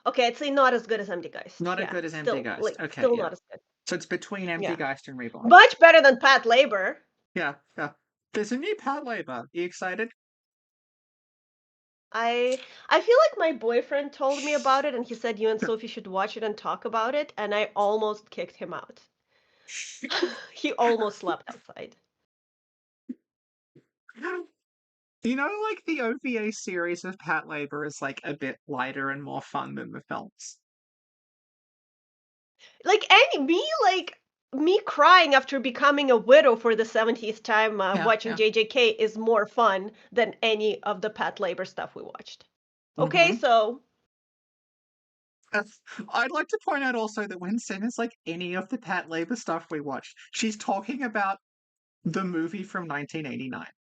okay, I'd say not as good as MD Geist. Not as Yeah, good as MD still Geist. like Okay, still yeah. not as good. So it's between MD Yeah. Geist and Reborn. Much better than Pat Labor. Yeah, yeah. There's a new Pad Labor. Are you excited? I feel like my boyfriend told me about it and he said you and Sophie should watch it and talk about it and I almost kicked him out. He almost slept outside. You know, like the OVA series of Pat Labor is like a bit lighter and more fun than the films. Like me crying after becoming a widow for the 70th time Yeah, watching yeah. JJK is more fun than any of the Pat Labor stuff we watched. Okay, Mm-hmm. so I'd like to point out also that when Sin is like any of the Pat Labor stuff we watched, she's talking about the movie from 1989.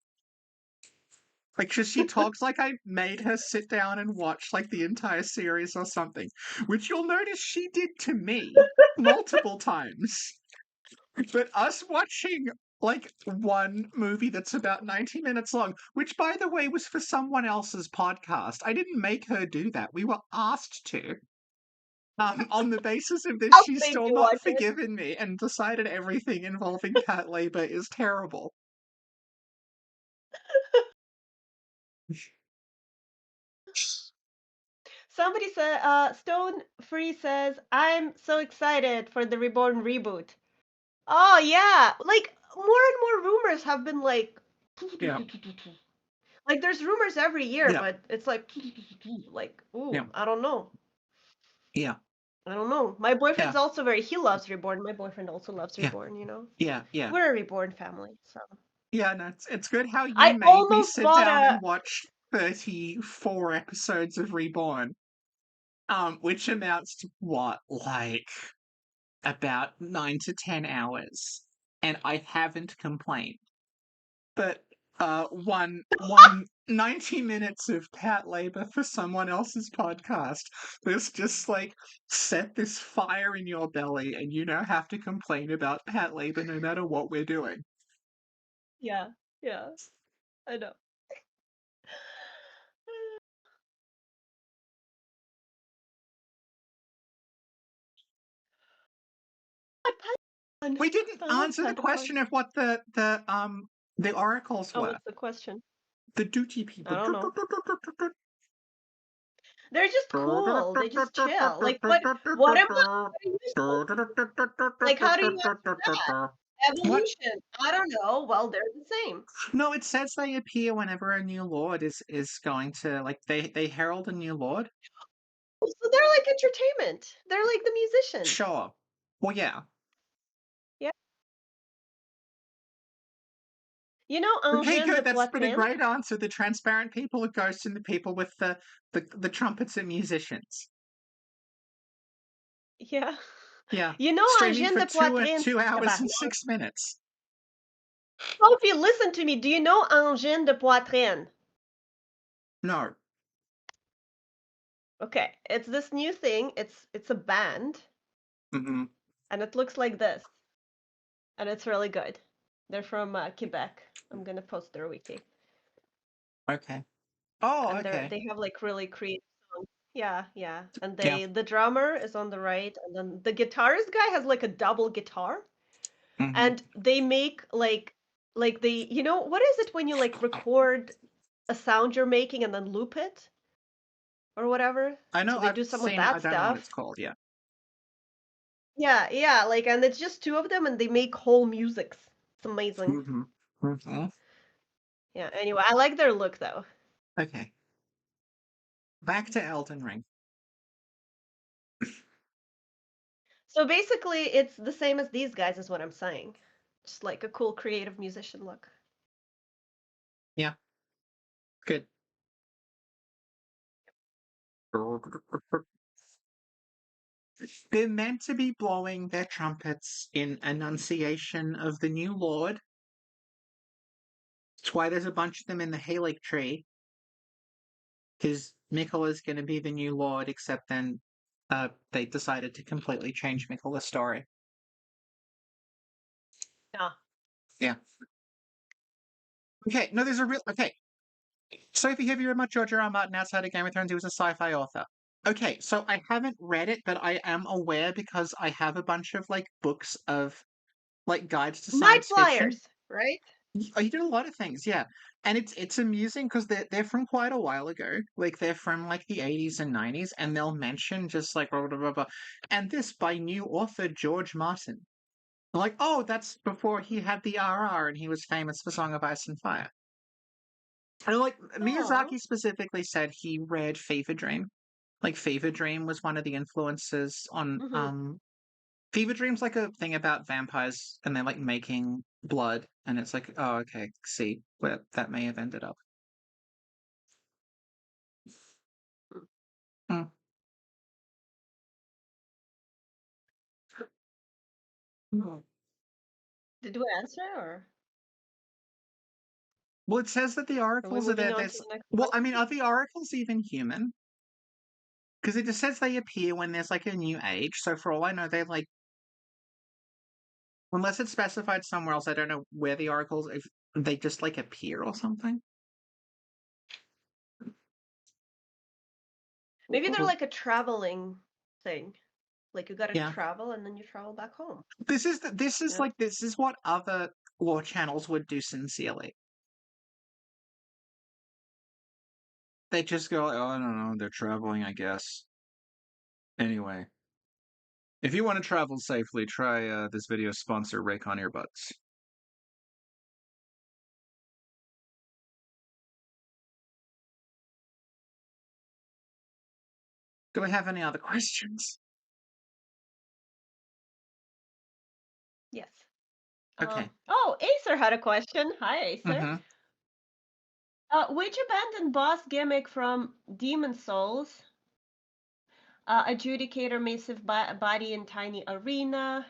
Like, she talks like I made her sit down and watch like the entire series or something, which you'll notice she did to me multiple times. But us watching like one movie that's about 90 minutes long, which by the way was for someone else's podcast. I didn't make her do that. We were asked to. On the basis of this, I'll she's make still you not watch it. forgiven me and decided everything involving Pat Labor is terrible. Somebody said Stone Free says I'm so excited for the Reborn reboot. Oh yeah, like more and more rumors have been Yeah, like there's rumors every year, yeah, but it's like yeah, ooh, I don't know. yeah, I don't know. My boyfriend's yeah, also very he loves Reborn. My boyfriend also loves yeah, Reborn, you know. yeah, yeah. We're a Reborn family, so Yeah, no, it's good how you I made me almost sit bought down and a watch 34 episodes of Reborn, which amounts to what, like about 9 to 10 hours, and I haven't complained. but one 90 minutes of pat labor for someone else's podcast. There's just like set this fire in your belly, and you now have to complain about pat labor no matter what we're doing. Yeah, yeah, I know. We didn't I love answer the Padawan. question of what the oracles Oh, were. what's the question? The duty I people. don't know. They're just cool. They just chill. Like what am I? Like how do you answer that? What? Evolution. I don't know. Well, they're the same. No, it says they appear whenever a new lord is going to, like, they herald a new lord. So they're like entertainment. They're like the musicians. Sure. Well, yeah. Yeah. You know, Okay, Angèle de good. That's been a Poitrine? great answer. The transparent people are ghosts, and the people with the trumpets are musicians. Yeah. Yeah. You know, Streaming Angèle for de Poitrine, 2 hours and tabarnak. 6 minutes. Sophie, listen to me. Do you know Angèle de Poitrine? No. Okay, it's this new thing. It's a band, Mm-hmm. and it looks like this, and it's really good. They're from Quebec. I'm gonna post their wiki, Okay. Oh, and okay. they have like really creative songs. Yeah, yeah. And Yeah. the drummer is on the right, and then the guitarist guy has like a double guitar, Mm-hmm. and they make like they what is it when you like record a sound you're making and then loop it or whatever? I know. So they I've do some of seen it. I that don't know what it's stuff. called. Yeah. Yeah, yeah, like, and it's just two of them, and they make whole musics. It's amazing. Mm-hmm. Mm-hmm. Yeah. Anyway, I like their look though. Okay. Back to Elden Ring. So basically, it's the same as these guys, is what I'm saying. Just like a cool creative musician look. Yeah. Good. They're meant to be blowing their trumpets in annunciation of the new lord. That's why there's a bunch of them in the Halak tree. Because Miquella's going to be the new lord, except then they decided to completely change Miquella's story. Yeah. Yeah. Okay, no, there's a real... Okay. Sophie, have you read much George R. R. Martin outside of Game of Thrones? He was a sci-fi author. Okay, so I haven't read it, but I am aware because I have a bunch of, like, books of, like, guides to Night science fiction. Flyers, right? Oh, you did a lot of things, yeah. And it's amusing because they're from quite a while ago. Like they're from like the 80s and 90s, and they'll mention just like blah, blah, blah, blah. And this by new author George Martin. Like, oh, that's before he had the RR and he was famous for Song of Ice and Fire. And like Oh. Miyazaki specifically said he read Fever Dream. Like Fever Dream was one of the influences on Mm-hmm. Fever Dream's like a thing about vampires and they're like making blood, and it's like, oh, okay, see where that may have ended up. Hmm. Did we answer, or Well, it says that the are we oracles are moving there. on to the next Well, I mean, question? are the oracles even human? Because it just says they appear when there's like a new age. So for all I know, they're like, unless it's specified somewhere else, I don't know where the oracles, if they just like appear or something. Maybe they're like a traveling thing. Like you gotta Yeah. travel and then you travel back home. This is You know? this is what other lore channels would do sincerely. They just go, oh, I don't know, they're traveling, I guess. Anyway, if you want to travel safely, try this video's sponsor, Raycon earbuds. Do we have any other questions? Yes. Okay. Oh, Acer had a question. Hi, Acer. Mm-hmm. Which abandoned boss gimmick from Demon Souls? Adjudicator, massive body in tiny arena.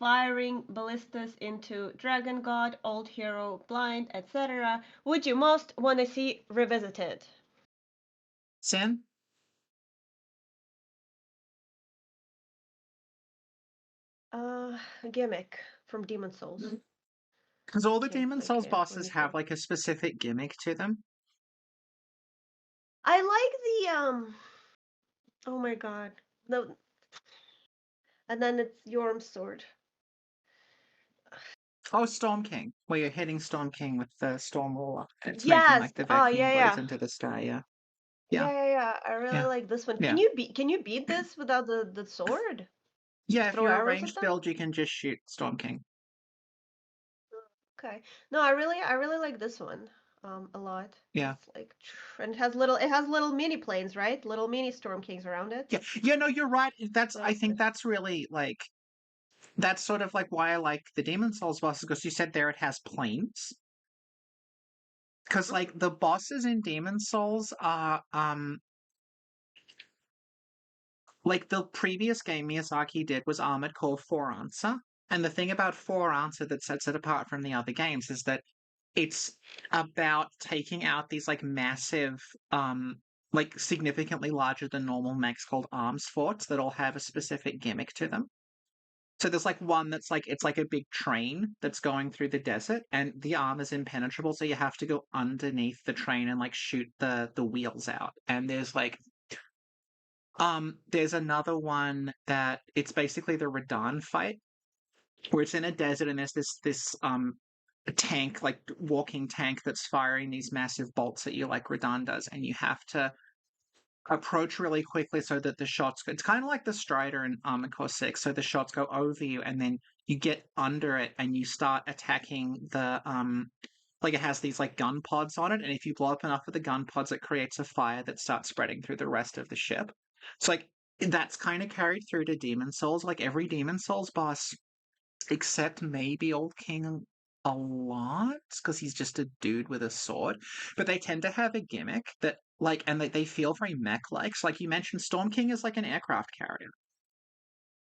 firing ballistas into Dragon God, Old Hero, Blind, etc. would you most want to see revisited? Sin? Uh, Gimmick from Demon Souls. Because all the Can't Demon click Souls it. Let bosses me have think. like a specific gimmick to them. I like the oh my god. No, and then it's Yorm's sword. Oh, Storm King, where you're hitting Storm King with the Storm Ruler. And it's making Yes. like the Oh vacuum yeah, blaze yeah. into the sky, yeah. Yeah, Yeah, yeah, yeah. I really yeah, like this one. yeah. Can you beat this without the sword? Yeah, Just if throw you're a arrows at ranged them? build, you can just shoot Storm King. Okay. No, I really like this one a lot. Yeah. It's like and it has little mini planes, right? Little mini Storm Kings around it. Yeah, yeah, no, you're right. I That's think good. that's really like that's sort of like why I like the Demon Souls bosses, because you said there it has planes. Because Mhm. like the bosses in Demon Souls are like the previous game Miyazaki did was Armored Core 4 Answer. And the thing about 4 Answer that sets it apart from the other games is that it's about taking out these like massive, like significantly larger than normal mechs called arms forts that all have a specific gimmick to them. So there's like one that's like it's like a big train that's going through the desert, and the arm is impenetrable, so you have to go underneath the train and like shoot the wheels out. And there's another one that it's basically the Radan fight, where it's in a desert and there's this tank, like walking tank that's firing these massive bolts at you like Radan does, and you have to approach really quickly so that the shots it's kind of like the Strider in Armored Core 6, so the shots go over you and then you get under it and you start attacking the like it has these like gun pods on it, and if you blow up enough of the gun pods it creates a fire that starts spreading through the rest of the ship. So like that's kind of carried through to Demon Souls. Like every Demon Souls boss except maybe Old King a lot because he's just a dude with a sword, but they tend to have a gimmick that like and they feel very mech-like. So like you mentioned, Storm King is like an aircraft carrier.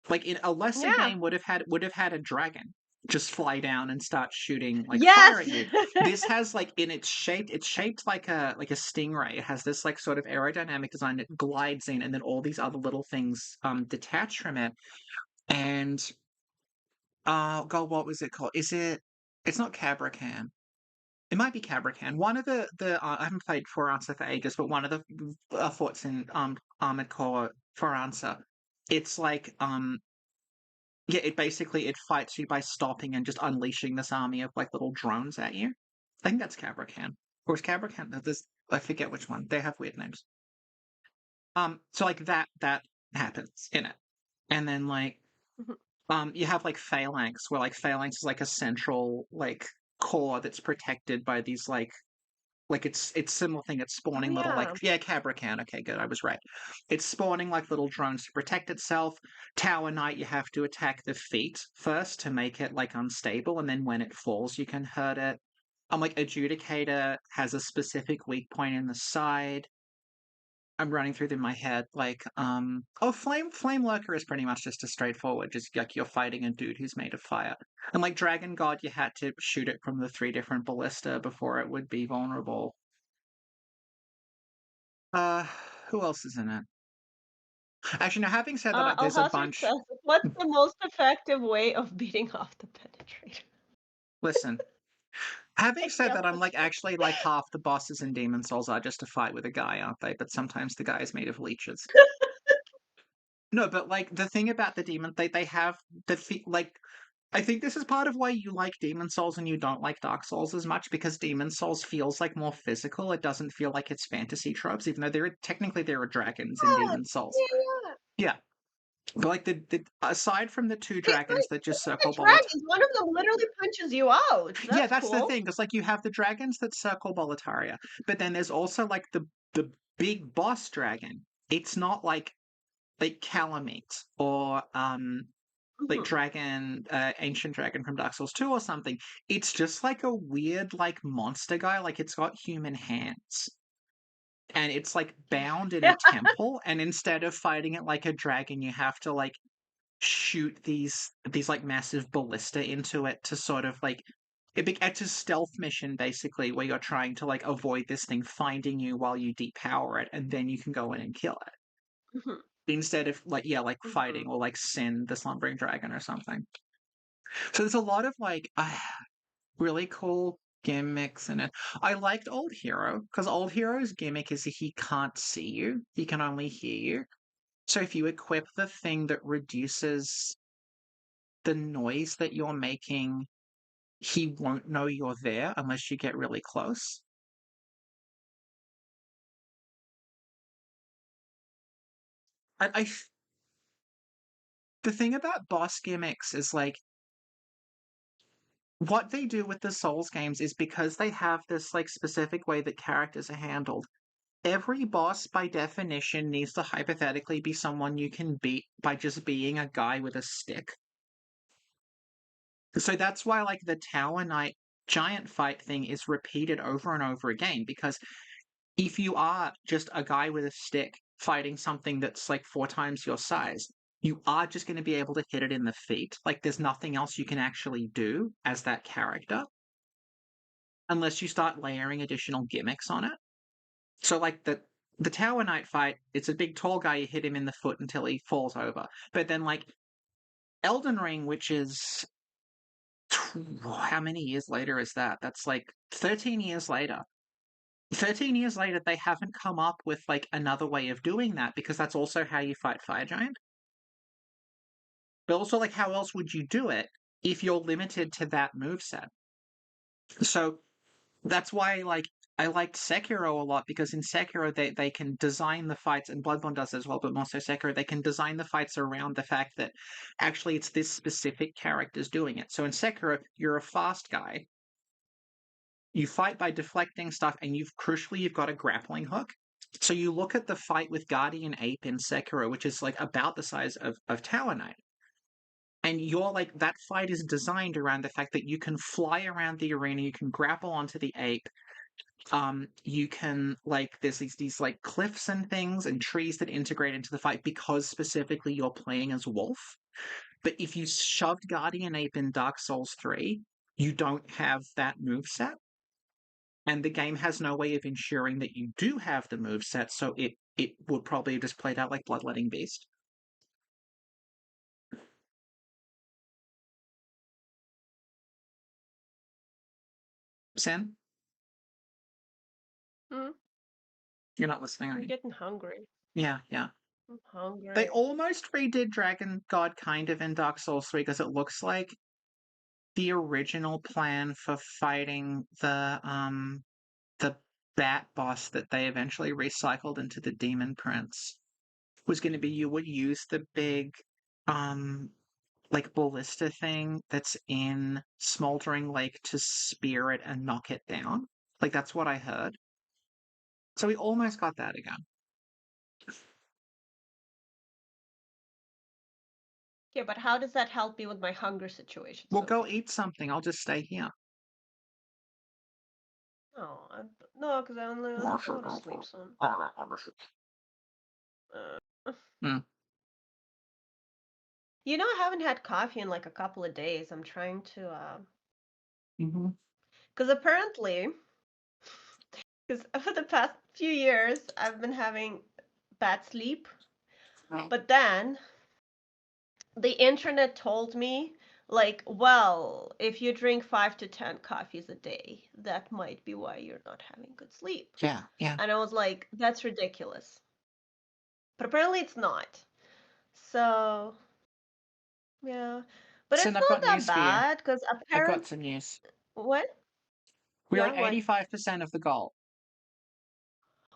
Like in a lesser Yeah. game would have had a dragon just fly down and start shooting like fire Yes. at you. This has like in its shape, it's shaped like a stingray. It has this like sort of aerodynamic design that glides in, and then all these other little things detach from it. And God, what was it called? It's not Cabracan. It might be Cabracan. One of the I haven't played For Answer for ages, but one of the forts in Armored Core For Answer, it's like yeah, it fights you by stopping and just unleashing this army of like little drones at you. I think that's Cabracan. Or is Cabracan? There's I forget which one. They have weird names. So like that happens in it, and then like you have like phalanx, where like phalanx is like a central like core that's protected by these like it's similar thing. It's Oh spawning little like yeah. yeah, Cabracan. Okay, good, I was right. It's spawning like little drones to protect itself. Tower Knight, you have to attack the feet first to make it like unstable, and then when it falls, you can hurt it. Like Adjudicator has a specific weak point in the side. I'm running through them in my head. Like, Flame Lurker is pretty much just a straightforward, just like you're fighting a dude who's made of fire. And like Dragon God, you had to shoot it from the 3 different ballista before it would be vulnerable. Uh, who else is in it? Actually, now having said that, there's a Alhazard bunch. says, "What's the most effective way of beating off the penetrator?" Listen, having I said can't that, I'm believe like actually like half the bosses in Demon Souls are just a fight with a guy, aren't they? But sometimes the guy is made of leeches. No, but like the thing about the demon, they have like I think this is part of why you like Demon Souls and you don't like Dark Souls as much, because Demon Souls feels like more physical. It doesn't feel like it's fantasy tropes, even though there are dragons in Yeah, Demon Souls. yeah. Yeah, but like the aside from the 2 Wait, dragons that just the circle dragons, one of them literally punches you out. yeah, That's that's the cool. thing. It's like you have the dragons that circle Boletaria, but then there's also like the big boss dragon. It's not like Calamite or like Mhm. dragon, ancient dragon from Dark Souls 2 or something. It's just like a weird like monster guy. Like it's got human hands. And it's like bound in a temple, and instead of fighting it like a dragon, you have to like shoot these like massive ballista into it to sort of like it's a stealth mission basically where you're trying to like avoid this thing finding you while you depower it, and then you can go in and kill it Mhm. instead of like like fighting Mhm. or like Sin the Slumbering Dragon or something. So there's a lot of like really cool gimmicks in it. I liked Old Hero because Old Hero's gimmick is that he can't see you; he can only hear you. So if you equip the thing that reduces the noise that you're making, he won't know you're there unless you get really close. I the thing about boss gimmicks is like what they do with the Souls games is because they have this like specific way that characters are handled. Every boss, by definition, needs to hypothetically be someone you can beat by just being a guy with a stick. So that's why, like, the Tower Knight giant fight thing is repeated over and over again, because if you are just a guy with a stick fighting something that's like 4 times your size, you are just going to be able to hit it in the feet. Like, there's nothing else you can actually do as that character unless you start layering additional gimmicks on it. So, like, the Tower Knight fight, it's a big tall guy, you hit him in the foot until he falls over. But then, like, Elden Ring, which is how many years later is that? That's like 13 years later. 13 years later, they haven't come up with like another way of doing that because that's also how you fight Fire Giant. But also, like, how else would you do it if you're limited to that moveset? So that's why, like, I liked Sekiro a lot because in Sekiro they can design the fights, and Bloodborne does as well, but more so Sekiro, they can design the fights around the fact that actually it's this specific character's doing it. So in Sekiro, you're a fast guy. You fight by deflecting stuff, and you've got a grappling hook. So you look at the fight with Guardian Ape in Sekiro, which is like about the size of Tower Knight. And you're like, that fight is designed around the fact that you can fly around the arena, you can grapple onto the ape, you can like there's these like cliffs and things and trees that integrate into the fight because specifically you're playing as Wolf. But if you shoved Guardian Ape in Dark Souls 3, you don't have that moveset. And the game has no way of ensuring that you do have the moveset, so it would probably have just played out like Bloodletting Beast. Sen, Hmm? you're not listening, are I'm you? getting hungry. Yeah, yeah. I'm They hungry. almost redid Dragon God kind of in Dark Souls 3 because it looks like the original plan for fighting the bat boss that they eventually recycled into the Demon Prince was going to be you would use the big um like ballista thing that's in Smoldering Lake to spear it and knock it down. Like that's what I heard. So we almost got that again. Yeah, but how does that help me with my hunger situation, We'll go Sophie? eat something. I'll just stay here. No, no, because I only want to go to sleep soon. Hmm. You know, I haven't had coffee in like a couple of days. I'm trying to, Mm-hmm. because apparently, because for the past few years, I've been having bad sleep. But then the internet told me, like, well, if you drink 5 to 10 coffees a day, that might be why you're not having good sleep. Yeah, yeah. And I was like, that's ridiculous. But apparently it's not. So, yeah. But Sin, it's I've not got that news for you. bad because I've got apparently, some news. what? We're Yeah, at what? 85% of the goal.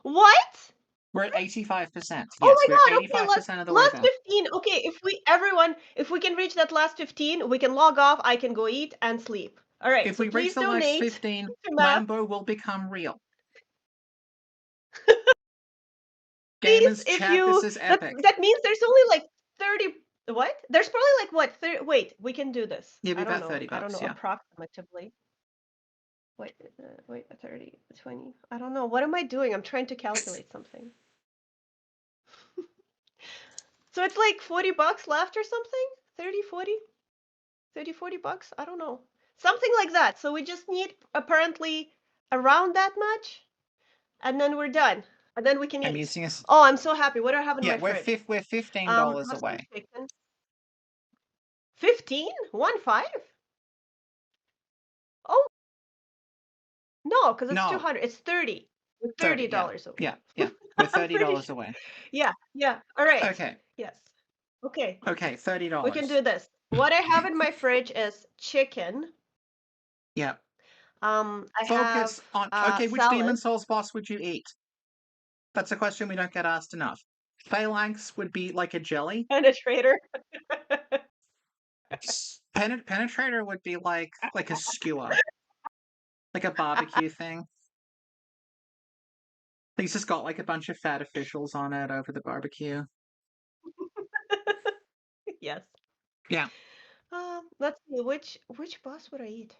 What? We're at 85%. Oh Yes, my we're God, okay, 85% of the way last there. 15. Okay, if we can reach that last 15, we can log off, I can go eat and sleep. All right, If so we reach please the last donate 15, to Meph. Lambo will become real. Please, Gamers if chat, this you is that epic. that means there's only like 30. What? There's probably like what? 30, wait, we can do this. It'll be I don't about know. 30 I don't bucks, know yeah. approximatively. Wait, 30, 20. I don't know. What am I doing? I'm trying to calculate something. So it's like $40 left or something? 30, 40? 30, 40 bucks? I don't know. Something like that. So we just need apparently around that much, and then we're done. And then we can I'm eat. using a. Oh, I'm so happy. What do I have in Yeah, my fridge? we're $15 Have some away. chicken. 15? 1.5? Oh, no, because it's No, 200. It's 30. We're 30. Yeah, $30 away. yeah, yeah. We're I'm pretty $30 sure. away. Yeah, yeah. All right. Okay, Yes. Okay. okay, We can $30. do this. What I have in my fridge is chicken. Yeah. I have Focus on. Okay, which Demon salad. Souls boss would you eat? That's a question we don't get asked enough. Phalanx would be like a jelly. Penetrator. Penetrator would be like a skewer, like a barbecue thing. He's just got like a bunch of fat officials on it over the barbecue. Yes. Yeah. Let's see. Which boss would I eat?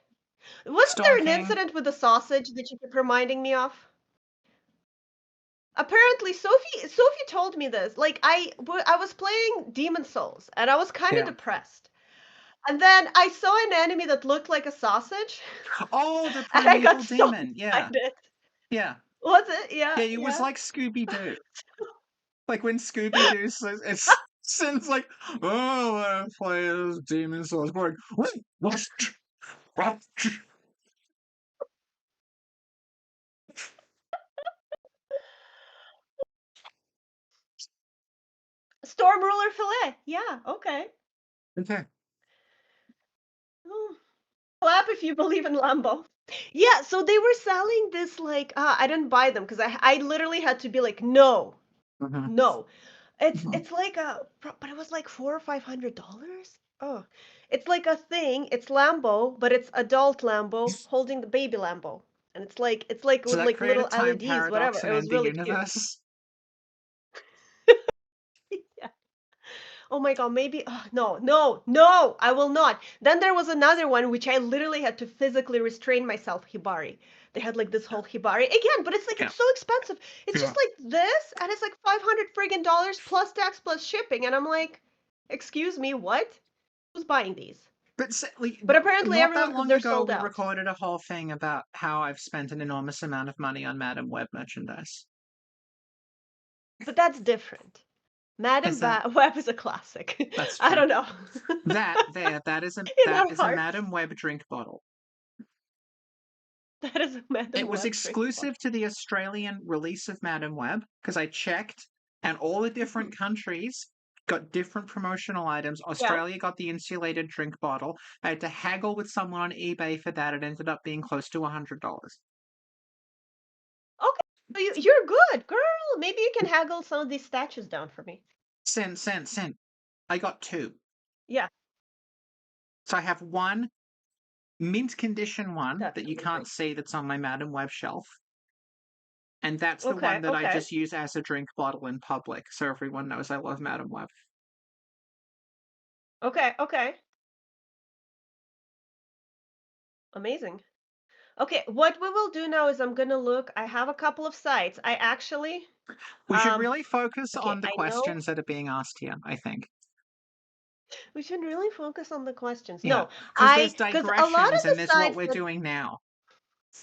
Wasn't Storm there an King. incident with the sausage that you keep reminding me of? Apparently, Sophie told me this. Like I was playing Demon Souls and I was kind of Yeah. depressed. And then I saw an enemy that looked like a sausage. Oh, the And I got primeval so demon. Yeah. excited. Yeah. Was it? Yeah, Yeah, it was yeah. like Scooby-Doo. Like when Scooby-Doo says it's Sin's like, oh, I play as Demon Souls. Going, what? Storm Ruler Fillet. Yeah, okay. Okay. Oh. Clap if you believe in Lambo. Yeah, so they were selling this like I didn't buy them because I literally had to be like, no, Mhm. no. Mhm. It's like but it was like $400 or $500. Oh, it's like a thing. It's Lambo, but it's adult Lambo holding the baby Lambo, and it's like So with that like little created time LEDs, whatever. paradox It and was end the really cute. universe. Yeah. Oh my God, maybe no, no, no, I will not. Then there was another one which I literally had to physically restrain myself, Hibari. They had like this whole Hibari again, but it's like Yeah. it's so expensive. It's Yeah. just like this, and it's like 500 friggin' dollars plus tax plus shipping, and I'm like, excuse me, what? Who's buying these? But But apparently not everyone, that because long they're ago, sold we out. recorded a whole thing about how I've spent an enormous amount of money on Madam Web merchandise. But that's different. Madam Is that Web is a classic. that's I true? don't know. That is In a our hearts, Madam Web drink bottle. that is a Madam It was Web drink bottle. exclusive to the Australian release of Madam Web because I checked, and all the different countries got different promotional items. Yeah. Australia got the insulated drink bottle. I had to haggle with someone on eBay for that. It ended up being close to $100. Okay, so you're good, girl. Maybe you can haggle some of these statues down for me. Send. I got two. Yeah, So I have one mint condition one that's that you amazing. can't see that's on my Madam Web shelf. And that's the Okay, one that I okay. just use as a drink bottle in public, so everyone knows I love Madam Web. Okay, okay. Amazing. Okay, what we will do now is I'm gonna look. I have a couple of sites. I actually, We should really focus okay, on the I know questions that are being asked here, I think. we should really focus on the questions. Yeah, No, because a lot of digressions, the and there's what sites we're that doing now,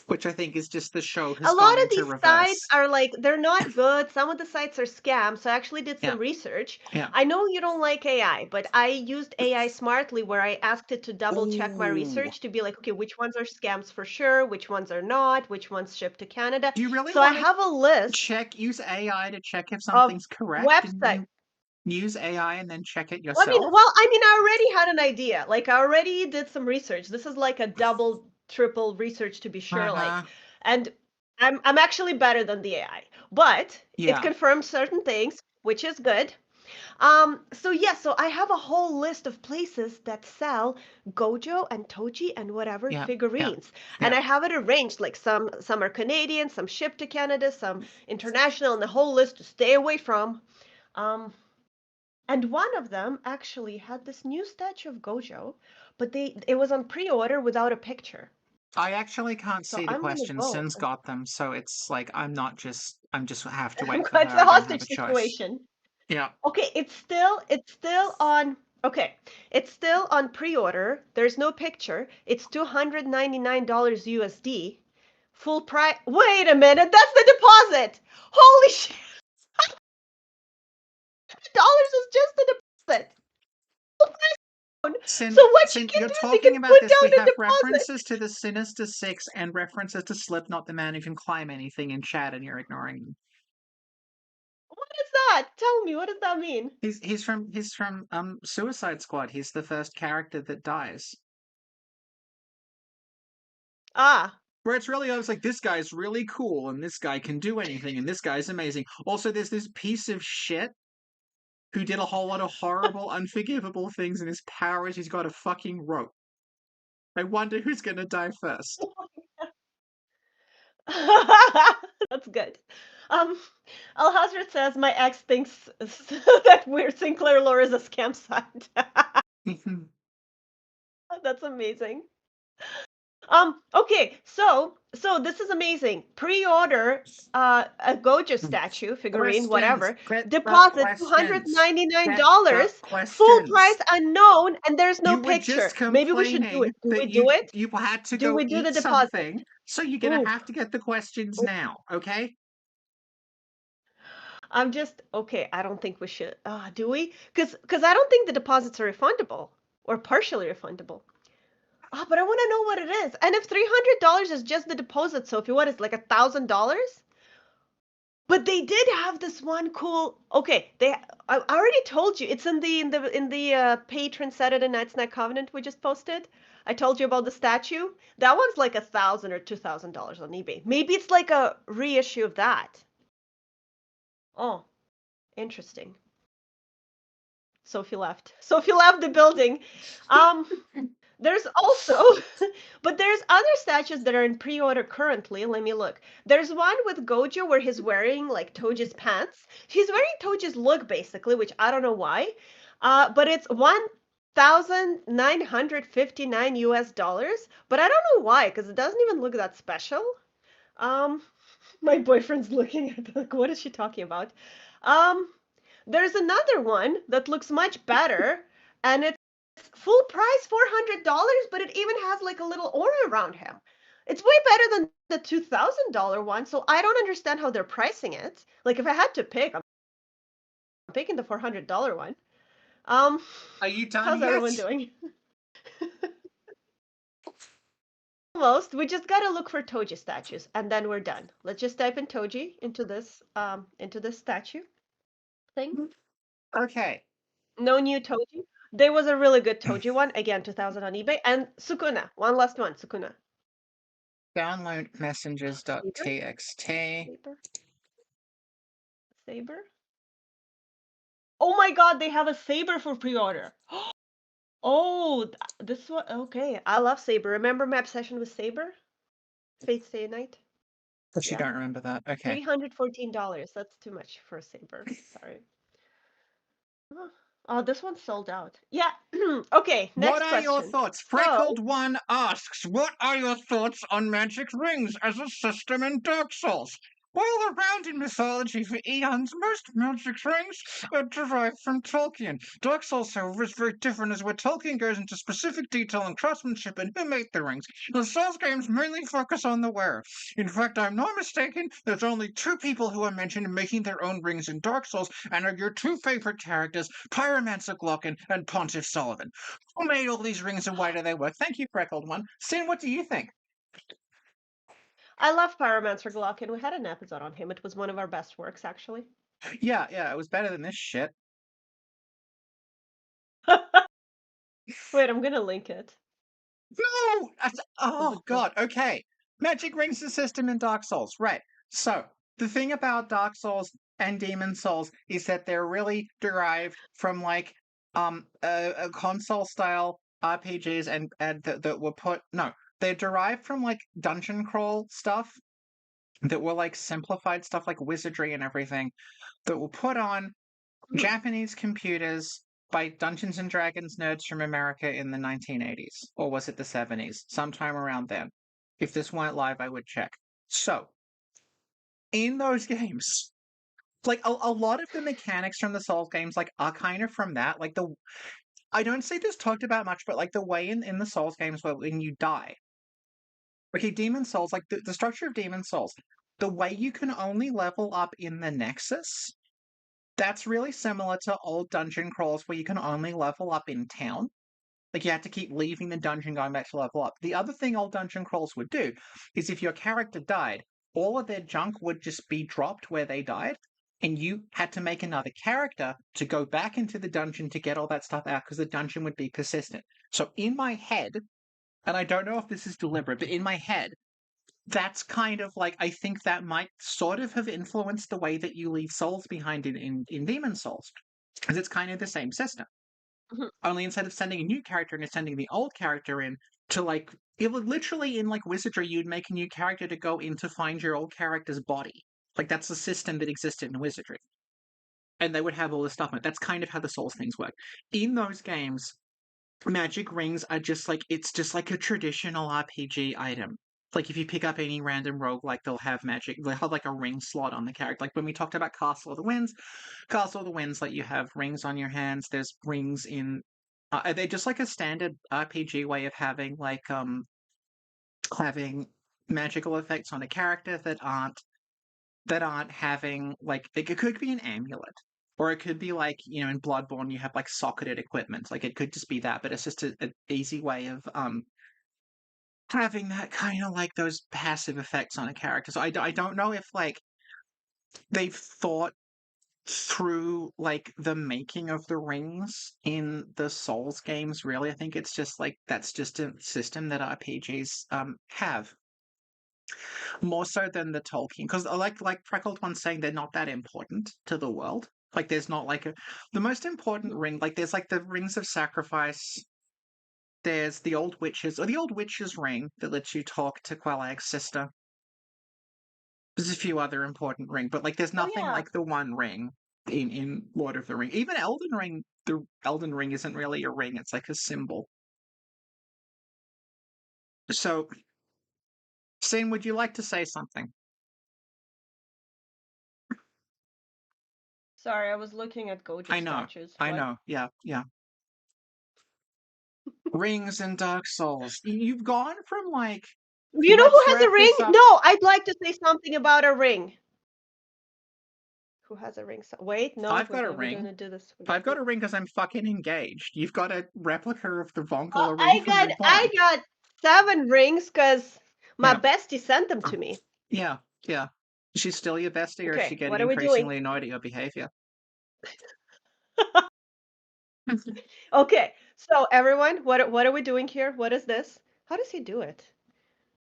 which I think is just the show a has lot gone of into these sites reverse. are like they're not good. Some of the sites are scams. So I actually did Yeah, some research. yeah. I know you don't like AI, but I used AI smartly where I asked it to double check my Ooh. research to be like, okay, which ones are scams for sure, which ones are not, which ones ship to Canada. Do you really So I want have a list to use AI to check if of something's correct? Didn't websites. you use AI and then check it I mean, yourself? I already had an idea. Like I already did some research. This is like a double, triple research to be sure. Uh-huh. And I'm actually better than the AI, but Yeah. it confirms certain things, which is good. So I have a whole list of places that sell Gojo and Toji and whatever Yeah, figurines. yeah, And yeah. I have it arranged like some are Canadian, some ship to Canada, some international, and the whole list to stay away from. Um, and one of them actually had this new statue of Gojo, but it was on pre-order without a picture. I actually can't So see the I'm gonna questions. go. Sin's got them, so it's like I'm just have to wait for her. It's a I don't have hostage a choice. situation. Yeah. Okay, it's still on. Okay, it's still on pre-order. There's no picture. It's $299 USD. Full price. Wait a minute, that's the deposit. Holy shit! Dollars is just the deposit. Full price. So what you can You're do is you talking can about put this. down We the have deposit. references to the Sinister Six and references to Slipknot the Man Who Can Climb Anything in chat, and you're ignoring them. What is that? Tell me, what does that mean? He's from Suicide Squad. He's the first character that dies. Ah, Where it's really, I was like, this guy's really cool, and this guy can do anything, and this guy's amazing. Also, there's this piece of shit who did a whole lot of horrible, unforgivable things, and his power is he's got a fucking rope. I wonder who's gonna die first. that's good. Um, Alhazred says my ex thinks that weird Sinclair lore is a scam site. That's amazing. Okay, so this is amazing. Pre-order a Gojo statue, figurine, Questions. whatever. Get the Deposit questions. Get the $299. Full price questions. unknown, and there's no You were picture. just Maybe we should do complaining it. Do that we do it? you had to Do go we do the eat deposit? something, so you're gonna Ooh. have to get the questions now, okay? I'm just okay. I don't think we should. Do we? Because I don't think the deposits are refundable or partially refundable. But I want to know what it is. And if $300 is just the deposit, so if you want, it's like $1,000. But they did have this one cool. Okay, I already told you it's in the patron Saturday Night Snack Covenant we just posted. I told you about the statue. That one's like $1,000 or $2,000 on eBay. Maybe it's like a reissue of that. Oh, interesting. Sophie left. Sophie left the building. There's also, but there's other statues that are in pre-order currently. Let me look. There's one with Gojo where he's wearing like Toji's pants. He's wearing Toji's look basically, which I don't know why. But it's $1,959 US, but I don't know why because it doesn't even look that special. Um, my boyfriend's looking at like, what is she talking about? Um, there's another one that looks much better, and it's full price $400, but it even has like a little aura around him. It's way better than the $2,000 one, so I don't understand how they're pricing it. Like if I had to pick, I'm picking the $400 one. Are you done How's yet? everyone doing? Almost. We just gotta look for Toji statues, and then we're done. Let's just type in Toji into this statue thing. Okay. No new Toji. There was a really good Toji one, again 2000 on eBay, and Sukuna. One last one, Sukuna. Download messengers.txt. Saber. Saber. Oh my God, they have a Saber for pre-order. Oh, this one. Okay, I love Saber. Remember my obsession with Saber? Fate Stay Night. But you Yeah. don't remember that. Okay. $314. That's too much for a Saber. Sorry. Oh, this one's sold out. Yeah. Okay, next What are your question. thoughts? So, Freckled One asks, what are your thoughts on magic rings as a system in Dark Souls? While around in mythology for eons, most magic rings are derived from Tolkien. Dark Souls, however, is very different as where Tolkien goes into specific detail and craftsmanship and who made the rings. The Souls games mainly focus on the wearer. In fact, I'm not mistaken, there's only two people who are mentioned in making their own rings in Dark Souls, and are your two favorite characters, Pyromancer Glocken and Pontiff Sullivan. Who made all these rings and why do they work? Thank you, Freckled One. Sin, what do you think? I love Pyromancer Glocken. We had an episode on him. It was one of our best works, actually. Yeah, it was better than this shit. Wait, I'm gonna link it. No! Oh, God, okay. Magic rings the system in Dark Souls, right. So, the thing about Dark Souls and Demon Souls is that they're really derived from, like, console-style RPGs and that were put... No, they're derived from, like, dungeon crawl stuff that were, like, simplified stuff like wizardry and everything that were put on Japanese computers by Dungeons and Dragons nerds from America in the 1980s. Or was it the 70s? Sometime around then. If this weren't live, I would check. So, in those games, like a lot of the mechanics from the Souls games, like, are kind of from that. Like I don't see this talked about much, but like the way in the Souls games where when you die. Okay, Demon Souls, like the structure of Demon Souls, the way you can only level up in the Nexus, that's really similar to old dungeon crawls where you can only level up in town. Like you have to keep leaving the dungeon, going back to level up. The other thing old dungeon crawls would do is if your character died, all of their junk would just be dropped where they died, and you had to make another character to go back into the dungeon to get all that stuff out because the dungeon would be persistent. So in my head, and I don't know if this is deliberate, but in my head, that's kind of like I think that might sort of have influenced the way that you leave souls behind in Demon Souls. Because it's kind of the same system. Mhm. Only instead of sending a new character and you're sending the old character in to like it would literally in like wizardry you'd make a new character to go in to find your old character's body. Like that's the system that existed in wizardry. And they would have all this stuff in it. That's kind of how the Souls things work. In those games, magic rings are just like it's just like a traditional RPG item. Like if you pick up any random roguelike, they'll have magic. They'll have like a ring slot on the character. Like when we talked about Castle of the Winds, like you have rings on your hands. There's rings in. Are they just like a standard RPG way of having magical effects on a character that aren't having like it could be an amulet. Or it could be like, in Bloodborne you have like socketed equipment. Like it could just be that, but it's just an easy way of having that kind of like those passive effects on a character. So I don't know if like they've thought through like the making of the rings in the Souls games. Really, I think it's just like that's just a system that RPGs have more so than the Tolkien. Because like Freckled One saying they're not that important to the world. Like there's not like the most important ring. Like there's like the rings of sacrifice. There's the old witch's ring that lets you talk to Quelaag's sister. There's a few other important rings, but like there's Oh nothing yeah. like the one ring in Lord of the Ring. Even Elden Ring, the Elden Ring isn't really a ring, it's like a symbol. So, Sin, would you like to say something? Sorry, I was looking at Gojo I know, statues. I What? know, yeah, yeah. Rings and Dark Souls. You've gone from like, You know who let's has a wrap ring? this up. No, I'd like to say something about a ring. Who has a ring? Wait, no, I've got a we're ring. gonna do this. I've got a ring because I'm fucking engaged. You've got a replica of the Oh, Vongola ring from I Reborn. got 7 rings because my Yeah, bestie sent them to me. yeah, yeah. Is she still your bestie, or is she Okay, getting what are we doing? increasingly annoyed at your behavior? Okay, so everyone, what are we doing here? What is this? How does he do it?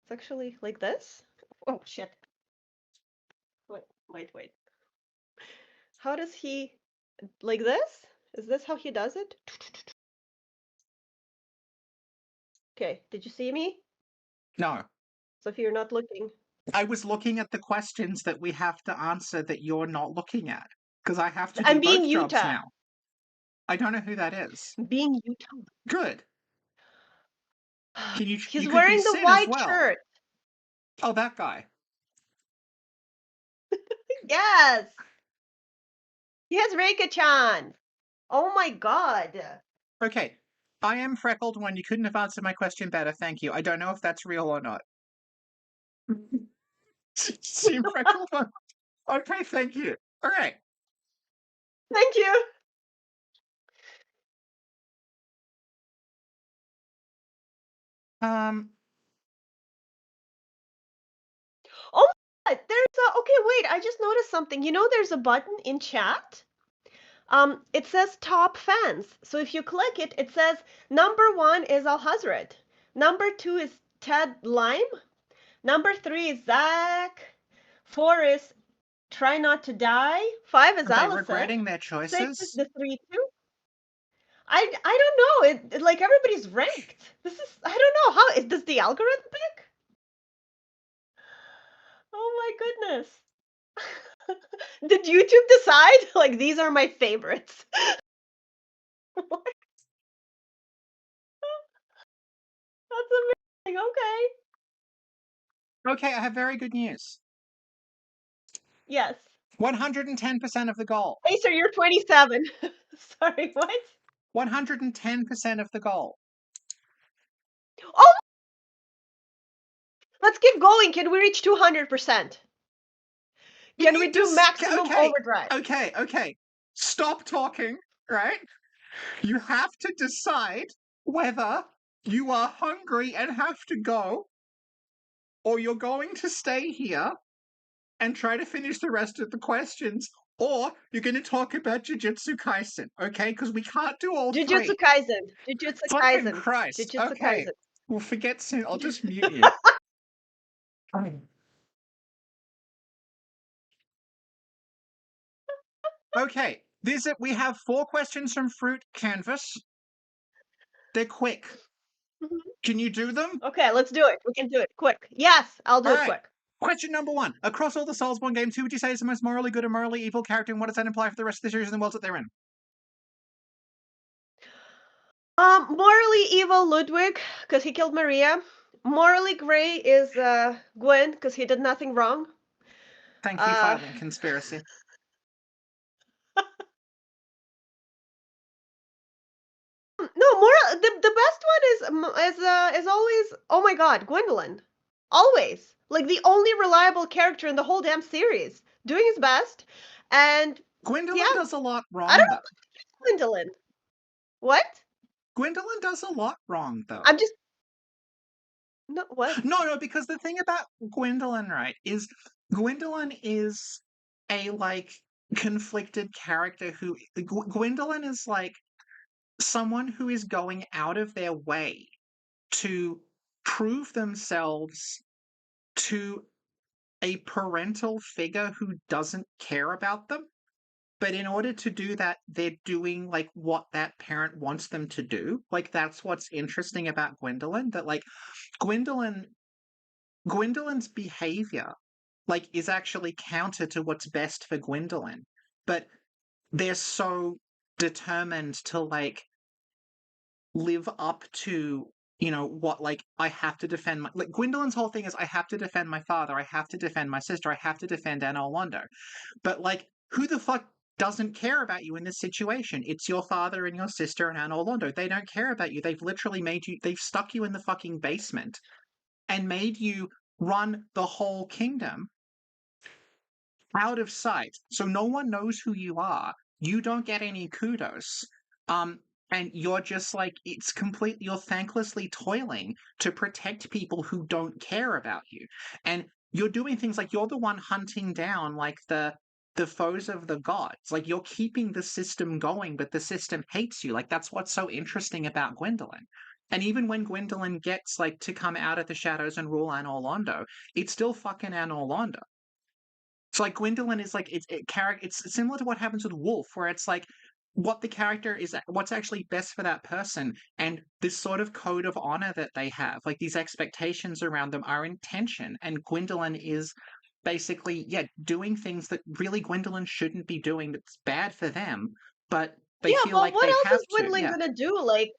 It's actually like this? Oh shit. Wait. How does he like this? Is this how he does it? Okay, did you see me? No. So if you're not looking. I was looking at the questions that we have to answer that you're not looking at. Because I have to do I'm being both jobs Utah. now. I don't know who that is. Being Utah. Good. He's You could be wearing the Sid as white well. shirt. Oh, that guy. Yes. He has Reika-chan. Oh my god. Okay. I am Freckled One. You couldn't have answered my question better. Thank you. I don't know if that's real or not. See, Freckled One. Okay, thank you. All right. Thank you. Um, Oh my god, there's a okay, wait, I just noticed something. You know there's a button in chat? It says top fans. So if you click it, it says number 1 is Al Hazred. Number 2 is Ted Lime. Number 3 is Zach. 4 is Try Not to Die. 5 is are they Allison. regretting their 6 is choices? the 3 2. I don't know. It like everybody's ranked. This is I don't know how is this the algorithm pick? Oh my goodness. Did YouTube decide like these are my favorites? What? That's amazing. Okay. Okay, I have very good news. Yes. 110% of the goal. Acer, you're 27. Sorry, what? 110% of the goal. Oh, let's keep going. Can we reach 200%? Can we do maximum overdrive? Okay. Stop talking, right? You have to decide whether you are hungry and have to go, or you're going to stay here and try to finish the rest of the questions, or you're going to talk about Jujutsu Kaisen, okay? Because we can't do all Jujutsu three. Kaisen. Jujutsu Fucking Kaisen. Christ. Jujutsu Okay. Kaisen. We'll forget soon. I'll just mute you. Okay. We have 4 questions from Fruit Canvas. They're quick. Mhm. Can you do them? Okay, let's do it. We can do it quick. Yes, I'll do All it right. quick. Question number 1. Across all the Soulsborne games, who would you say is the most morally good or morally evil character, and what does that imply for the rest of the series and the worlds that they're in? Morally evil Ludwig, because he killed Maria. Morally gray is Gwen, because he did nothing wrong. Thank you, filing conspiracy. No, moral. The best one is always. Oh my God, Gwendolyn. Always like the only reliable character in the whole damn series, doing his best, and Gwendolyn yeah, does a lot I wrong, don't know though. Gwendolyn. What? Gwendolyn does a lot wrong, though. I'm just no what? No, because the thing about Gwendolyn, right, is Gwendolyn is a, like, conflicted character who... Gwendolyn is, like, someone who is going out of their way to prove themselves to a parental figure who doesn't care about them. But in order to do that, they're doing, like, what that parent wants them to do. Like, that's what's interesting about Gwendolyn. That, like, Gwendolyn's behavior, like, is actually counter to what's best for Gwendolyn. But they're so determined to, like, live up to, what, like, I have to defend my... Like, Gwendolyn's whole thing is, I have to defend my father, I have to defend my sister, I have to defend Anne Orlando. But, like, who the fuck doesn't care about you in this situation? It's your father and your sister and Anne Orlando. They don't care about you. They've literally they've stuck you in the fucking basement and made you run the whole kingdom out of sight. So no one knows who you are. You don't get any kudos. And you're just like, you're thanklessly toiling to protect people who don't care about you. And you're doing things like you're the one hunting down, like, the foes of the gods. Like, you're keeping the system going, but the system hates you. Like, that's what's so interesting about Gwendolyn. And even when Gwendolyn gets, like, to come out of the shadows and rule Anne Orlando, it's still fucking Anne Orlando. So, like, Gwendolyn is like it's similar to what happens with Wolf, where it's like what the character is, what's actually best for that person, and this sort of code of honor that they have, like these expectations around them, are in tension. And Gwendolyn is basically, doing things that really Gwendolyn shouldn't be doing. That's bad for them, but they Yeah, feel but like what they else have is to. Gwendolyn Yeah. gonna do? Like,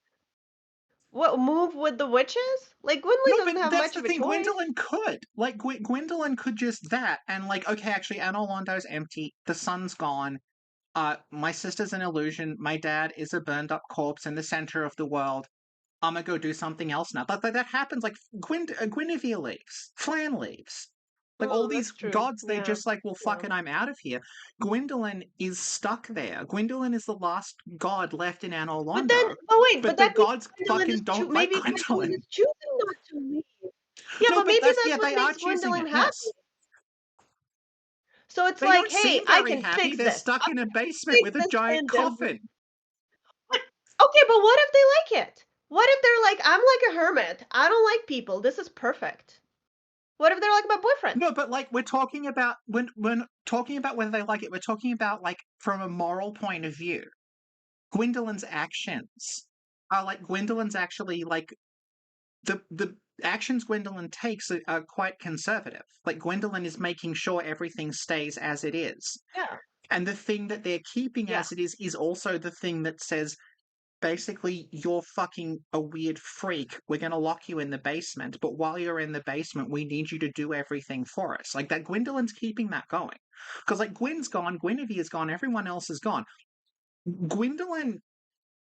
what move with the witches? Like, Gwendolyn No, doesn't but have that's much the of a thing. choice. Gwendolyn could. Like, Gwendolyn could just that. And, like, okay, actually, Anne Orlando's empty. The sun's gone. My sister's an illusion. My dad is a burned up corpse in the center of the world. I'm gonna go do something else now. That happens. Like, Guinevere leaves. Flan leaves. Like, all Oh, these that's true. gods, they Yeah, just like, well, fuck yeah. it, I'm out of here. Gwendolyn is stuck there. Gwendolyn is the last god left in Anne But then, Orlando. but wait, but But the that means gods Gwendolyn fucking is don't like maybe Gwendolyn Gwendolyn. is choosing not to leave. Yeah, No, but but maybe that's what they are makes choosing Gwendolyn it, happy. yes. So it's They like, don't hey, seem I very can happy. fix They're this. stuck I in a can basement fix with a this giant pandemic. coffin. Okay, but what if they like it? What if they're like, I'm like a hermit. I don't like people. This is perfect. What if they're like my boyfriend? No, but, like, we're talking about when talking about whether they like it, we're talking about, like, from a moral point of view. Gwendolyn's actions are like Gwendolyn's actually, like, the actions Gwendolyn takes are quite conservative. Like, Gwendolyn is making sure everything stays as it is. Yeah, And the thing that they're keeping yeah. as it is also the thing that says, basically, you're fucking a weird freak. We're going to lock you in the basement, but while you're in the basement, we need you to do everything for us. Like, that Gwendolyn's keeping that going. Because, like, Gwen's gone, Guinevere's gone, everyone else is gone. Gwendolyn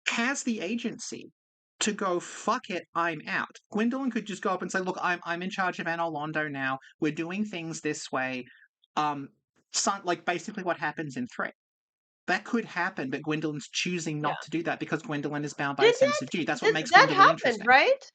has the agency to go, fuck it, I'm out. Gwendolyn could just go up and say, look, I'm in charge of Anor Londo now. We're doing things this way. Like basically what happens in 3. That could happen, but Gwendolyn's choosing Yeah. not to do that because Gwendolyn is bound by a Did sense of duty. That's what makes that Gwendolyn happened, interesting. right?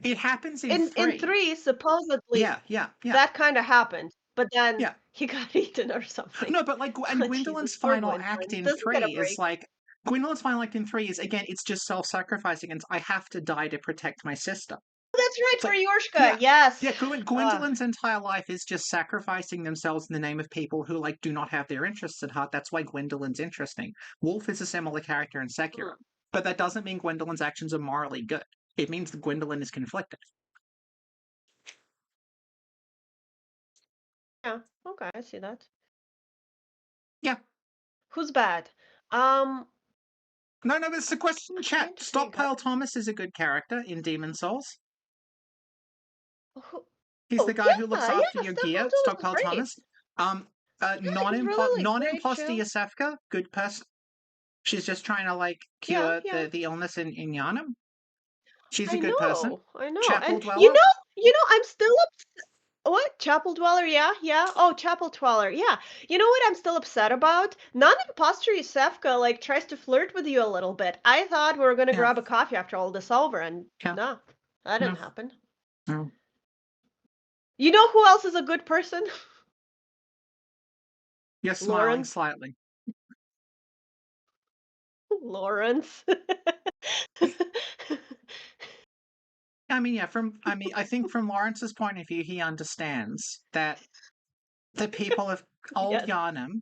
It happens in In 3. 3, supposedly, Yeah. that kind of happened, but then Yeah. he got eaten or something. No, but like, and Oh, Gwendolyn's Jesus, poor final act Gwendolyn. in Doesn't get a 3 is break. like, Gwendolyn's final act in 3 is, again, it's just self-sacrificing, and I have to die to protect my sister. That's right, It's for like, Yorshka. yeah, Yes. Gwendolyn's entire life is just sacrificing themselves in the name of people who, like, do not have their interests at heart. That's why Gwendolyn's interesting. Wolf is a similar character in Sekiro, but that doesn't mean Gwendolyn's actions are morally good. It means that Gwendolyn is conflicted. Yeah. Okay, I see that. Yeah. Who's bad? No, it's a question in chat. Trying to think. Stockpile Thomas is a good character in Demon Souls. Who- He's the guy who looks yeah, after your gear, Stockpile great. Thomas. He's really, like, Non-imposter great, chill. Yosefka, good person. She's just trying to, like, cure the illness in Yharnam. She's a good person. I know. Chapel And Dweller. I'm still what? Chapel Dweller, yeah. Oh, Chapel Dweller, yeah. You know what I'm still upset about? Non-imposter Yusefka, like, tries to flirt with you a little bit. I thought we were gonna grab a coffee after all this over, and no, that didn't happen. No. You know who else is a good person? You're smiling Lawrence. slightly. Lawrence. I think from Lawrence's point of view, he understands that the people of Old Yes. Yharnam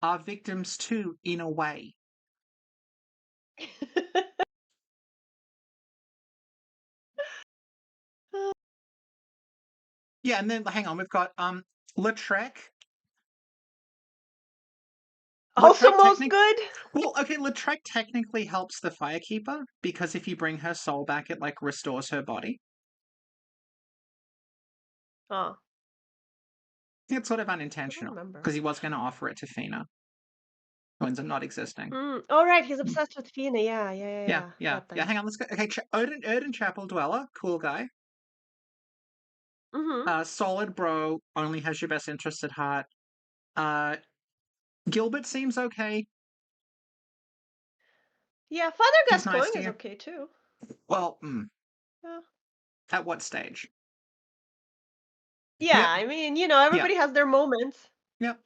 are victims too, in a way. Yeah, and then hang on, we've got Lautrec. Also most good? Well, okay, Lautrec technically helps the Firekeeper, because if you bring her soul back, it, like, restores her body. Oh. It's sort of unintentional, because he was going to offer it to Fina, who ends up not existing. Oh, right, he's obsessed with Fina, yeah. Yeah, hang on, let's go. Okay, Odin Chapel Dweller, cool guy. Solid bro, only has your best interests at heart. Gilbert seems okay. Yeah, Father He's Gascoigne nice to is you. okay too. Well, Yeah. At what stage? Yeah, Yep. I mean, everybody has their moments. Yep.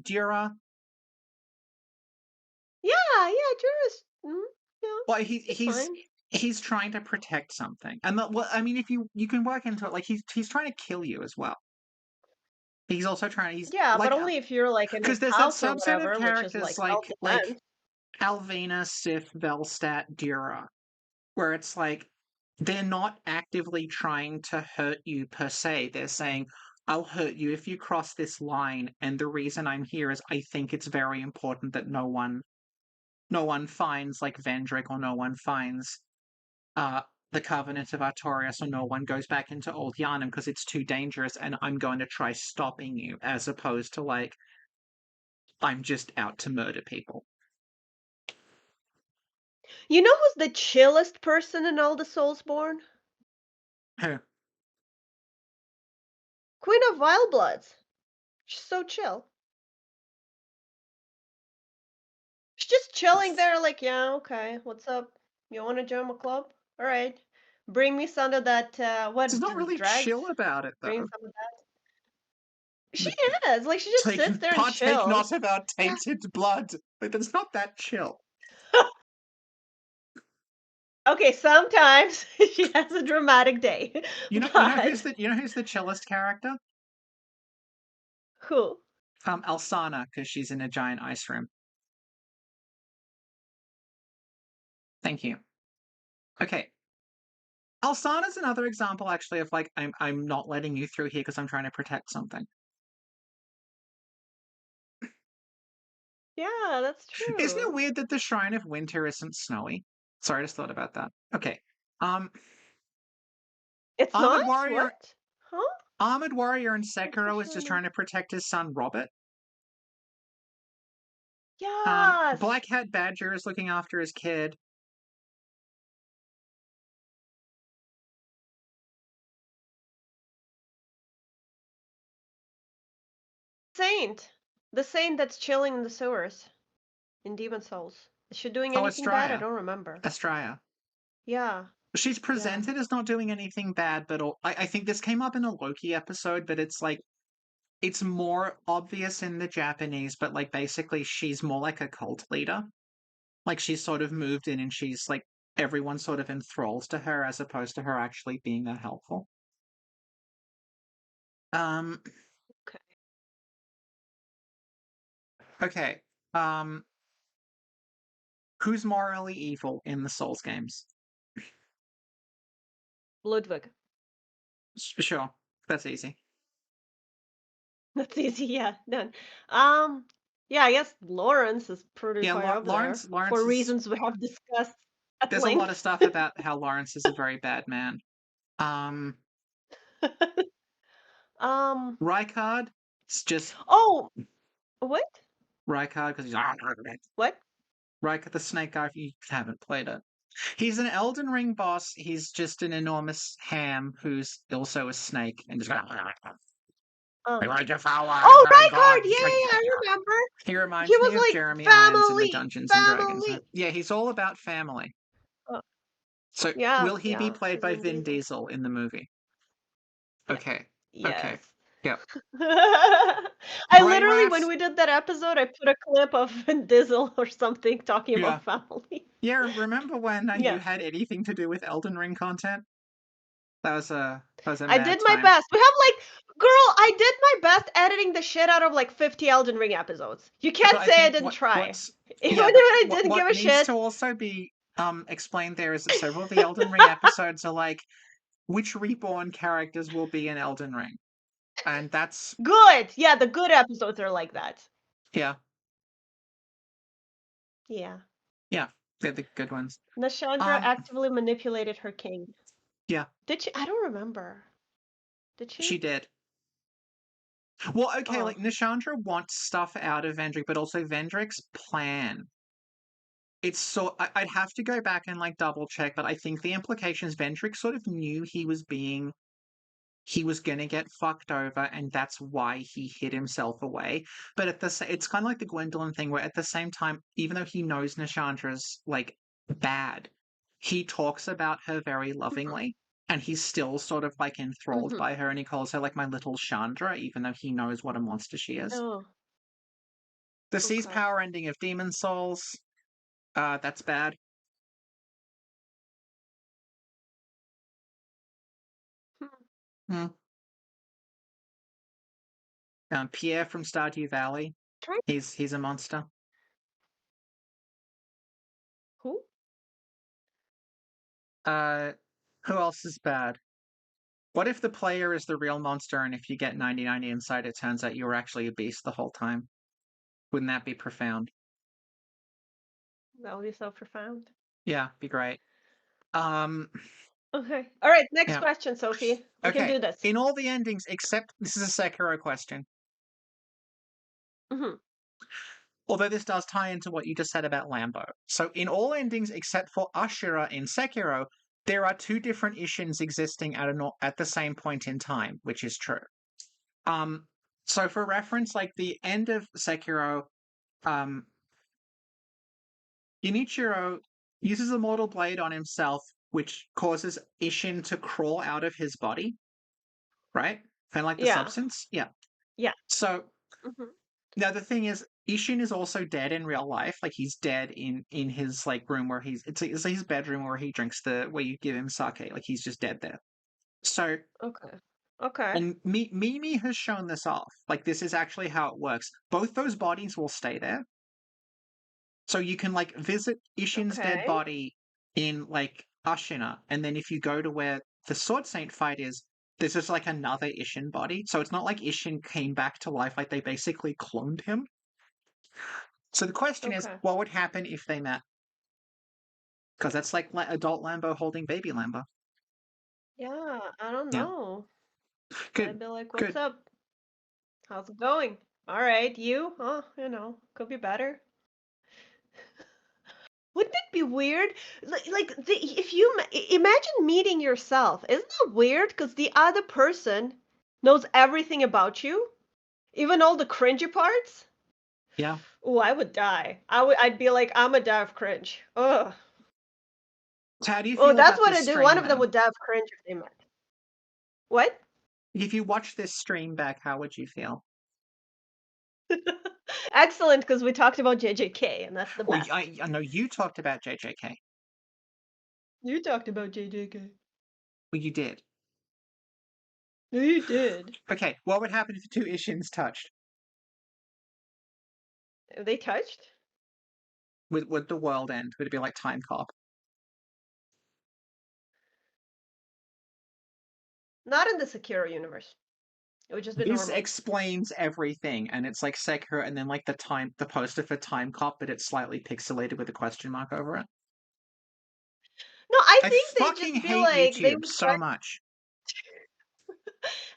Dura. Yeah, Dura's, yeah, Well, he's fine. he's trying to protect something, and I mean, if you can work into it, like, he's trying to kill you as well. He's also trying. Yeah, like, but only if you're, like, in his because there's that house or subset whatever, of which is, characters like, like self-defense. Alvina, Sif, Velstadt, Dura, where it's like they're not actively trying to hurt you per se. They're saying, I'll hurt you if you cross this line, and the reason I'm here is I think it's very important that no one finds, like, Vendrick, or no one finds the Covenant of Artorias, or no one goes back into Old Yharnam because it's too dangerous, and I'm going to try stopping you, as opposed to, like, I'm just out to murder people. You know who's the chillest person in all the Soulsborne? Who? Queen of Wild-Bloods. She's so chill. She's just chilling there, like, yeah, okay, what's up? You want to join my club? All right. Bring me some of that, She's not really chill about it, though. Bring some of that. She is. Like, she just sits there and partake chills. not of our tainted blood. But it's not that chill. Okay, sometimes she has a dramatic day. You know who's the chillest character? Who? Alsana, because she's in a giant ice room. Thank you. Okay. Alsana's another example, actually, of, like, I'm not letting you through here because I'm trying to protect something. Yeah, that's true. Isn't it weird that the Shrine of Winter isn't snowy? Sorry, I just thought about that. Okay. It's Armored not? Warrior. What? Huh? Armored Warrior in Sekiro is just trying to protect his son Robert. Yes. Black Hat Badger is looking after his kid. saint. The saint that's chilling in the sewers in Demon Souls. Is she doing Oh, anything bad? I Estrella. don't remember. Estrella. Yeah, She's yeah. presented as not doing anything bad, but I think this came up in a Loki episode, but it's like it's more obvious in the Japanese, but like basically she's more like a cult leader. Like she's sort of moved in and she's like everyone's sort of enthralled to her as opposed to her actually being that helpful. Um Okay. okay. Um who's morally evil in the Souls games? Ludwig. Sure. That's easy. That's easy, yeah, done. Yeah, I guess Lawrence is pretty Yeah, high up there Lawrence for is reasons we have discussed at there's a lot of length. stuff about how Lawrence is a very bad man. Um Um, Rykard, it's just oh, what? Rykard because he's What? Rykard the snake guy if you haven't played it. He's an Elden Ring boss. He's just an enormous ham who's also a snake and just Um, like devour oh, my Rykard! gods. Yeah, yeah, I remember. He He reminds me was of like Jeremy Irons in the family, Dungeons and Dragons. family. Yeah, he's all about family. Uh, So yeah, will he be yeah, played he's by Vin Vin Diesel. Diesel in the movie? Yeah. Okay. Okay. Yes. Yep. I Bray literally, when Wyatt. we did that episode, I put a clip of Vin Diesel or something talking Yeah. about family. Yeah, remember when you Yeah. had anything to do with Elden Ring content? That was a I mad did my time. best. We have like, girl, I did my best editing the shit out of like 50 Elden Ring episodes. You can't But I say I think didn't try. what's Even yeah, if but I didn't what give a needs shit. to also be explained there is that several of the Elden Ring episodes are like which reborn characters will be in Elden Ring, and that's Good. Yeah, the good episodes are like that. yeah, Yeah. they're the good ones. Nashandra actively manipulated her king. Yeah, Did she? I don't remember. Did she? she did. Well, okay, Oh. like Nishandra wants stuff out of Vendrick, but also Vendrick's plan. It's so I'd have to go back and like double check, but I think the implication is Vendrick sort of knew he was going to get fucked over, and that's why he hid himself away. But it's kind of like the Gwendolyn thing, where at the same time, even though he knows Nishandra's like bad, he talks about her very lovingly, and he's still sort of like enthralled by her, and he calls her like my little Chandra, even though he knows what a monster she is. Oh. The Sea's power ending of Demon Souls, that's bad. Pierre from Stardew Valley, he's a monster. Who? Who else is bad? What if the player is the real monster, and if you get 99 inside, it turns out you were actually a beast the whole time? Wouldn't that be profound? That would be so profound. Yeah, be great. Okay. All right, next question, Sophie. We can do this. In all the endings, except this is a Sekiro question. Although this does tie into what you just said about Lambo. So in all endings except for Ashura in Sekiro, there are two different Ishins existing at the same point in time, which is true. So for reference, like the end of Sekiro, Yunichiro uses a mortal blade on himself, which causes Ishin to crawl out of his body, right? Kind of like the substance? Yeah. Yeah. So now the thing is, Ishin is also dead in real life. Like he's dead in his like room where it's his bedroom where he drinks where you give him sake. Like he's just dead there. So Okay. And Mimi has shown this off. Like this is actually how it works. Both those bodies will stay there. So you can like visit Ishin's dead body in like Ashina, and then if you go to where the Sword Saint fight is, there's just like another Ishin body. So it's not like Ishin came back to life, like they basically cloned him. So the question is, what would happen if they met? Because that's like adult Lambo holding baby Lambo. Yeah, I don't know. Good. I'd be like, what's up? How's it going? All right, you? Oh, could be better. Wouldn't it be weird? If you imagine meeting yourself, isn't that weird? Because the other person knows everything about you. Even all the cringy parts? Yeah. Oh, I would die. I'd be like, I'm a die of cringe. Ugh. So how do you Oh, feel that's about what I this do. One stream of them then? would die of cringe if they met. What? If you watch this stream back, how would you feel? Excellent, because we talked about JJK, and that's the Well, best. I know you talked about JJK. You talked about JJK. Well, you did. You did. Okay, what would happen if two Ishins touched? They touched? Would the world end? Would it be like Time Cop? Not in the Sekiro universe. It would just be This normal. explains everything, and it's like Sekiro, and then like the poster for Time Cop, but it's slightly pixelated with a question mark over it. No, I I think they'd fucking just be hate like, they YouTube would try. so much.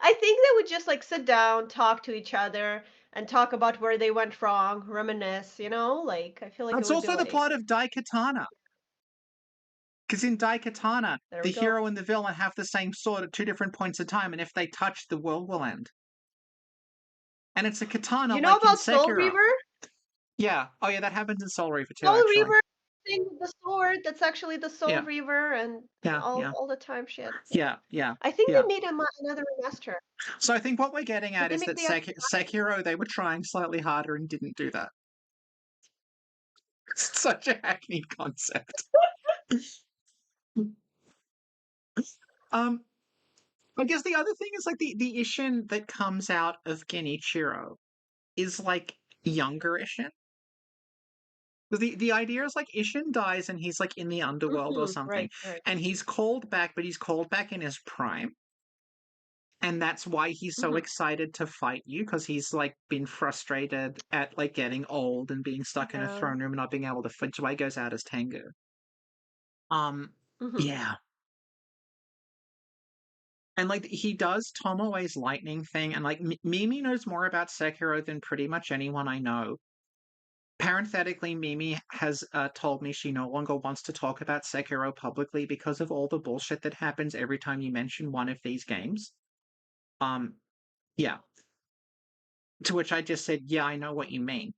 I think they would just like sit down, talk to each other, and talk about where they went wrong, reminisce, you know? Like, I feel like it That's would be also the like, plot of Daikatana. Because in Daikatana, there the we go. hero and the villain have the same sword at two different points of time, and if they touch, the world will end. And it's a katana You know like in about Soul Sekiro. Reaver? Yeah. Oh yeah, that happens in Soul Reaver too, Soul actually. Reaver thing with the sword, that's actually the Soul Yeah. Reaver and Yeah. Yeah. all the time shit. Yeah. Yeah. I think Yeah. they made another remaster. So I think what we're getting Did at they is make that the Sekiro, they were trying slightly harder and didn't do that. It's such a hackneyed concept. um, I guess the other thing is like the Ishin that comes out of Genichiro is like younger Ishin. The idea is like Ishin dies and he's like in the underworld or something, Right, right. and he's called back, but he's called back in his prime. And that's why he's so Mhm. excited to fight you, because he's like been frustrated at like getting old and being stuck in a Yeah. throne room and not being able to fight. So he goes out as Tengu. Mhm. Yeah. And like he does Tomoe's lightning thing, and like Mimi knows more about Sekiro than pretty much anyone I know. Parenthetically, Mimi has told me she no longer wants to talk about Sekiro publicly because of all the bullshit that happens every time you mention one of these games. Yeah. To which I just said, yeah, I know what you mean.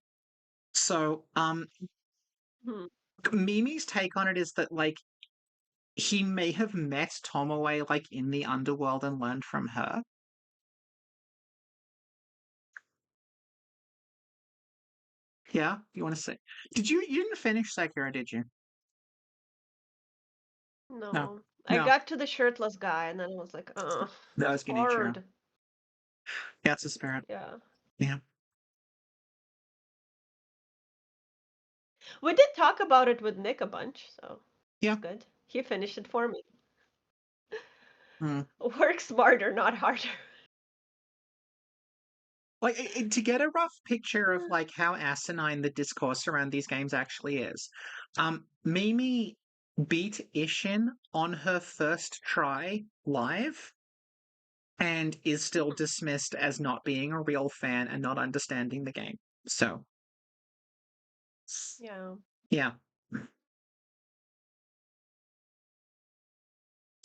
So, Mhm. Mimi's take on it is that like he may have met Tomoe like in the underworld and learned from her. Yeah, you want to say? You didn't finish Sekiro, did you? No, No. I no, got to the shirtless guy and then I was like, that it's was Genichiro. hard. Yeah, it's a spirit. Yeah. Yeah. We did talk about it with Nick a bunch, so Yeah. it's good. He finished it for me. Mm. Work smarter, not harder. Like to get a rough picture of like how asinine the discourse around these games actually is. Mimi beat Ishin on her first try live and is still dismissed as not being a real fan and not understanding the game. So, Yeah. yeah.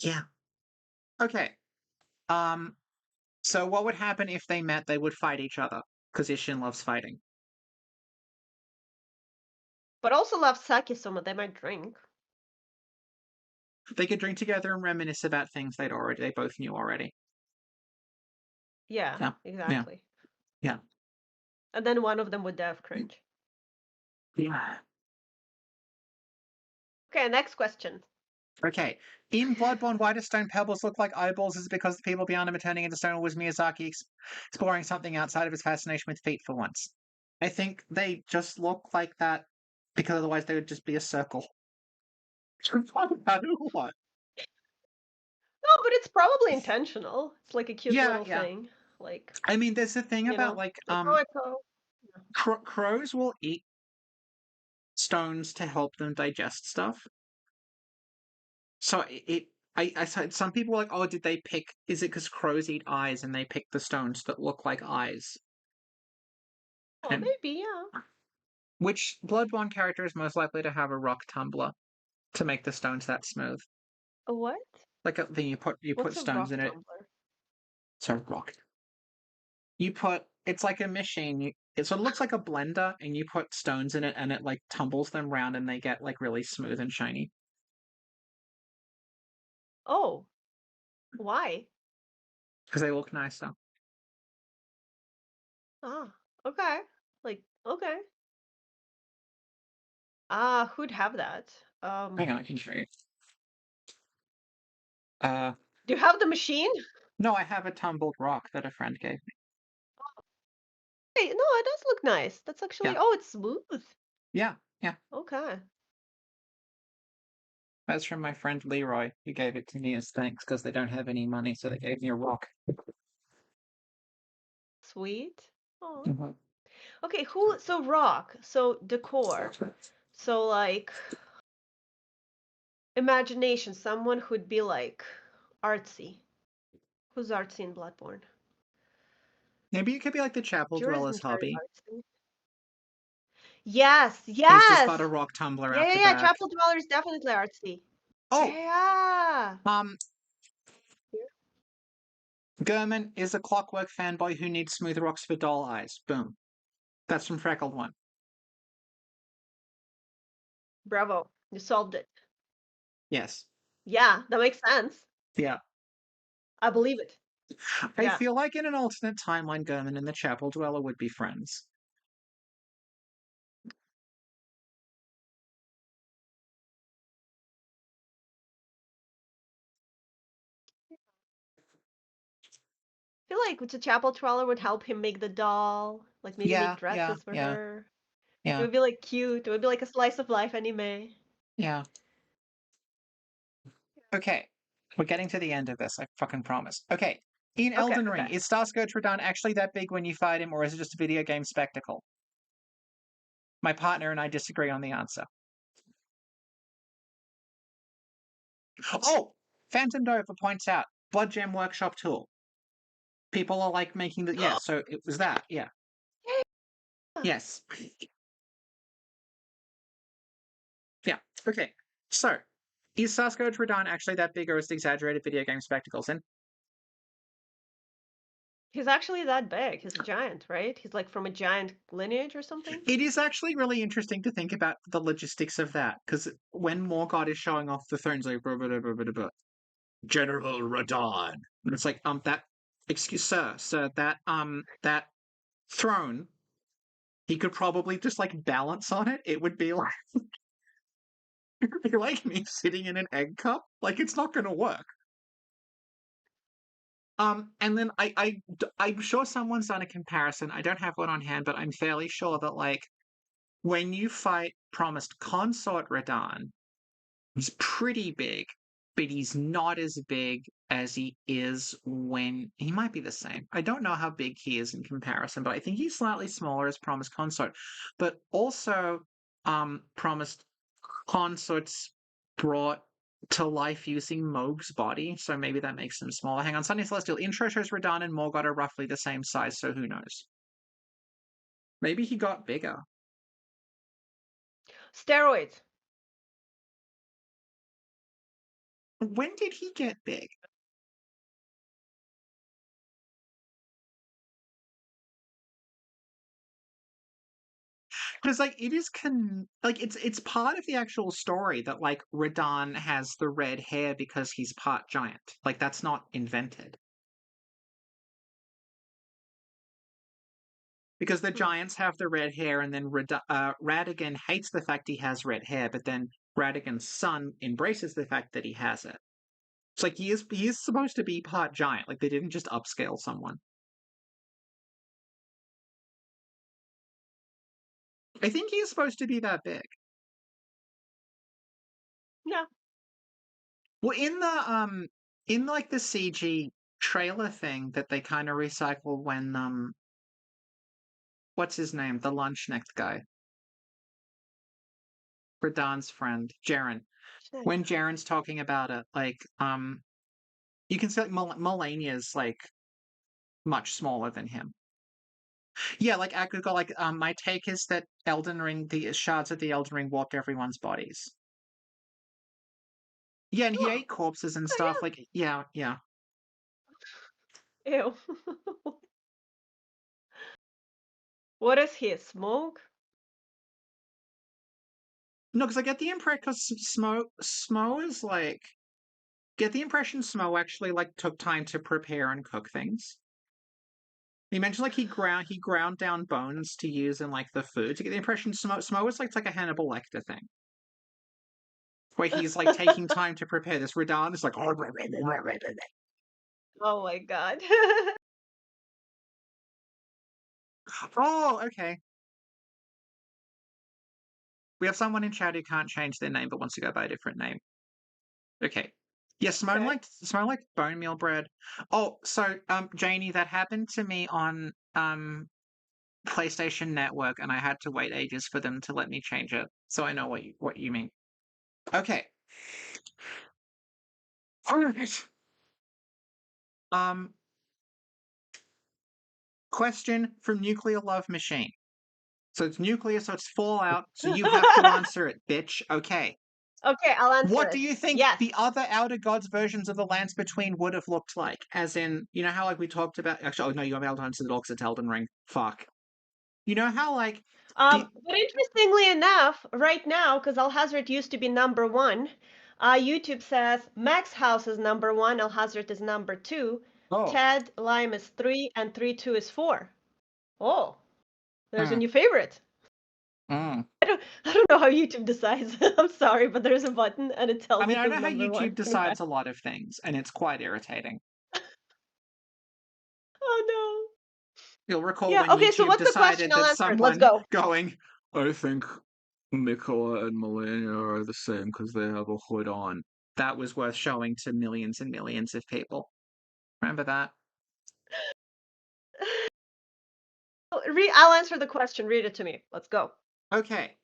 Yeah. Okay. Um so what would happen if they met? They would fight each other because Ishin loves fighting. But also love sake so much they might drink. They could drink together and reminisce about things they both knew already. Yeah, Yeah. Yeah. exactly. Yeah. And then one of them would die of cringe. Yeah. Okay, next question. Okay. In Bloodborne, why do stone pebbles look like eyeballs? Is it because the people beyond them are turning into stone, or was Miyazaki exploring something outside of his fascination with feet for once? I think they just look like that because otherwise they would just be a circle. What? No, but it's probably intentional. It's like a cute Yeah, little yeah. thing. Like, I mean, there's the thing you about know, like like, oh, it's all. crows will eat stones to help them digest stuff. So I said some people were like, oh, did they pick? Is it because crows eat eyes and they pick the stones that look like eyes? Oh, And maybe, yeah. which Bloodborne character is most likely to have a rock tumbler to make the stones that smooth? A what? Like a thing you put What's a stones rock in it. tumbler? So rock. You put it's like a machine. It sort of looks like a blender, and you put stones in it, and it like tumbles them round, and they get like really smooth and shiny. Oh, why? Because they look nicer. Ah, okay. Like, okay. Who'd have that? Hang on, I can show you. Uh, Do you have the machine? no, I have a tumbled rock that a friend gave me. Hey, no, it does look nice. That's Yeah, actually, oh, it's smooth. yeah, yeah. Okay. That's from my friend Leroy, who gave it to me as thanks because they don't have any money, so they gave me a rock. Sweet. Oh. Mhm. Okay, so rock, so decor. So like imagination, someone who'd be like artsy. Who's artsy in Bloodborne? Maybe it could be like the chapel Jura dweller's isn't very hobby. artsy. Yes, He's just got yes. a rock tumbler Yeah, out yeah, the yeah. back. Chapel Dweller is definitely artsy. Oh, Yeah. um, Gurman is a Clockwork fanboy who needs smooth rocks for doll eyes. Boom. That's from Freckled One. Bravo. You solved it. Yes. Yeah, that makes sense. Yeah. I believe it. I Yeah. feel like in an alternate timeline, Gurman and the Chapel Dweller would be friends. I feel like the Chapel Dweller would help him make the doll, like maybe make Yeah, yeah, dresses for yeah, her. It yeah, would be like cute. It would be like a slice of life anime. yeah. Okay. We're getting to the end of this, I fucking promise. Okay. In Okay, Elden Ring, okay. is Starscourge Radahn actually that big when you fight him, or is it just a video game spectacle? My partner and I disagree on the answer. Oh! Phantom Nova points out Blood Gem Workshop tool. People are like making the. Yeah, so it was that. Yeah. Yeah. Yes. Yeah. Okay. So, is Starscourge Radahn actually that big, or is it exaggerated video game spectacles? And He's actually that big. He's a giant, right? He's like from a giant lineage or something. it is actually really interesting to think about the logistics of that, because when Morgott is showing off the thrones, like, General Radahn. And it's like, that, excuse, sir, that throne, he could probably just, like, balance on it. It would be like, it would be like me sitting in an egg cup. Like, it's not going to work. And then I'm sure someone's done a comparison. I don't have one on hand, but I'm fairly sure that, like, when you fight Promised Consort Radahn, he's pretty big, but he's not as big as he is when he might be the same. I don't know how big he is in comparison, but I think he's slightly smaller as Promised Consort. But also, Promised Consort's brought to life using Moog's body, so maybe that makes him smaller. Hang on, Sunny Celestial intro shows Radahn and Morgott are roughly the same size, so who knows? Maybe he got bigger. Steroids. When did he get big? Because like it is like it's part of the actual story that like Radahn has the red hair because he's part giant. Like that's not invented. Because the Hmm. giants have the red hair, and then Radagon hates the fact he has red hair, but then Radagon's son embraces the fact that he has it. It's like he is supposed to be part giant. Like they didn't just upscale someone. I think he is supposed to be that big. Yeah. Well, in like the CG trailer thing that they kind of recycled when what's his name? The lunch neck guy. Radahn's friend, Jaren. When Jaren's talking about it, like you can see like Melania's like much smaller than him. Yeah, like I could go like my take is that Elden Ring, the shards of the Elden Ring warped everyone's bodies. Yeah, and he Oh, ate corpses and stuff. oh Like, yeah, yeah. yeah. Ew. What is he? Smoke? No, because I get the impression because Smo is like get the impression Smo actually like took time to prepare and cook things. He mentioned like he ground down bones to use in like the food. To get the impression Smo is like it's like a Hannibal Lecter thing. Where he's like taking time to prepare this. Radahn is like Oh my god. oh, okay. We have someone in chat who can't change their name but wants to go by a different name. Okay. Yeah, Okay. Simone liked bone meal bread. Oh, so Janie, that happened to me on PlayStation Network, and I had to wait ages for them to let me change it. So I know what you mean. Okay. All right. Um, question from Nuclear Love Machine. So it's nuclear, so it's Fallout. So you have to answer it, bitch. Okay. Okay, I'll answer What do it. you think Yes. the other Outer Gods versions of the Lands Between would have looked like? As in, you know how like we talked about. Actually, oh no, you haven't able to answer the dogs at Elden Ring. Fuck. You know how like the But interestingly enough, right now, because Alhazred used to be #1, YouTube says Max House is #1, Alhazred is #2, oh Ted Lime is 3, and 3-2 is 4. Oh, there's a hmm, new favorite. mm. I don't know how YouTube decides. I'm sorry, but there's a button and it I tells mean, you I who's know how #1. YouTube decides a lot of things, and it's quite irritating. Oh You'll no. recall Yeah, when okay, so YouTube what's the question? decided I'll that answer it. Let's someone go. going, I think Mikola and Melania are the same because they have a hood on. That was worth showing to millions and millions of people. Remember that? I'll answer the question. Read it to me. Let's go. Okay.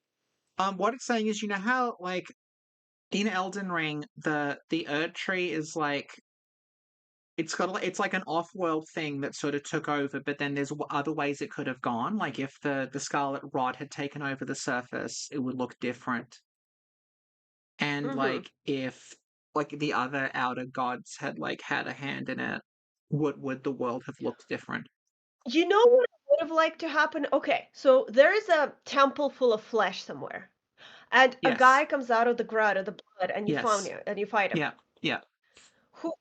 What it's saying is, you know how like in Elden Ring, the Erd tree is like it's like an off-world thing that sort of took over, but then there's other ways it could have gone. Like if the Scarlet Rot had taken over the surface, it would look different. And Mm-hmm. like if like the other outer gods had like had a hand in it, would the world have looked different? You know what I would have liked to happen? Okay, so there is a temple full of flesh somewhere, and a Yes. guy comes out of the ground of the blood, and Yes. you fight him. Yeah. Yeah. Who?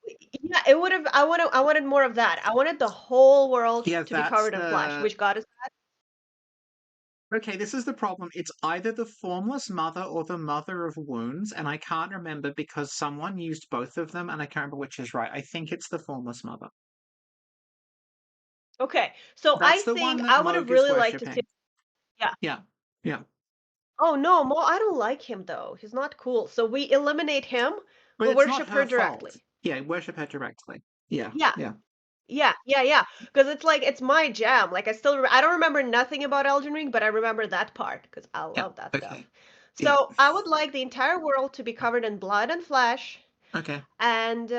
Yeah, it would have. I wanted more of that. I wanted the whole world Yeah, to be that's covered in flesh. the Which god is okay, this is the problem. It's either the Formless Mother or the Mother of Wounds, and I can't remember because someone used both of them, and I can't remember which is right. I think it's the Formless Mother. that? Okay, so I That's the one think that I would have Moog is really liked to see. worshipping. Yeah. Yeah, yeah. Oh no, Mo, I don't like him though. He's not cool. So we eliminate him. But We it's not worship her her fault. directly. Yeah, worship her directly. Yeah, Yeah. yeah, Yeah. Because it's like it's my jam. Like I don't remember nothing about Elden Ring, but I remember that part because I yeah. love that stuff. Okay. Yeah. So I would like the entire world to be covered in blood and flesh, Okay. and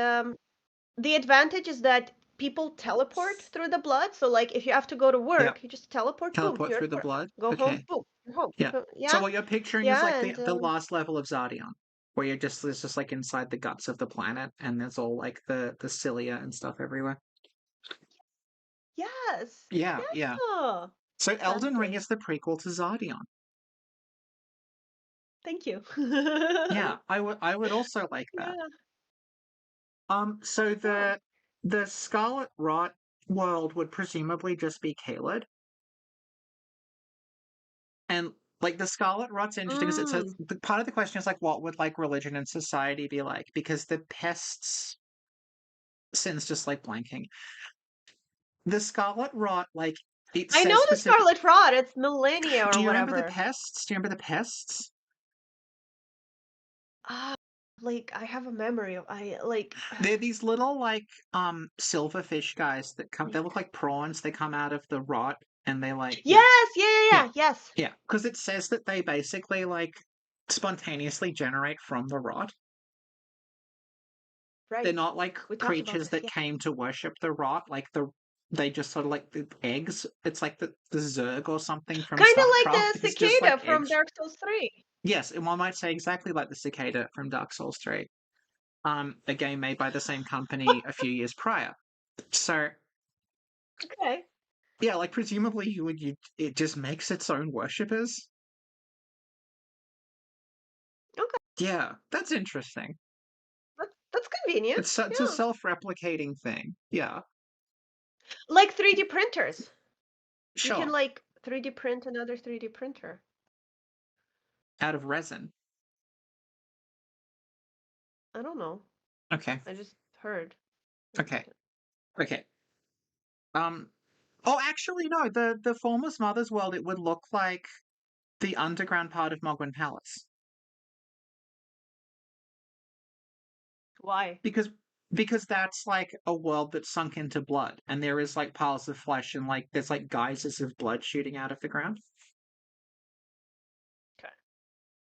the advantage is that people teleport through the blood. So like if you have to go to Yeah. work, you just teleport. Boom, Teleport you're through at the work. blood. Go home. Okay. Boom, you're home. Yeah. So Yeah, what you're picturing is like yeah, and the last level of Zardion, where you're just it's just like inside the guts of the planet, and there's all like the cilia and stuff everywhere. yes, Yeah, yeah. yeah, So Elden Ring fancy. is the prequel to Zardion. Thank you. Yeah, I would also like that. Yeah, So yeah. the Scarlet Rot world would presumably just be Caelid, and like the Scarlet Rot's interesting because it says Mm. the part of the question is like what would like religion and society be like because the pests sin's just like blanking. The Scarlet Rot like it I know says the specific. Scarlet Rot. It's Millennia Do or you remember the whatever. pests? Do you remember the pests? Ah, like I have a memory of I like. They're these little like silverfish guys that come. They look like prawns. They come out of the rot and they like yeah. Yes, Yeah, yes. yeah, because it says that they basically like spontaneously generate from the rot. They're Right. not like We talked about creatures this. that Yeah. came to worship the rot. Like they just sort of like the eggs. It's like the Zerg or something from Kind of like StarCraft. the It's just cicada like from eggs. Dark Souls 3. Yes, and one might say exactly like the cicada from Dark Souls 3. A game made by the same company a few years prior. So Okay. Yeah, like presumably it just makes its own worshippers. Okay, Yeah, that's interesting. that's convenient. It's a Yeah, self-replicating thing. Yeah, like 3D printers. You can sure. like 3D print another 3D printer. Out of resin. I don't know. Okay. I just heard Okay. about it. Okay. Um. Oh, actually, no. The Formless Mother's world, it would look like the underground part of Mogwin Palace Why? because that's like a world that's sunk into blood, and there is like piles of flesh and like there's like geysers of blood shooting out of the ground. Okay.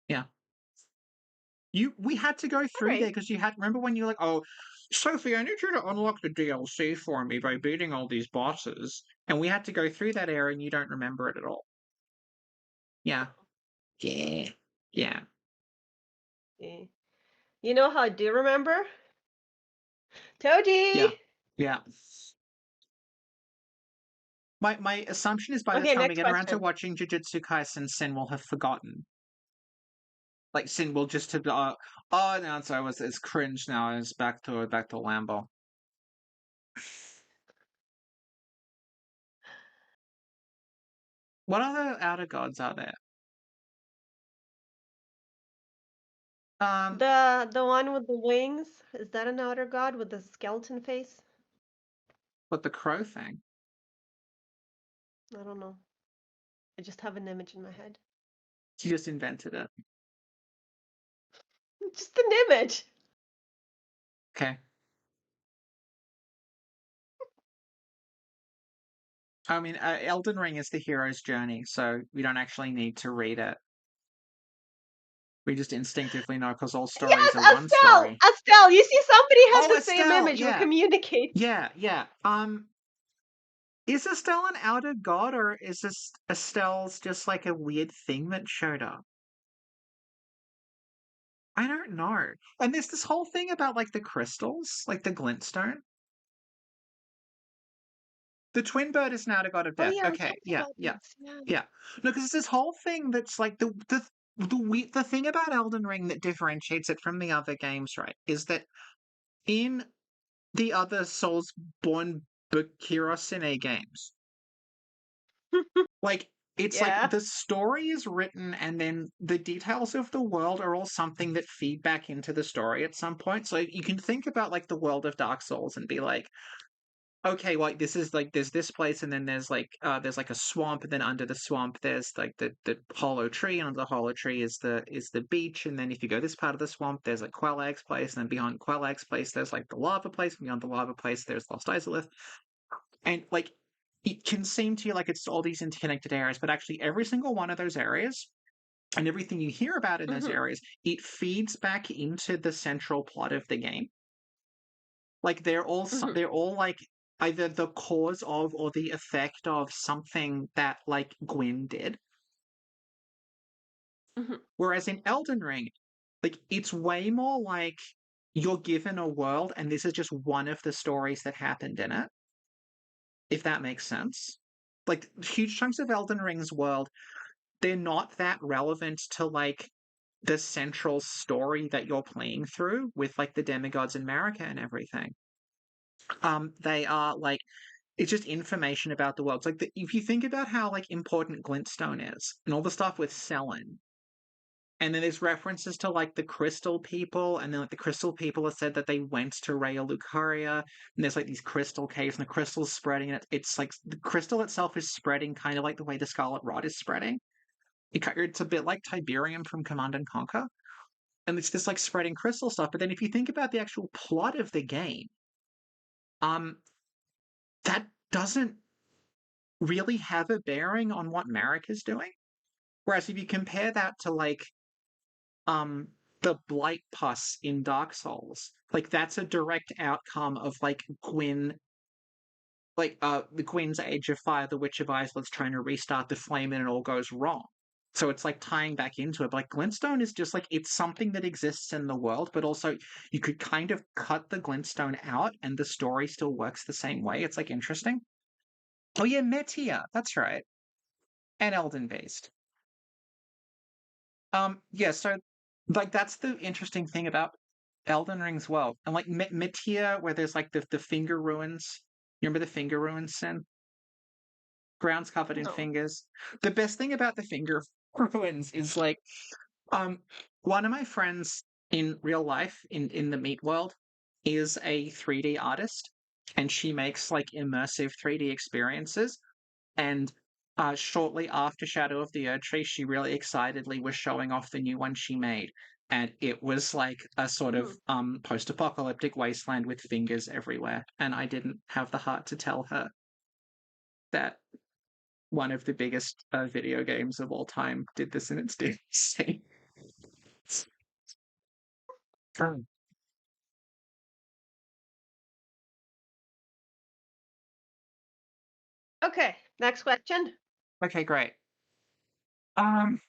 Yeah. We had to go All through there right. because you had remember when you were like, oh, Sophie, I need you to unlock the DLC for me by beating all these bosses, and we had to go through that area, and you don't remember it at all. Yeah, yeah, yeah, Eh. You know how I do remember? yeah, Toji! yeah. My assumption is by the Okay, time we next get around to question. watching Jujutsu Kaisen, Sin will have forgotten. Like Sin will just have oh no, so it's cringe now. It's back to Lambo. What other outer gods are there? Um, The one with the wings, is that an outer god with the skeleton face? what the crow thing? I don't know. I just have an image in my head. She just invented it. Just an image. Okay. I mean, Elden Ring is the hero's journey, so we don't actually need to read it. We just instinctively know because all stories Yes, are one Estelle! story. Estelle, you see somebody has Oh, the same Estelle, image. We're yeah, communicating. yeah, yeah. Is Estelle an outer god, or is this Estelle's just like a weird thing that showed up? I don't know. And there's this whole thing about like the crystals, like the glintstone. The twin bird is an outer god of Oh death. yeah, we Okay, talked yeah, about yeah, this. Yeah. yeah. No, because it's this whole thing that's like the thing about Elden Ring that differentiates it from the other games, right, is that in the other Soulsborne Bukirosine games, like it's like Yeah. the story is written and then the details of the world are all something that feed back into the story at some point. So you can think about like the world of Dark Souls and be like, okay, like this is like there's this place and then there's like a swamp and then under the swamp there's like the hollow tree and under the hollow tree is the beach and then if you go this part of the swamp there's like Quellag's place and then behind Quellag's place there's like the lava place and beyond the lava place there's Lost Izalith and like it can seem to you like it's all these interconnected areas but actually every single one of those areas and everything you hear about in those Mhm. areas it feeds back into the central plot of the game like Mhm. they're all like either the cause of or the effect of something that like Gwyn did. Mhm. Whereas in Elden Ring, like it's way more like you're given a world and this is just one of the stories that happened in it, if that makes sense. Like huge chunks of Elden Ring's world, they're not that relevant to like the central story that you're playing through with like the demigods in Marika and everything. They are like it's just information about the world. It's like if you think about how like important Glintstone is and all the stuff with Selen, and then there's references to like the Crystal People, and then like the Crystal People have said that they went to Raya Lucaria, and there's like these crystal caves, and the crystal's spreading, and it's like the crystal itself is spreading, kind of like the way the Scarlet Rot is spreading. It's a bit like Tiberium from Command and Conquer, and it's this like spreading crystal stuff. But then if you think about the actual plot of the game, um, that doesn't really have a bearing on what Marek is doing. Whereas if you compare that to like um the blight pus in Dark Souls, like that's a direct outcome of like Gwyn the Gwyn's Age of Fire, the Witch of Iceland's trying to restart the flame and it all goes wrong. So it's like tying back into it. But like Glintstone is just like it's something that exists in the world, but also you could kind of cut the Glintstone out and the story still works the same way. It's like interesting. Oh yeah, Metia. That's right. And Elden Beast. Yeah, so like that's the interesting thing about Elden Ring's world. And like Metia, where there's like the finger ruins. You remember the finger ruins, Sin? Ground's covered in No. fingers. The best thing about the finger ruins is like um one of my friends in real life in the meat world is a 3D artist, and she makes like immersive 3D experiences. And shortly after Shadow of the Erdtree, she really excitedly was showing off the new one she made. And it was like a sort of Mhm. post-apocalyptic wasteland with fingers everywhere. And I didn't have the heart to tell her that one of the biggest video games of all time did this in its DLC. Um, Okay, next question. okay, great. Um,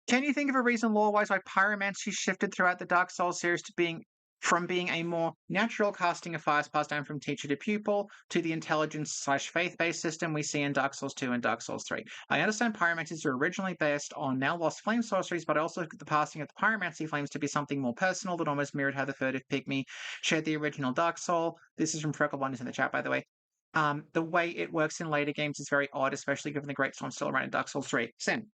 Can you think of a reason lore-wise why pyromancy shifted throughout the Dark Souls series to being from being a more natural casting of fires passed down from teacher to pupil to the intelligence/faith-based system we see in Dark Souls 2 and Dark Souls 3? I understand pyromancies were originally based on now lost flame sorceries, but I also took the passing of the pyromancy flames to be something more personal that almost mirrored how the furtive pygmy shared the original Dark Soul. This is from Freckle Wonders in the chat, by the way. The way it works in later games is very odd, especially given the Great Storm still around in Dark Souls 3. Sin.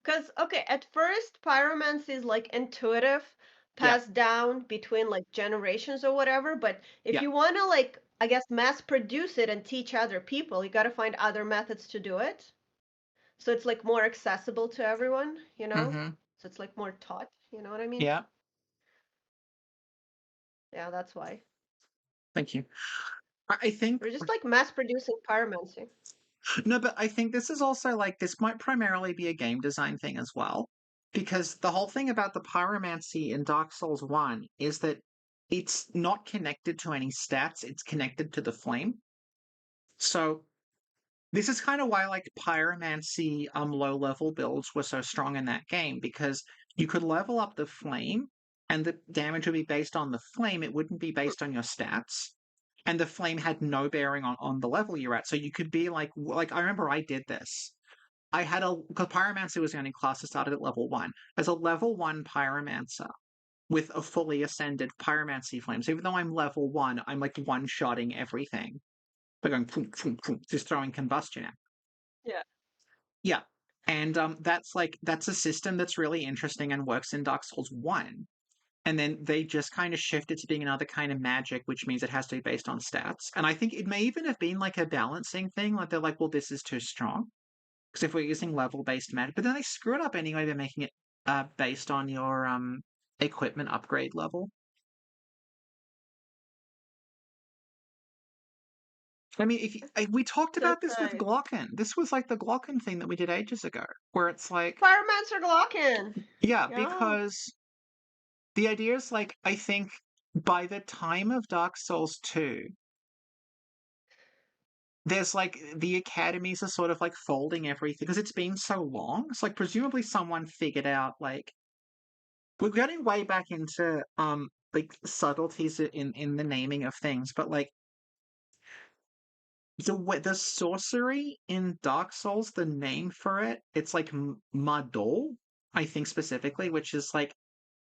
Because, okay, at first, pyromancy is like intuitive, Yeah, passed down between like generations or whatever. But if yeah. you want to, like, I guess, mass produce it and teach other people, you got to find other methods to do it. So it's like more accessible to everyone, you know? Mm-hmm. So it's like more taught, you know what I mean? Yeah. Yeah, that's why. Thank you. I think We're just like mass producing pyromancy. no, but I think this is also like this might primarily be a game design thing as well, because the whole thing about the pyromancy in Dark Souls 1 is that it's not connected to any stats, it's connected to the flame. So this is kind of why like pyromancy low level builds were so strong in that game, because you could level up the flame and the damage would be based on the flame, it wouldn't be based on your stats. And the flame had no bearing on the level you're at. So you could be like I remember I did this. I had a because pyromancer was the only class that started at level 1. As a level 1 pyromancer with a fully ascended pyromancy flames, even though I'm level 1, I'm like one-shotting everything. By going boom, boom, boom, just throwing combustion out. Yeah. Yeah. And that's a system that's really interesting and works in Dark Souls 1. And then they just kind of shifted to being another kind of magic, which means it has to be based on stats. And I think it may even have been like a balancing thing. Like they're like, well, this is too strong. Because if we're using level based magic, but then they screw it up anyway by making it based on your equipment upgrade level. I mean, we talked about That's this with right. Glocken. This was like the Glocken thing that we did ages ago, where it's like, Pyromancer Glocken. yeah, Yeah. because the idea is like, I think by the time of Dark Souls 2, there's like the academies are sort of like folding everything because it's been so long. It's like presumably someone figured out like we're getting way back into like subtleties in the naming of things, but like the sorcery in Dark Souls, the name for it, it's like Madol, I think specifically, which is like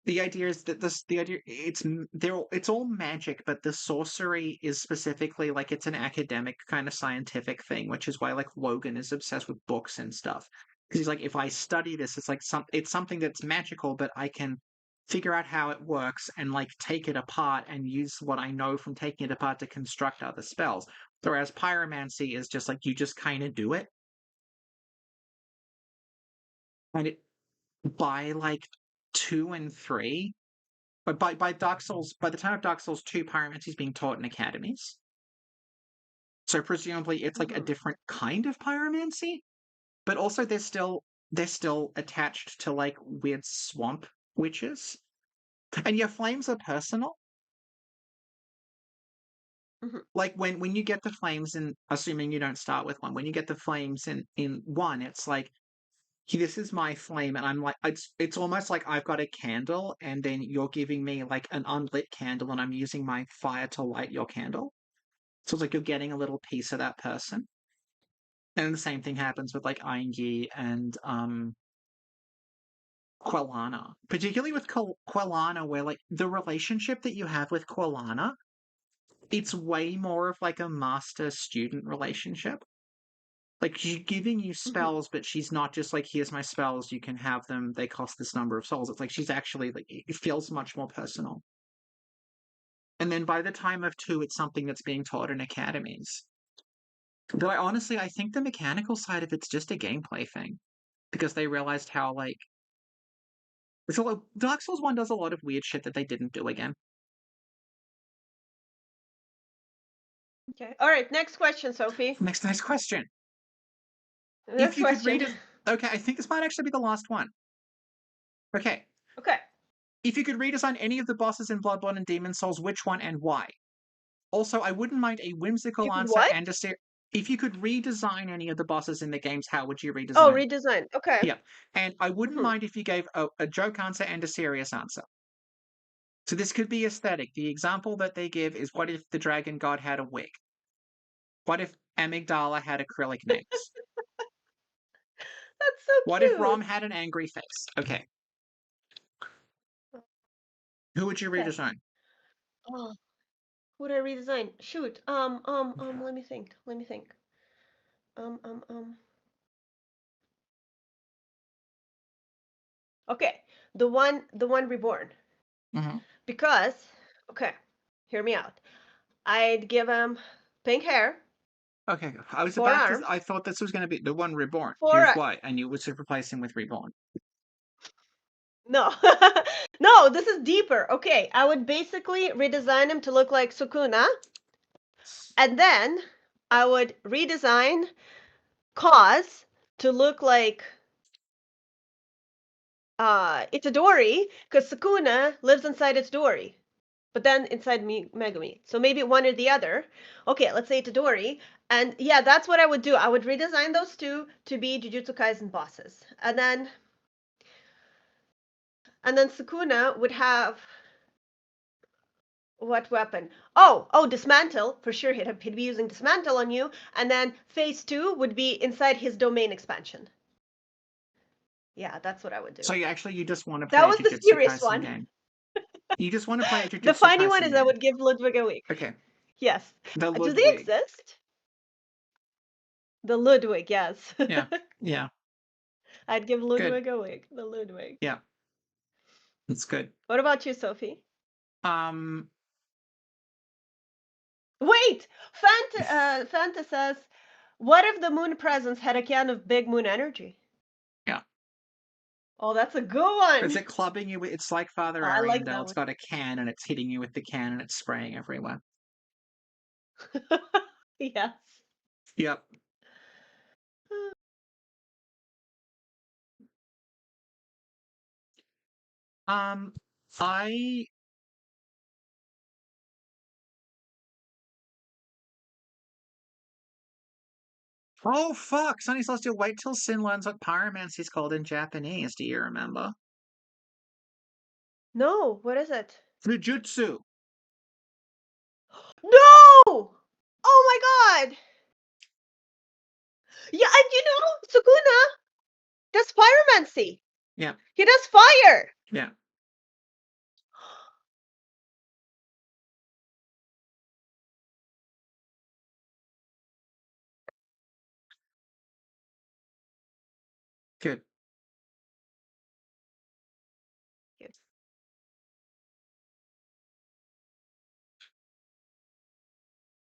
the idea is that the idea it's all magic, but the sorcery is specifically like it's an academic kind of scientific thing, which is why like Logan is obsessed with books and stuff. Because he's like, if I study this, it's like it's something that's magical, but I can figure out how it works and like take it apart and use what I know from taking it apart to construct other spells. Whereas pyromancy is just like you just kind of do it. And it by like 2 and 3, but by Dark Souls, by the time of Dark Souls 2, pyromancy is being taught in academies. So presumably it's like a Hmm. different kind of pyromancy, but also they're still attached to like weird swamp witches. And your flames are personal. Hmm. Like when you get the flames in, assuming you don't start with one, when you get the flames in one, it's like this is my flame, and I'm like it's almost like I've got a candle and then you're giving me like an unlit candle and I'm using my fire to light your candle. So it's like you're getting a little piece of that person. And the same thing happens with like Aingi and Quelana, particularly with Quelana, where like the relationship that you have with Quelana, it's way more of like a master-student relationship. Like she's giving you Mhm. spells, but she's not just like, here's my spells, you can have them, they cost this number of souls. It's like she's actually like, it feels much more personal. And then by the time of 2, it's something that's being taught in academies. Though honestly, I think the mechanical side of it's just a gameplay thing. Because they realized how like so like, Dark Souls 1 does a lot of weird shit that they didn't do again. Okay. All right. Next question, Sophie. Next question. If Next you could question. read okay, I think this might actually be the last one. Okay. Okay. If you could redesign any of the bosses in Bloodborne and Demon Souls, which one and why? Also, I wouldn't mind a whimsical You could answer what? and a if you could redesign any of the bosses in the games, how would you Oh, redesign them? redesign. Okay. Yeah. And I wouldn't Mhm. mind if you gave a joke answer and a serious answer. So this could be aesthetic. The example that they give is, what if the dragon god had a wig? What if Amygdala had acrylic nails? That's so What if Rom cute. had an angry face? Okay. Who would you Okay. redesign? Oh, would I redesign? Shoot. Let me think. Let me think. Um, um, um. Okay. The one reborn. Mm-hmm. Because, okay, hear me out. I'd give him pink hair, Okay, four arms, I thought this was going to be the one reborn. four. Here's why. And you would replace him with reborn. No, no, this is deeper. Okay, I would basically redesign him to look like Sukuna, and then I would redesign Kaz to look like Itadori, because Sukuna lives inside Itadori, but then inside Megami. So maybe one or the other. Okay, let's say Itadori. And yeah, that's what I would do. I would redesign those two to be Jujutsu Kaisen bosses. And then Sukuna would have what weapon? Oh, dismantle. For sure he'd be using dismantle on you. And then phase 2 would be inside his domain expansion. Yeah, that's what I would do. So you just want to play That a was the Jujutsu serious Kaisen one. game. You just want to play a The Jujutsu funny one Kaisen is I game. would give Ludwig a week. Okay. Yes. The Do they Ludwig. exist? The Ludwig, yes. Yeah. Yeah. I'd give Good. Ludwig a week. The Ludwig. Yeah. That's good. What about you, Sophie? Um. Wait! Fanta says, what if the moon presence had a can of big moon energy? Yeah. Oh, that's a good one. Is it clubbing you? It's like Father I like Ariandel. that It's one. got a can and it's hitting you with the can and it's spraying everywhere. Yes. Yep. Um. I. Oh fuck! Sunny Celestial. Wait till Sin learns what pyromancy is called in Japanese. Do you remember? No, what is it? Fujutsu. No! Oh my god! Yeah, and Sukuna does pyromancy. Yeah. He does fire. Yeah. Good.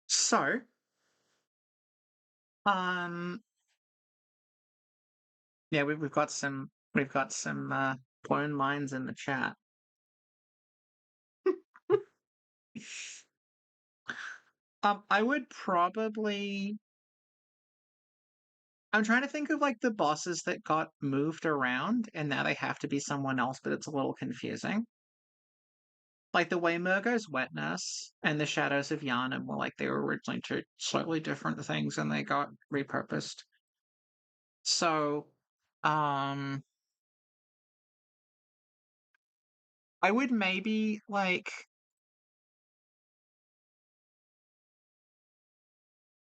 So, um, yeah, we've got some blown minds in the chat. I would probably. I'm trying to think of like the bosses that got moved around and now they have to be someone else, but it's a little confusing. Like the way Murgo's Wetness and the Shadows of Yharnam were like they were originally two slightly different things and they got repurposed. So, um, I would maybe like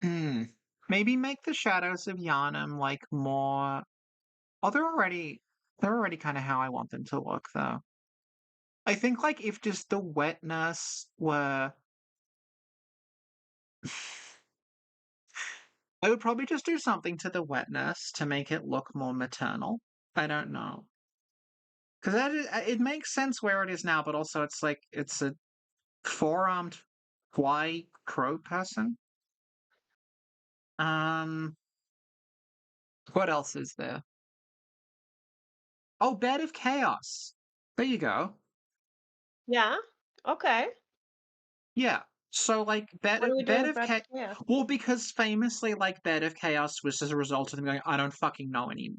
Hmm. Maybe make the shadows of Yharnam like more. Oh, they're already kind of how I want them to look, though. I think like if just the wetness were, I would probably just do something to the wetness to make it look more maternal. I don't know. Because it makes sense where it is now, but also it's like it's a four-armed fly crow person. Um, what else is there? Oh, Bed of Chaos. There you go. Yeah. Okay. Yeah. So like What are we doing Bed with of Breath of Chaos. Chaos? Well, because famously, like Bed of Chaos was as a result of them going, I don't fucking know anymore.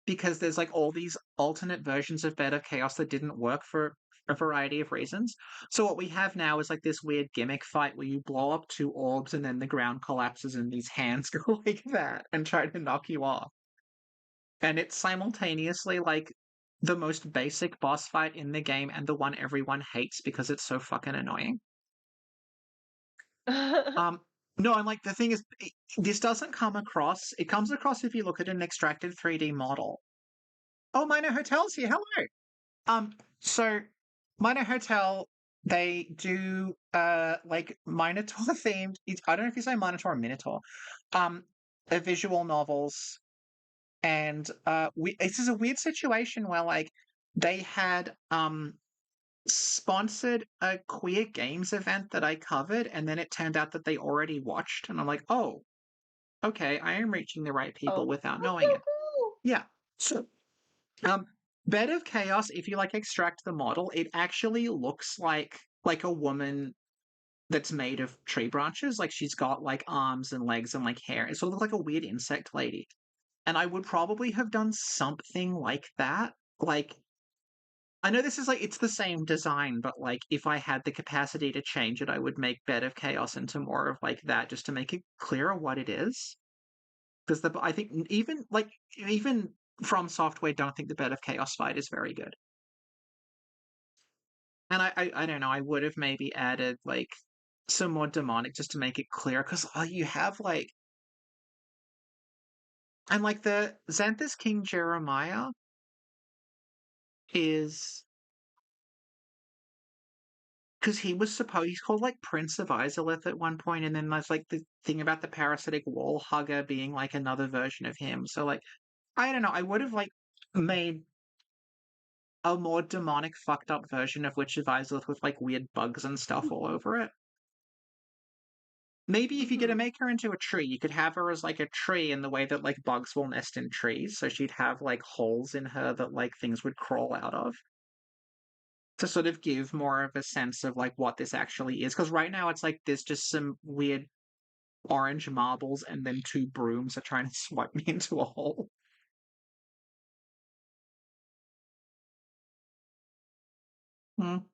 Because there's like all these alternate versions of Bed of Chaos that didn't work for a variety of reasons. So what we have now is like this weird gimmick fight where you blow up two orbs and then the ground collapses and these hands go like that and try to knock you off. And it's simultaneously like the most basic boss fight in the game and the one everyone hates because it's so fucking annoying. Um, no, and like the thing is, this doesn't come across. It comes across if you look at an extracted 3D model. Oh, Minor Hotel's here. Hello. So Minor Hotel, they do like Minotaur themed. I don't know if you say Minotaur or Minotaur. Um, visual novels, and this is a weird situation where like they had sponsored a queer games event that I covered, and then it turned out that they already watched, and I'm like, oh, okay, I am reaching the right people Oh, without that's knowing so it. cool. Yeah. So, um, Bed of Chaos, if you like extract the model, it actually looks like a woman that's made of tree branches. Like she's got like arms and legs and like hair. It sort of looks like a weird insect lady. And I would probably have done something like that. Like I know this is like it's the same design, but like if I had the capacity to change it, I would make Bed of Chaos into more of like that, just to make it clearer what it is. Because I think even From Software don't think the Bed of Chaos fight is very good. And I don't know, I would have maybe added like some more demonic just to make it clear, because you have like and like the Xanthus King Jeremiah is because he's called like Prince of Izalith at one point, and then there's like the thing about the parasitic wall hugger being like another version of him. So like I don't know, I would have like made a more demonic, fucked up version of Witch of Izalith with like weird bugs and stuff all over it. Maybe if you're gonna Mm-hmm. make her into a tree, you could have her as like a tree in the way that like bugs will nest in trees. So she'd have like holes in her that like things would crawl out of to sort of give more of a sense of like what this actually is. Because right now it's like there's just some weird orange marbles and then two brooms are trying to swipe me into a hole. Hmm.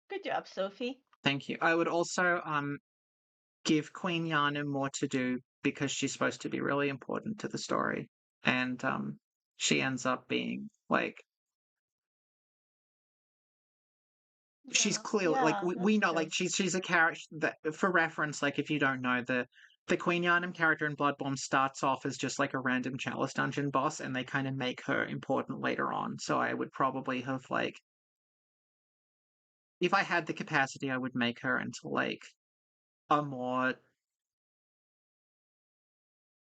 Good job, Sophie. Thank you. I would also give Queen Yana more to do because she's supposed to be really important to the story. And she ends up being like she's Yeah, clearly like yeah, we that's know true. like she's a character that for reference, like if you don't know the Queen Yharnam character in Bloodborne starts off as just like a random chalice dungeon boss and they kind of make her important later on. So I would probably have like if I had the capacity I would make her into like a more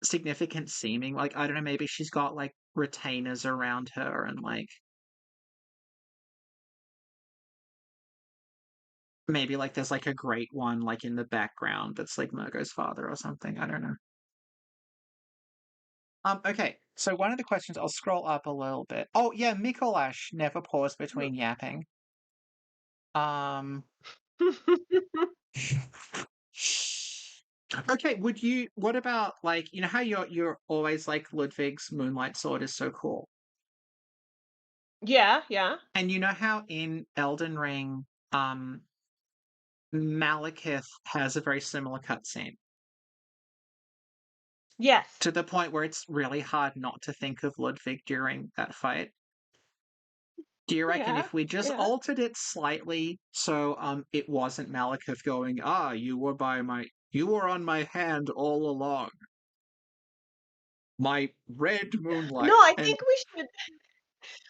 significant seeming, like I don't know, maybe she's got like retainers around her and like maybe like there's like a great one like in the background that's like Murgo's father or something. I don't know. Okay, so one of the questions, I'll scroll up a little bit. Oh yeah, Mikolash never paused between yapping. Um, okay, what about like, you know how you're always like Ludwig's Moonlight Sword is so cool. Yeah, yeah. And you know how in Elden Ring, um, Malekith has a very similar cutscene Yes. to the point where it's really hard not to think of Ludwig during that fight. Do you reckon Yeah, if we just yeah. altered it slightly so it wasn't Malekith going, you were on my hand all along. My red No, moonlight I and think we should.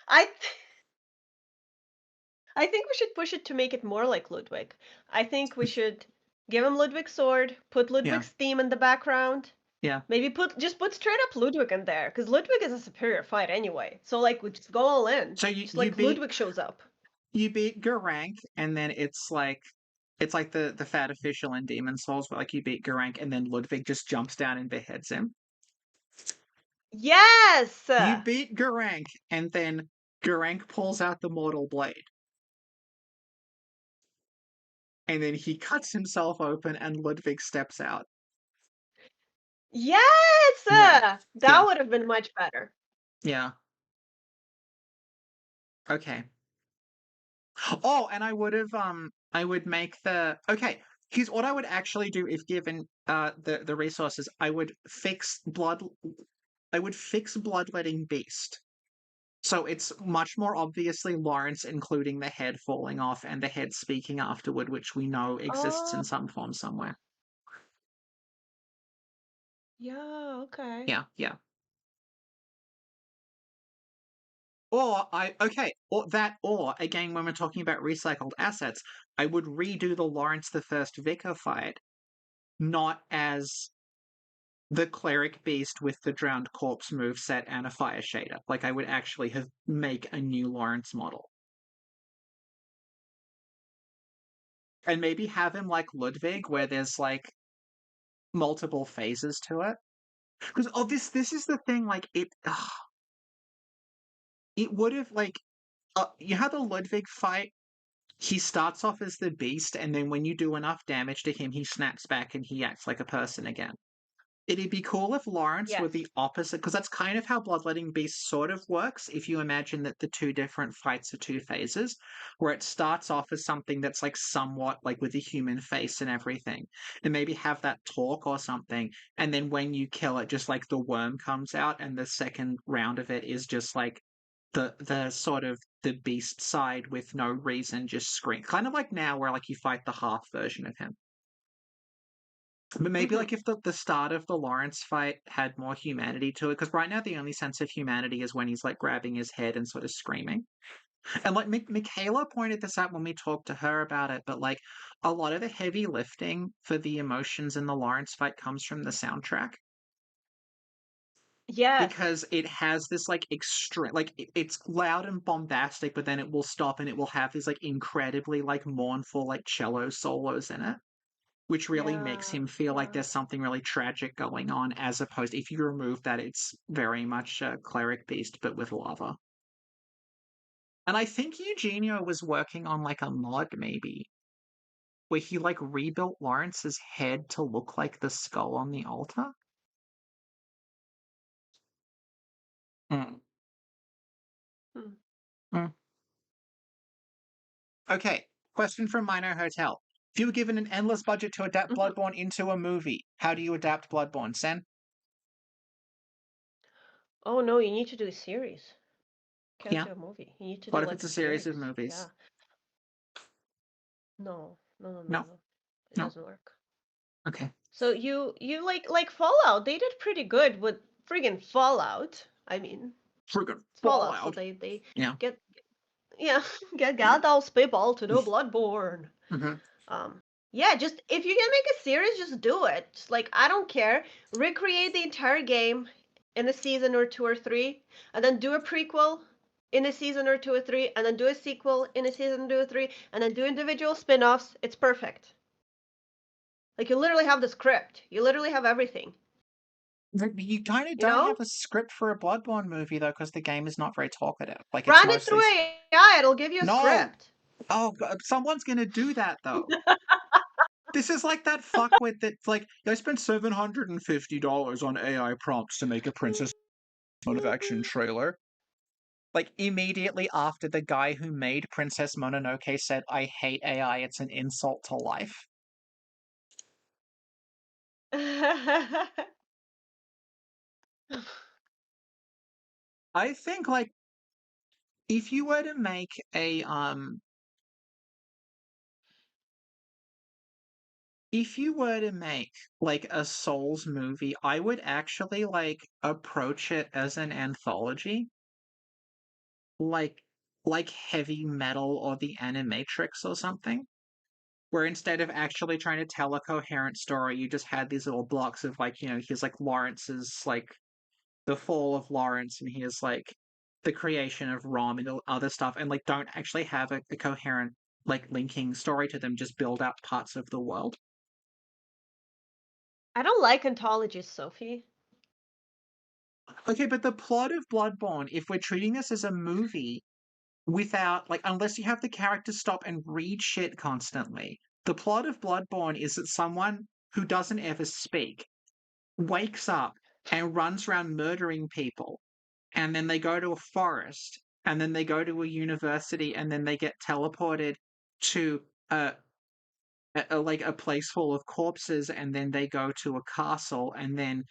I th- I think we should push it to make it more like Ludwig. I think we should give him Ludwig's sword, put yeah, Ludwig's theme in the background. yeah. Maybe put straight up Ludwig in there, because Ludwig is a superior fight anyway. So like we just go all in. So you, Just you like beat Ludwig shows up. you beat Garank and then it's like the fat official in Demon Souls, but like you beat Garank and then Ludwig just jumps down and beheads him. Yes! You beat Garank and then Garank pulls out the mortal blade. And then he cuts himself open and Ludwig steps out. Yes! Yeah. That Yeah. would have been much better. Yeah. Okay. Oh, and I would make the okay. Here's what I would actually do if given the resources. I would fix Bloodletting Beast. So it's much more obviously Lawrence, including the head falling off and the head speaking afterward, which we know exists Oh, in some form somewhere. yeah, okay. Yeah, yeah. Or again, when we're talking about recycled assets, I would redo the Lawrence the First Vicar fight, not as the cleric beast with the drowned corpse moveset and a fire shader. Like I would actually have make a new Lawrence model. And maybe have him like Ludwig, where there's like multiple phases to it. Because this is the thing, like it would have like you had the Ludwig fight. He starts off as the beast, and then when you do enough damage to him, he snaps back and he acts like a person again. It'd be cool if Lawrence were Yes. the opposite, because that's kind of how Bloodletting Beast sort of works. If you imagine that the two different fights are two phases, where it starts off as something that's like somewhat like with a human face and everything, and maybe have that talk or something, and then when you kill it, just like the worm comes out, and the second round of it is just like the sort of the beast side with no reason, just scream, kind of like now where like you fight the half version of him. But maybe Mm-hmm. like if the start of the Lawrence fight had more humanity to it, because right now the only sense of humanity is when he's like grabbing his head and sort of screaming. And like Michaela pointed this out when we talked to her about it, but like a lot of the heavy lifting for the emotions in the Lawrence fight comes from the soundtrack Yes. because it has this like extreme, like it's loud and bombastic, but then it will stop and it will have these like incredibly like mournful like cello solos in it, which really makes Yeah, him feel like yeah. there's something really tragic going on, as opposed if you remove that, it's very much a cleric beast, but with lava. And I think Eugenio was working on like a mod maybe, where he like rebuilt Lawrence's head to look like the skull on the altar. Mm. Hmm. Mm. Okay, question from Minor Hotel. If you were given an endless budget to adapt Mhm. Bloodborne into a movie, how do you adapt Bloodborne, Sen? Oh no, you need to do a series. Can't Yeah. do a movie. You need to do What if like it's a a series of series. movies? Yeah. No, no, no, no, No. no. It No. doesn't work. Okay. So you like Fallout. They did pretty good with friggin' Fallout. I mean, Friggin' it's Fallout, so Fallout. they Yeah. get yeah get those people to do Bloodborne. Hmm. Um, yeah, just if you can make a series, just do it. Just, like I don't care. Recreate the entire game in a season or two or three, and then do a prequel in a season or two or three, and then do a sequel in a season or two or three, and then do individual spin-offs. It's perfect. Like you literally have the script. You literally have everything. You kind of You don't know? have a script for a Bloodborne movie though, because the game is not very talkative. Like it's Run it mostly through AI. It'll give you a no. script. Oh, someone's gonna do that though. This is like that fuckwit that's like, I spent $750 on AI prompts to make a Princess Mononoke trailer. Like immediately after the guy who made Princess Mononoke said, "I hate AI. It's an insult to life." I think like if you were to make a if you were to make like a Souls movie, I would actually like approach it as an anthology, like Heavy Metal or the Animatrix or something, where instead of actually trying to tell a coherent story, you just had these little blocks of like, here's like Lawrence's like the fall of Lawrence, and here's like the creation of Rom and other stuff, and like don't actually have a coherent like linking story to them, just build up parts of the world. I don't like anthologies, Sophie. Okay, but the plot of Bloodborne, if we're treating this as a movie without, like, unless you have the characters stop and read shit constantly, the plot of Bloodborne is that someone who doesn't ever speak wakes up and runs around murdering people, and then they go to a forest, and then they go to a university, and then they get teleported to like a place full of corpses, and then they go to a castle, and then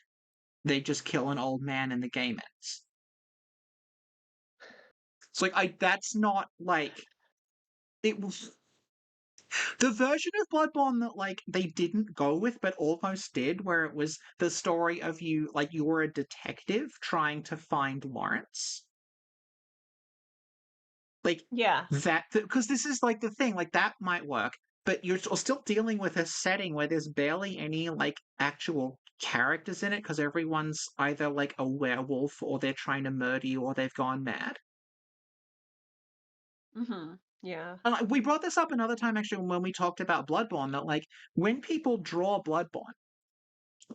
they just kill an old man, and the game ends. It's like that's not like it was the version of Bloodborne that like they didn't go with but almost did, where it was the story of you like you were a detective trying to find Lawrence. Like Yeah. that, because this is like the thing, like that might work, but you're still dealing with a setting where there's barely any like actual characters in it because everyone's either like a werewolf or they're trying to murder you or they've gone mad. Yeah. And we brought this up another time actually when we talked about Bloodborne, that like when people draw Bloodborne,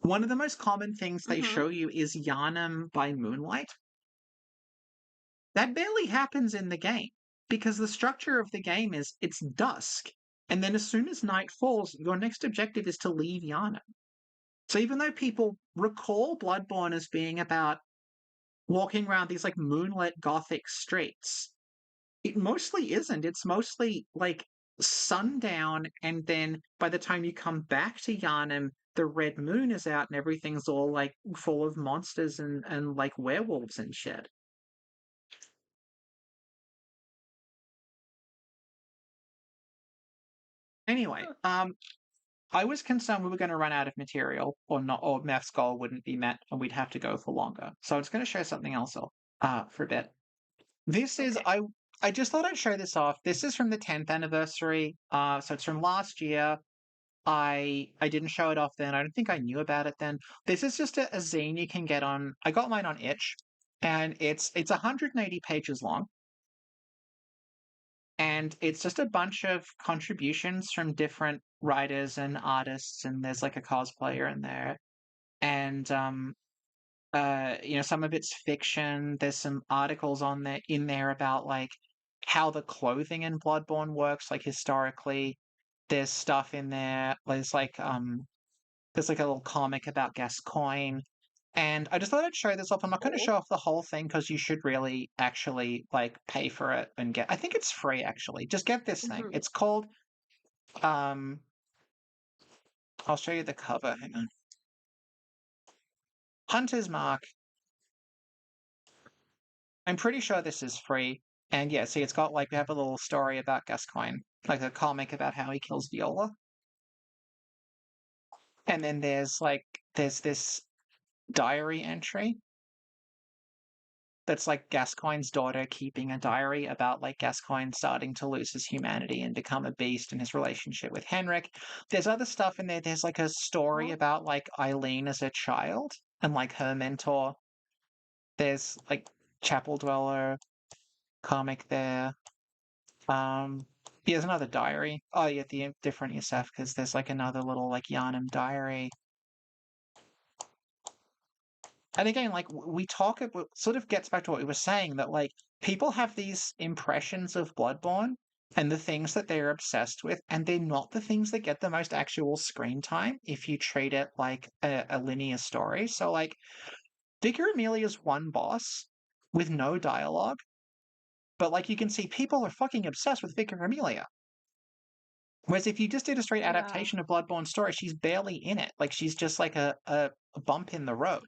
one of the most common things they Mhm. show you is Yharnam by moonlight. That barely happens in the game because the structure of the game is it's dusk, and then as soon as night falls, your next objective is to leave Yharnam. So even though people recall Bloodborne as being about walking around these like moonlit gothic streets, it mostly isn't. It's mostly like sundown, and then by the time you come back to Yharnam, the red moon is out and everything's all like full of monsters and like werewolves and shit. Anyway, Huh. I was concerned we were going to run out of material or not, or Meph's goal wouldn't be met and we'd have to go for longer. So I was going to show something else off for a bit. This is Okay. I just thought I'd show this off. This is from the 10th anniversary. So it's from last year. I didn't show it off then. I don't think I knew about it then. This is just a zine you can get on. I got mine on Itch, and it's 180 pages long, and it's just a bunch of contributions from different writers and artists, and there's like a cosplayer in there, and some of it's fiction. There's some articles on there in there about like how the clothing in Bloodborne works, like historically. There's stuff in there. There's like a little comic about Gascoigne. And I just thought I'd show this off. I'm not going to Cool. show off the whole thing because you should really actually like pay for it and get. I think it's free actually. Just get this thing. Mhm. It's called. Um, I'll show you the cover. Hang on. Hunter's Mark. I'm pretty sure this is free. And yeah, see, it's got like we have a little story about Gascoigne, like a comic about how he kills Viola. And then there's this diary entry that's like Gascoigne's daughter keeping a diary about like Gascoigne starting to lose his humanity and become a beast in his relationship with Henrik. There's other stuff in there. There's like a story Oh. about like Eileen as a child and like her mentor. There's like Chapel Dweller comic there. Here's another diary. Oh yeah, the different ESF because there's like another little like Yharnam diary. And again, like we talk about, sort of gets back to what we were saying that like people have these impressions of Bloodborne and the things that they're obsessed with, and they're not the things that get the most actual screen time if you treat it like a linear story. So like Vicar Amelia's one boss with no dialogue, but like you can see people are fucking obsessed with Vicar Amelia. Whereas if you just did a straight Yeah. adaptation of Bloodborne story, she's barely in it. Like she's just like a bump in the road.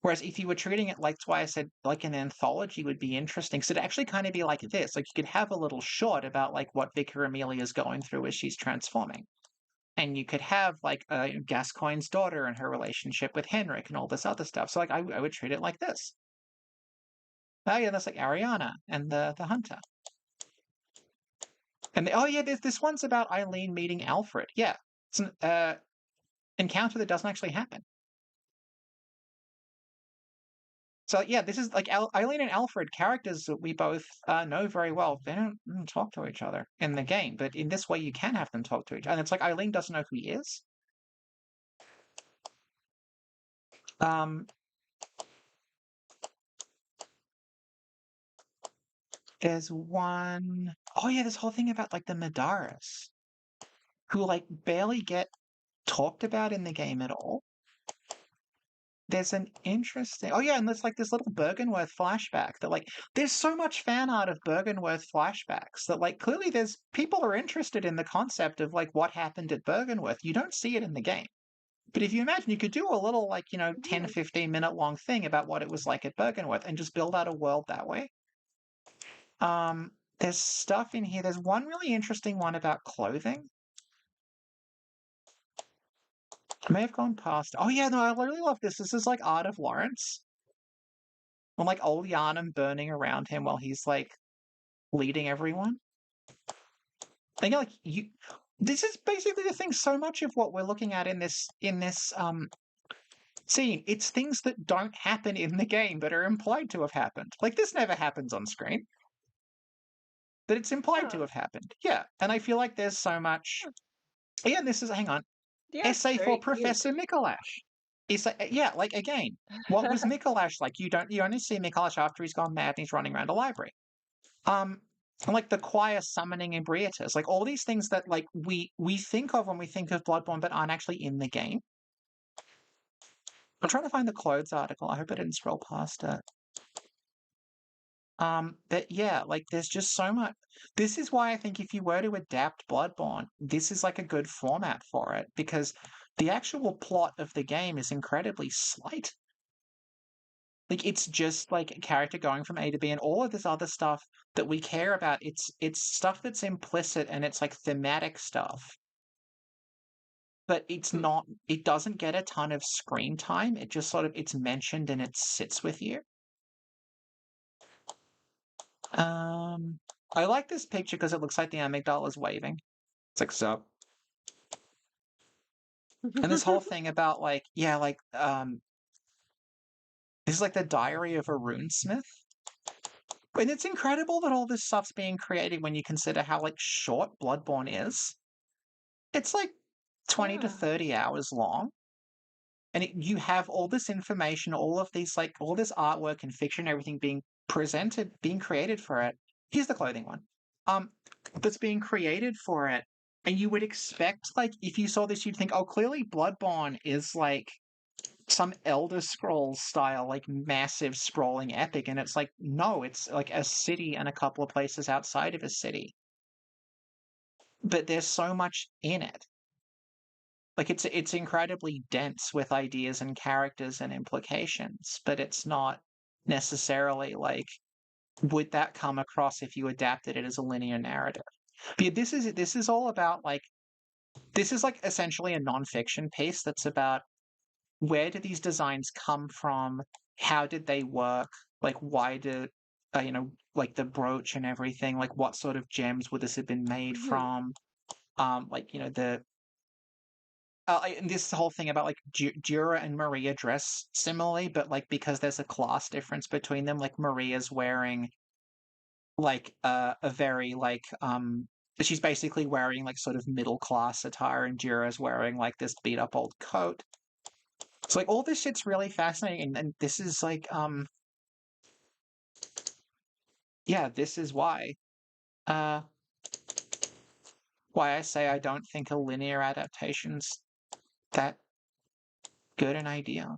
Whereas if you were treating it like, that's why I said like an anthology would be interesting. So it'd actually kind of be like this. Like you could have a little short about like what Vicar Amelia's going through as she's transforming. And you could have like Gascoigne's daughter and her relationship with Henrik and all this other stuff. So like I would treat it like this. Oh yeah, that's like Ariana and the hunter. And oh yeah, this one's about Eileen meeting Alfred. Yeah, it's an encounter that doesn't actually happen. So yeah, this is like Eileen and Alfred, characters that we both know very well. They don't talk to each other in the game, but in this way, you can have them talk to each other. And it's like Eileen doesn't know who he is. Um, there's one oh yeah, this whole thing about like the Madaris, who like barely get talked about in the game at all. There's an interesting oh yeah, and there's like this little Bergenworth flashback that like there's so much fan art of Bergenworth flashbacks that like clearly there's people are interested in the concept of like what happened at Bergenworth. You don't see it in the game. But if you imagine you could do a little like, 10, Mhm. 15-minute long thing about what it was like at Bergenworth and just build out a world that way. Um, there's stuff in here. There's one really interesting one about clothing. I may have gone past. Oh yeah, no, I really love this. This is like Art of Lawrence. When like old Yharnam burning around him while he's like leading everyone. And you're like you this is basically the thing. So much of what we're looking at in this scene, it's things that don't happen in the game but are implied to have happened. Like this never happens on screen, but it's implied to Yeah. have happened. Yeah. And I feel like there's so much. Yeah, and this is hang on. Yeah, it's Essay for very cute. Professor Mikolash. Yeah, like again, what was Mikolash like? You only see Mikolash after he's gone mad and he's running around a library. Um, and like the choir summoning Ebrietas, like all these things that like we think of when we think of Bloodborne, but aren't actually in the game. I'm trying to find the clothes article. I hope I didn't scroll past it. But yeah, like there's just so much. This is why I think if you were to adapt Bloodborne, this is like a good format for it because the actual plot of the game is incredibly slight. Like it's just like a character going from A to B and all of this other stuff that we care about. It's stuff that's implicit and it's like thematic stuff. But it's Hmm. not it doesn't get a ton of screen time. It just sort of it's mentioned and it sits with you. Um I like this picture because it looks like the amygdala is waving. It's like so. And this whole thing about like yeah, like this is like the diary of a runesmith. And it's incredible that all this stuff's being created when you consider how like short Bloodborne is. It's like 20 to Yeah. 30 hours long. And you have all this information, all of these like all this artwork and fiction, everything being presented, being created for it. Here's the clothing one. Um, that's being created for it. And you would expect, like, if you saw this, you'd think, oh, clearly Bloodborne is like some Elder Scrolls style, like massive sprawling epic. And it's like, no, it's like a city and a couple of places outside of a city. But there's so much in it. Like it's incredibly dense with ideas and characters and implications, but it's not necessarily like would that come across if you adapted it as a linear narrative. But this is all about like this is like essentially a nonfiction piece that's about where do these designs come from? How did they work? Like why did like the brooch and everything, like what sort of gems would this have been made Mhm. from? Like the and this whole thing about like Jura and Maria dress similarly, but like because there's a class difference between them, like Maria's wearing like a very like she's basically wearing like sort of middle class attire, and Jura's wearing like this beat up old coat. So like all this shit's really fascinating, and this is like yeah, this is uh why I say I don't think a linear adaptation's that good an idea.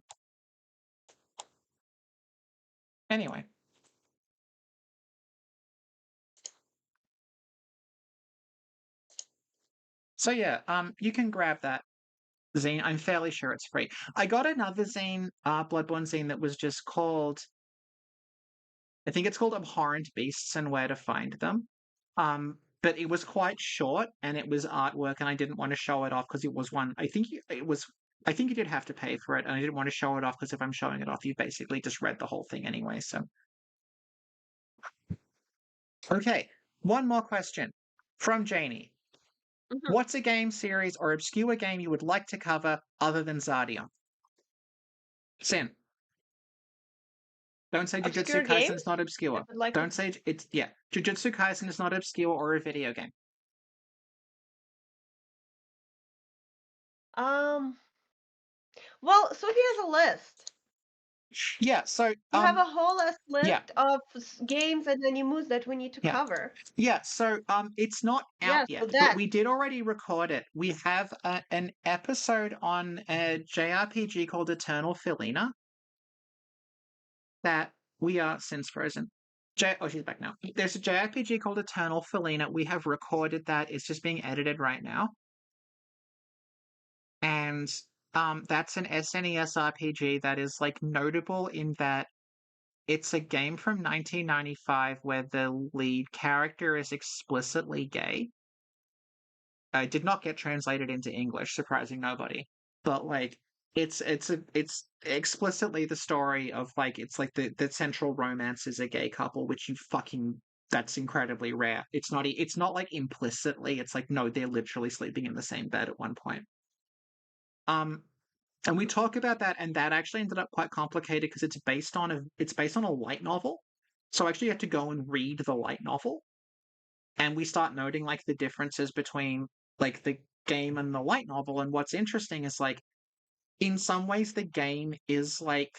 Anyway. So yeah, you can grab that zine. I'm fairly sure it's free. I got another zine, Bloodborne zine that was just called. I think it's called Abhorrent Beasts and Where to Find Them. But it was quite short and it was artwork, and I didn't want to show it off because it was one. I think it was. I think you did have to pay for it, and I didn't want to show it off because if I'm showing it off, you basically just read the whole thing anyway. So, okay, one more question from Janie. Mhm. What's a game series or obscure game you would like to cover other than Zardia? Sin. Don't say Jujutsu Obscure Kaisen is games? not I obscure. would like to. Don't say it's yeah. Jujutsu Kaisen is not obscure or a video game. Um. Well, so here's a list. Yeah, so You have a whole yeah, list of games and animus that we need to yeah. cover. Yeah, so it's not out Yeah, so yet, but that. we did already record it. We have an episode on a JRPG called Eternal Felina that we are since frozen. Oh, she's back now. There's a JRPG called Eternal Felina. We have recorded that. It's just being edited right now. And that's an SNES RPG that is like notable in that it's a game from 1995 where the lead character is explicitly gay. Did not get translated into English, surprising nobody. But like, it's explicitly the story of like it's like the central romance is a gay couple, which you fucking that's incredibly rare. It's not like implicitly. It's like no, they're literally sleeping in the same bed at one point. Um, and we talk about that, and that actually ended up quite complicated because it's based on a light novel. So I actually had to go and read the light novel, and we start noting like the differences between like the game and the light novel. And what's interesting is like in some ways the game is like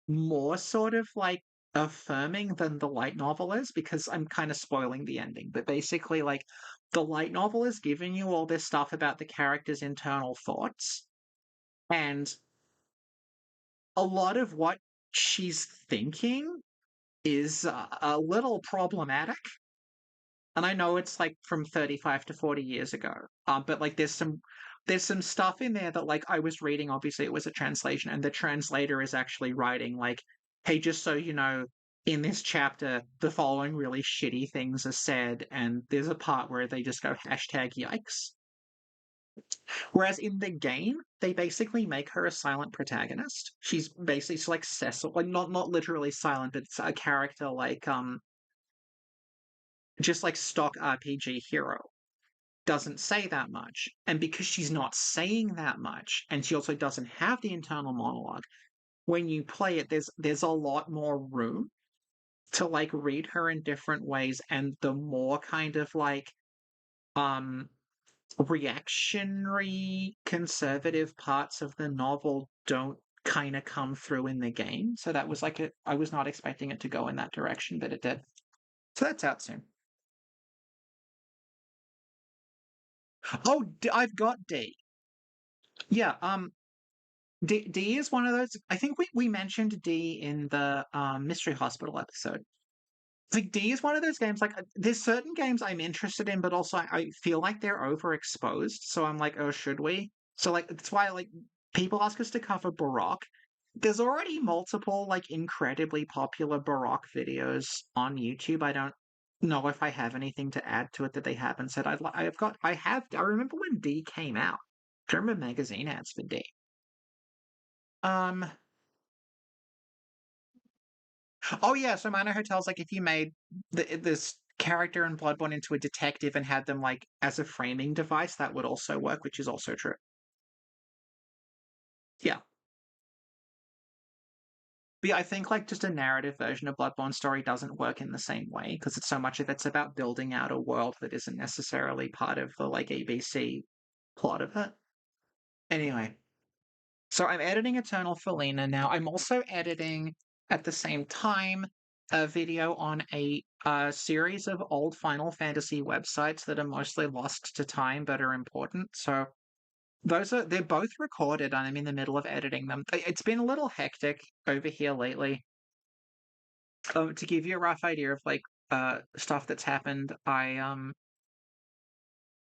more sort of like affirming than the light novel is because I'm kind of spoiling the ending. But basically, like the light novel is giving you all this stuff about the character's internal thoughts, and a lot of what she's thinking is a little problematic. And I know it's like from 35 to 40 years ago. But like there's some stuff in there that like I was reading, obviously it was a translation, and the translator is actually writing like, hey, just so you know, in this chapter, the following really shitty things are said, and there's a part where they just go hashtag yikes. Whereas in the game, they basically make her a silent protagonist. She's basically like Cecil, like not literally silent, but it's a character like just like stock RPG hero. Doesn't say that much. And because she's not saying that much, and she also doesn't have the internal monologue, when you play it, there's a lot more room to like read her in different ways, and the more kind of like um reactionary conservative parts of the novel don't kind of come through in the game. So that was like I was not expecting it to go in that direction, but it did. So that's out soon. Oh, I've got D. Yeah, D is one of those. I think we mentioned D in the Mystery Hospital episode. Like D is one of those games. Like there's certain games I'm interested in, but also I feel like they're overexposed. So I'm like, oh, should we? So like that's why like people ask us to cover Baroque. There's already multiple like incredibly popular Baroque videos on YouTube. I don't know if I have anything to add to it that they haven't said. I remember when D came out. I remember magazine ads for D. Um. Oh yeah. So Minor Hotels, like if you made this character in Bloodborne into a detective and had them like as a framing device, that would also work, which is also true. Yeah. But yeah, I think like just a narrative version of Bloodborne story doesn't work in the same way because it's so much of it's about building out a world that isn't necessarily part of the like ABC plot of it. Anyway, so I'm editing Eternal Felina now. I'm also editing at the same time a video on a series of old Final Fantasy websites that are mostly lost to time but are important. So they're both recorded and I'm in the middle of editing them. It's been a little hectic over here lately. To give you a rough idea of like stuff that's happened,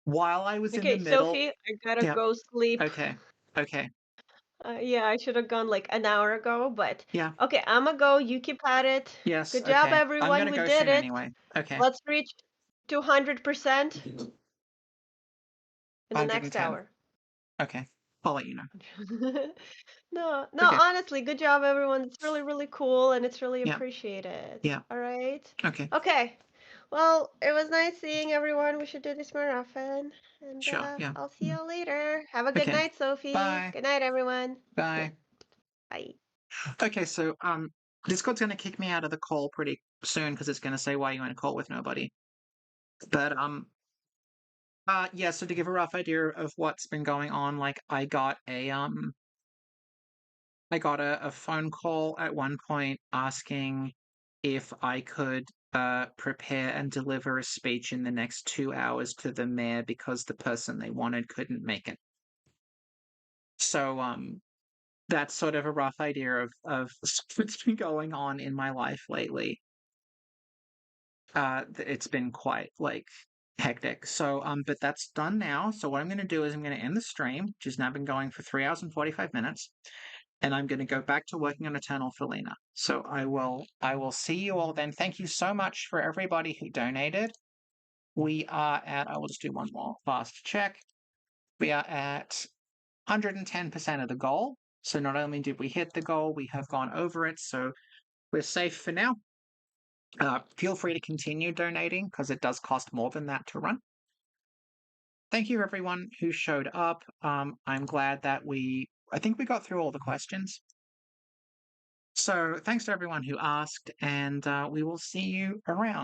while I was in the Okay, middle. Sophie, I gotta Yeah. go sleep. Okay. Okay. Yeah, I should have gone like an hour ago, but Yeah. okay, I'ma go. You keep at it. Yes. Good job, Okay. I'm everyone. gonna We go did soon it. anyway. Okay. Let's reach 200% in the next 110. hour. Okay. I'll let you know. No, no, Okay. honestly, good job, everyone. It's really, really cool and it's really Yeah. appreciated. Yeah. All right. Okay. Okay. Well, it was nice seeing everyone. We should do this more often. And Sure. Yeah. I'll see you later. Have a good Okay. night, Sophie. Bye. Good night, everyone. Bye. Bye. Okay. So Discord's gonna kick me out of the call pretty soon because it's gonna say why you in a call with nobody. But yeah. So to give a rough idea of what's been going on, like I got a phone call at one point asking if I could prepare and deliver a speech in the next 2 hours to the mayor because the person they wanted couldn't make it. So that's sort of a rough idea of what's been going on in my life lately. It's been quite like hectic. So but that's done now. So what I'm going to do is I'm going to end the stream, which has now been going for 3 hours and 45 minutes. And I'm going to go back to working on Eternal Felina. So I will see you all then. Thank you so much for everybody who donated. We are at, I will just do one more fast check. We are at 110% of the goal. So not only did we hit the goal, we have gone over it. So we're safe for now. Feel free to continue donating because it does cost more than that to run. Thank you everyone who showed up. I'm glad that I think we got through all the questions. So thanks to everyone who asked, and we will see you around.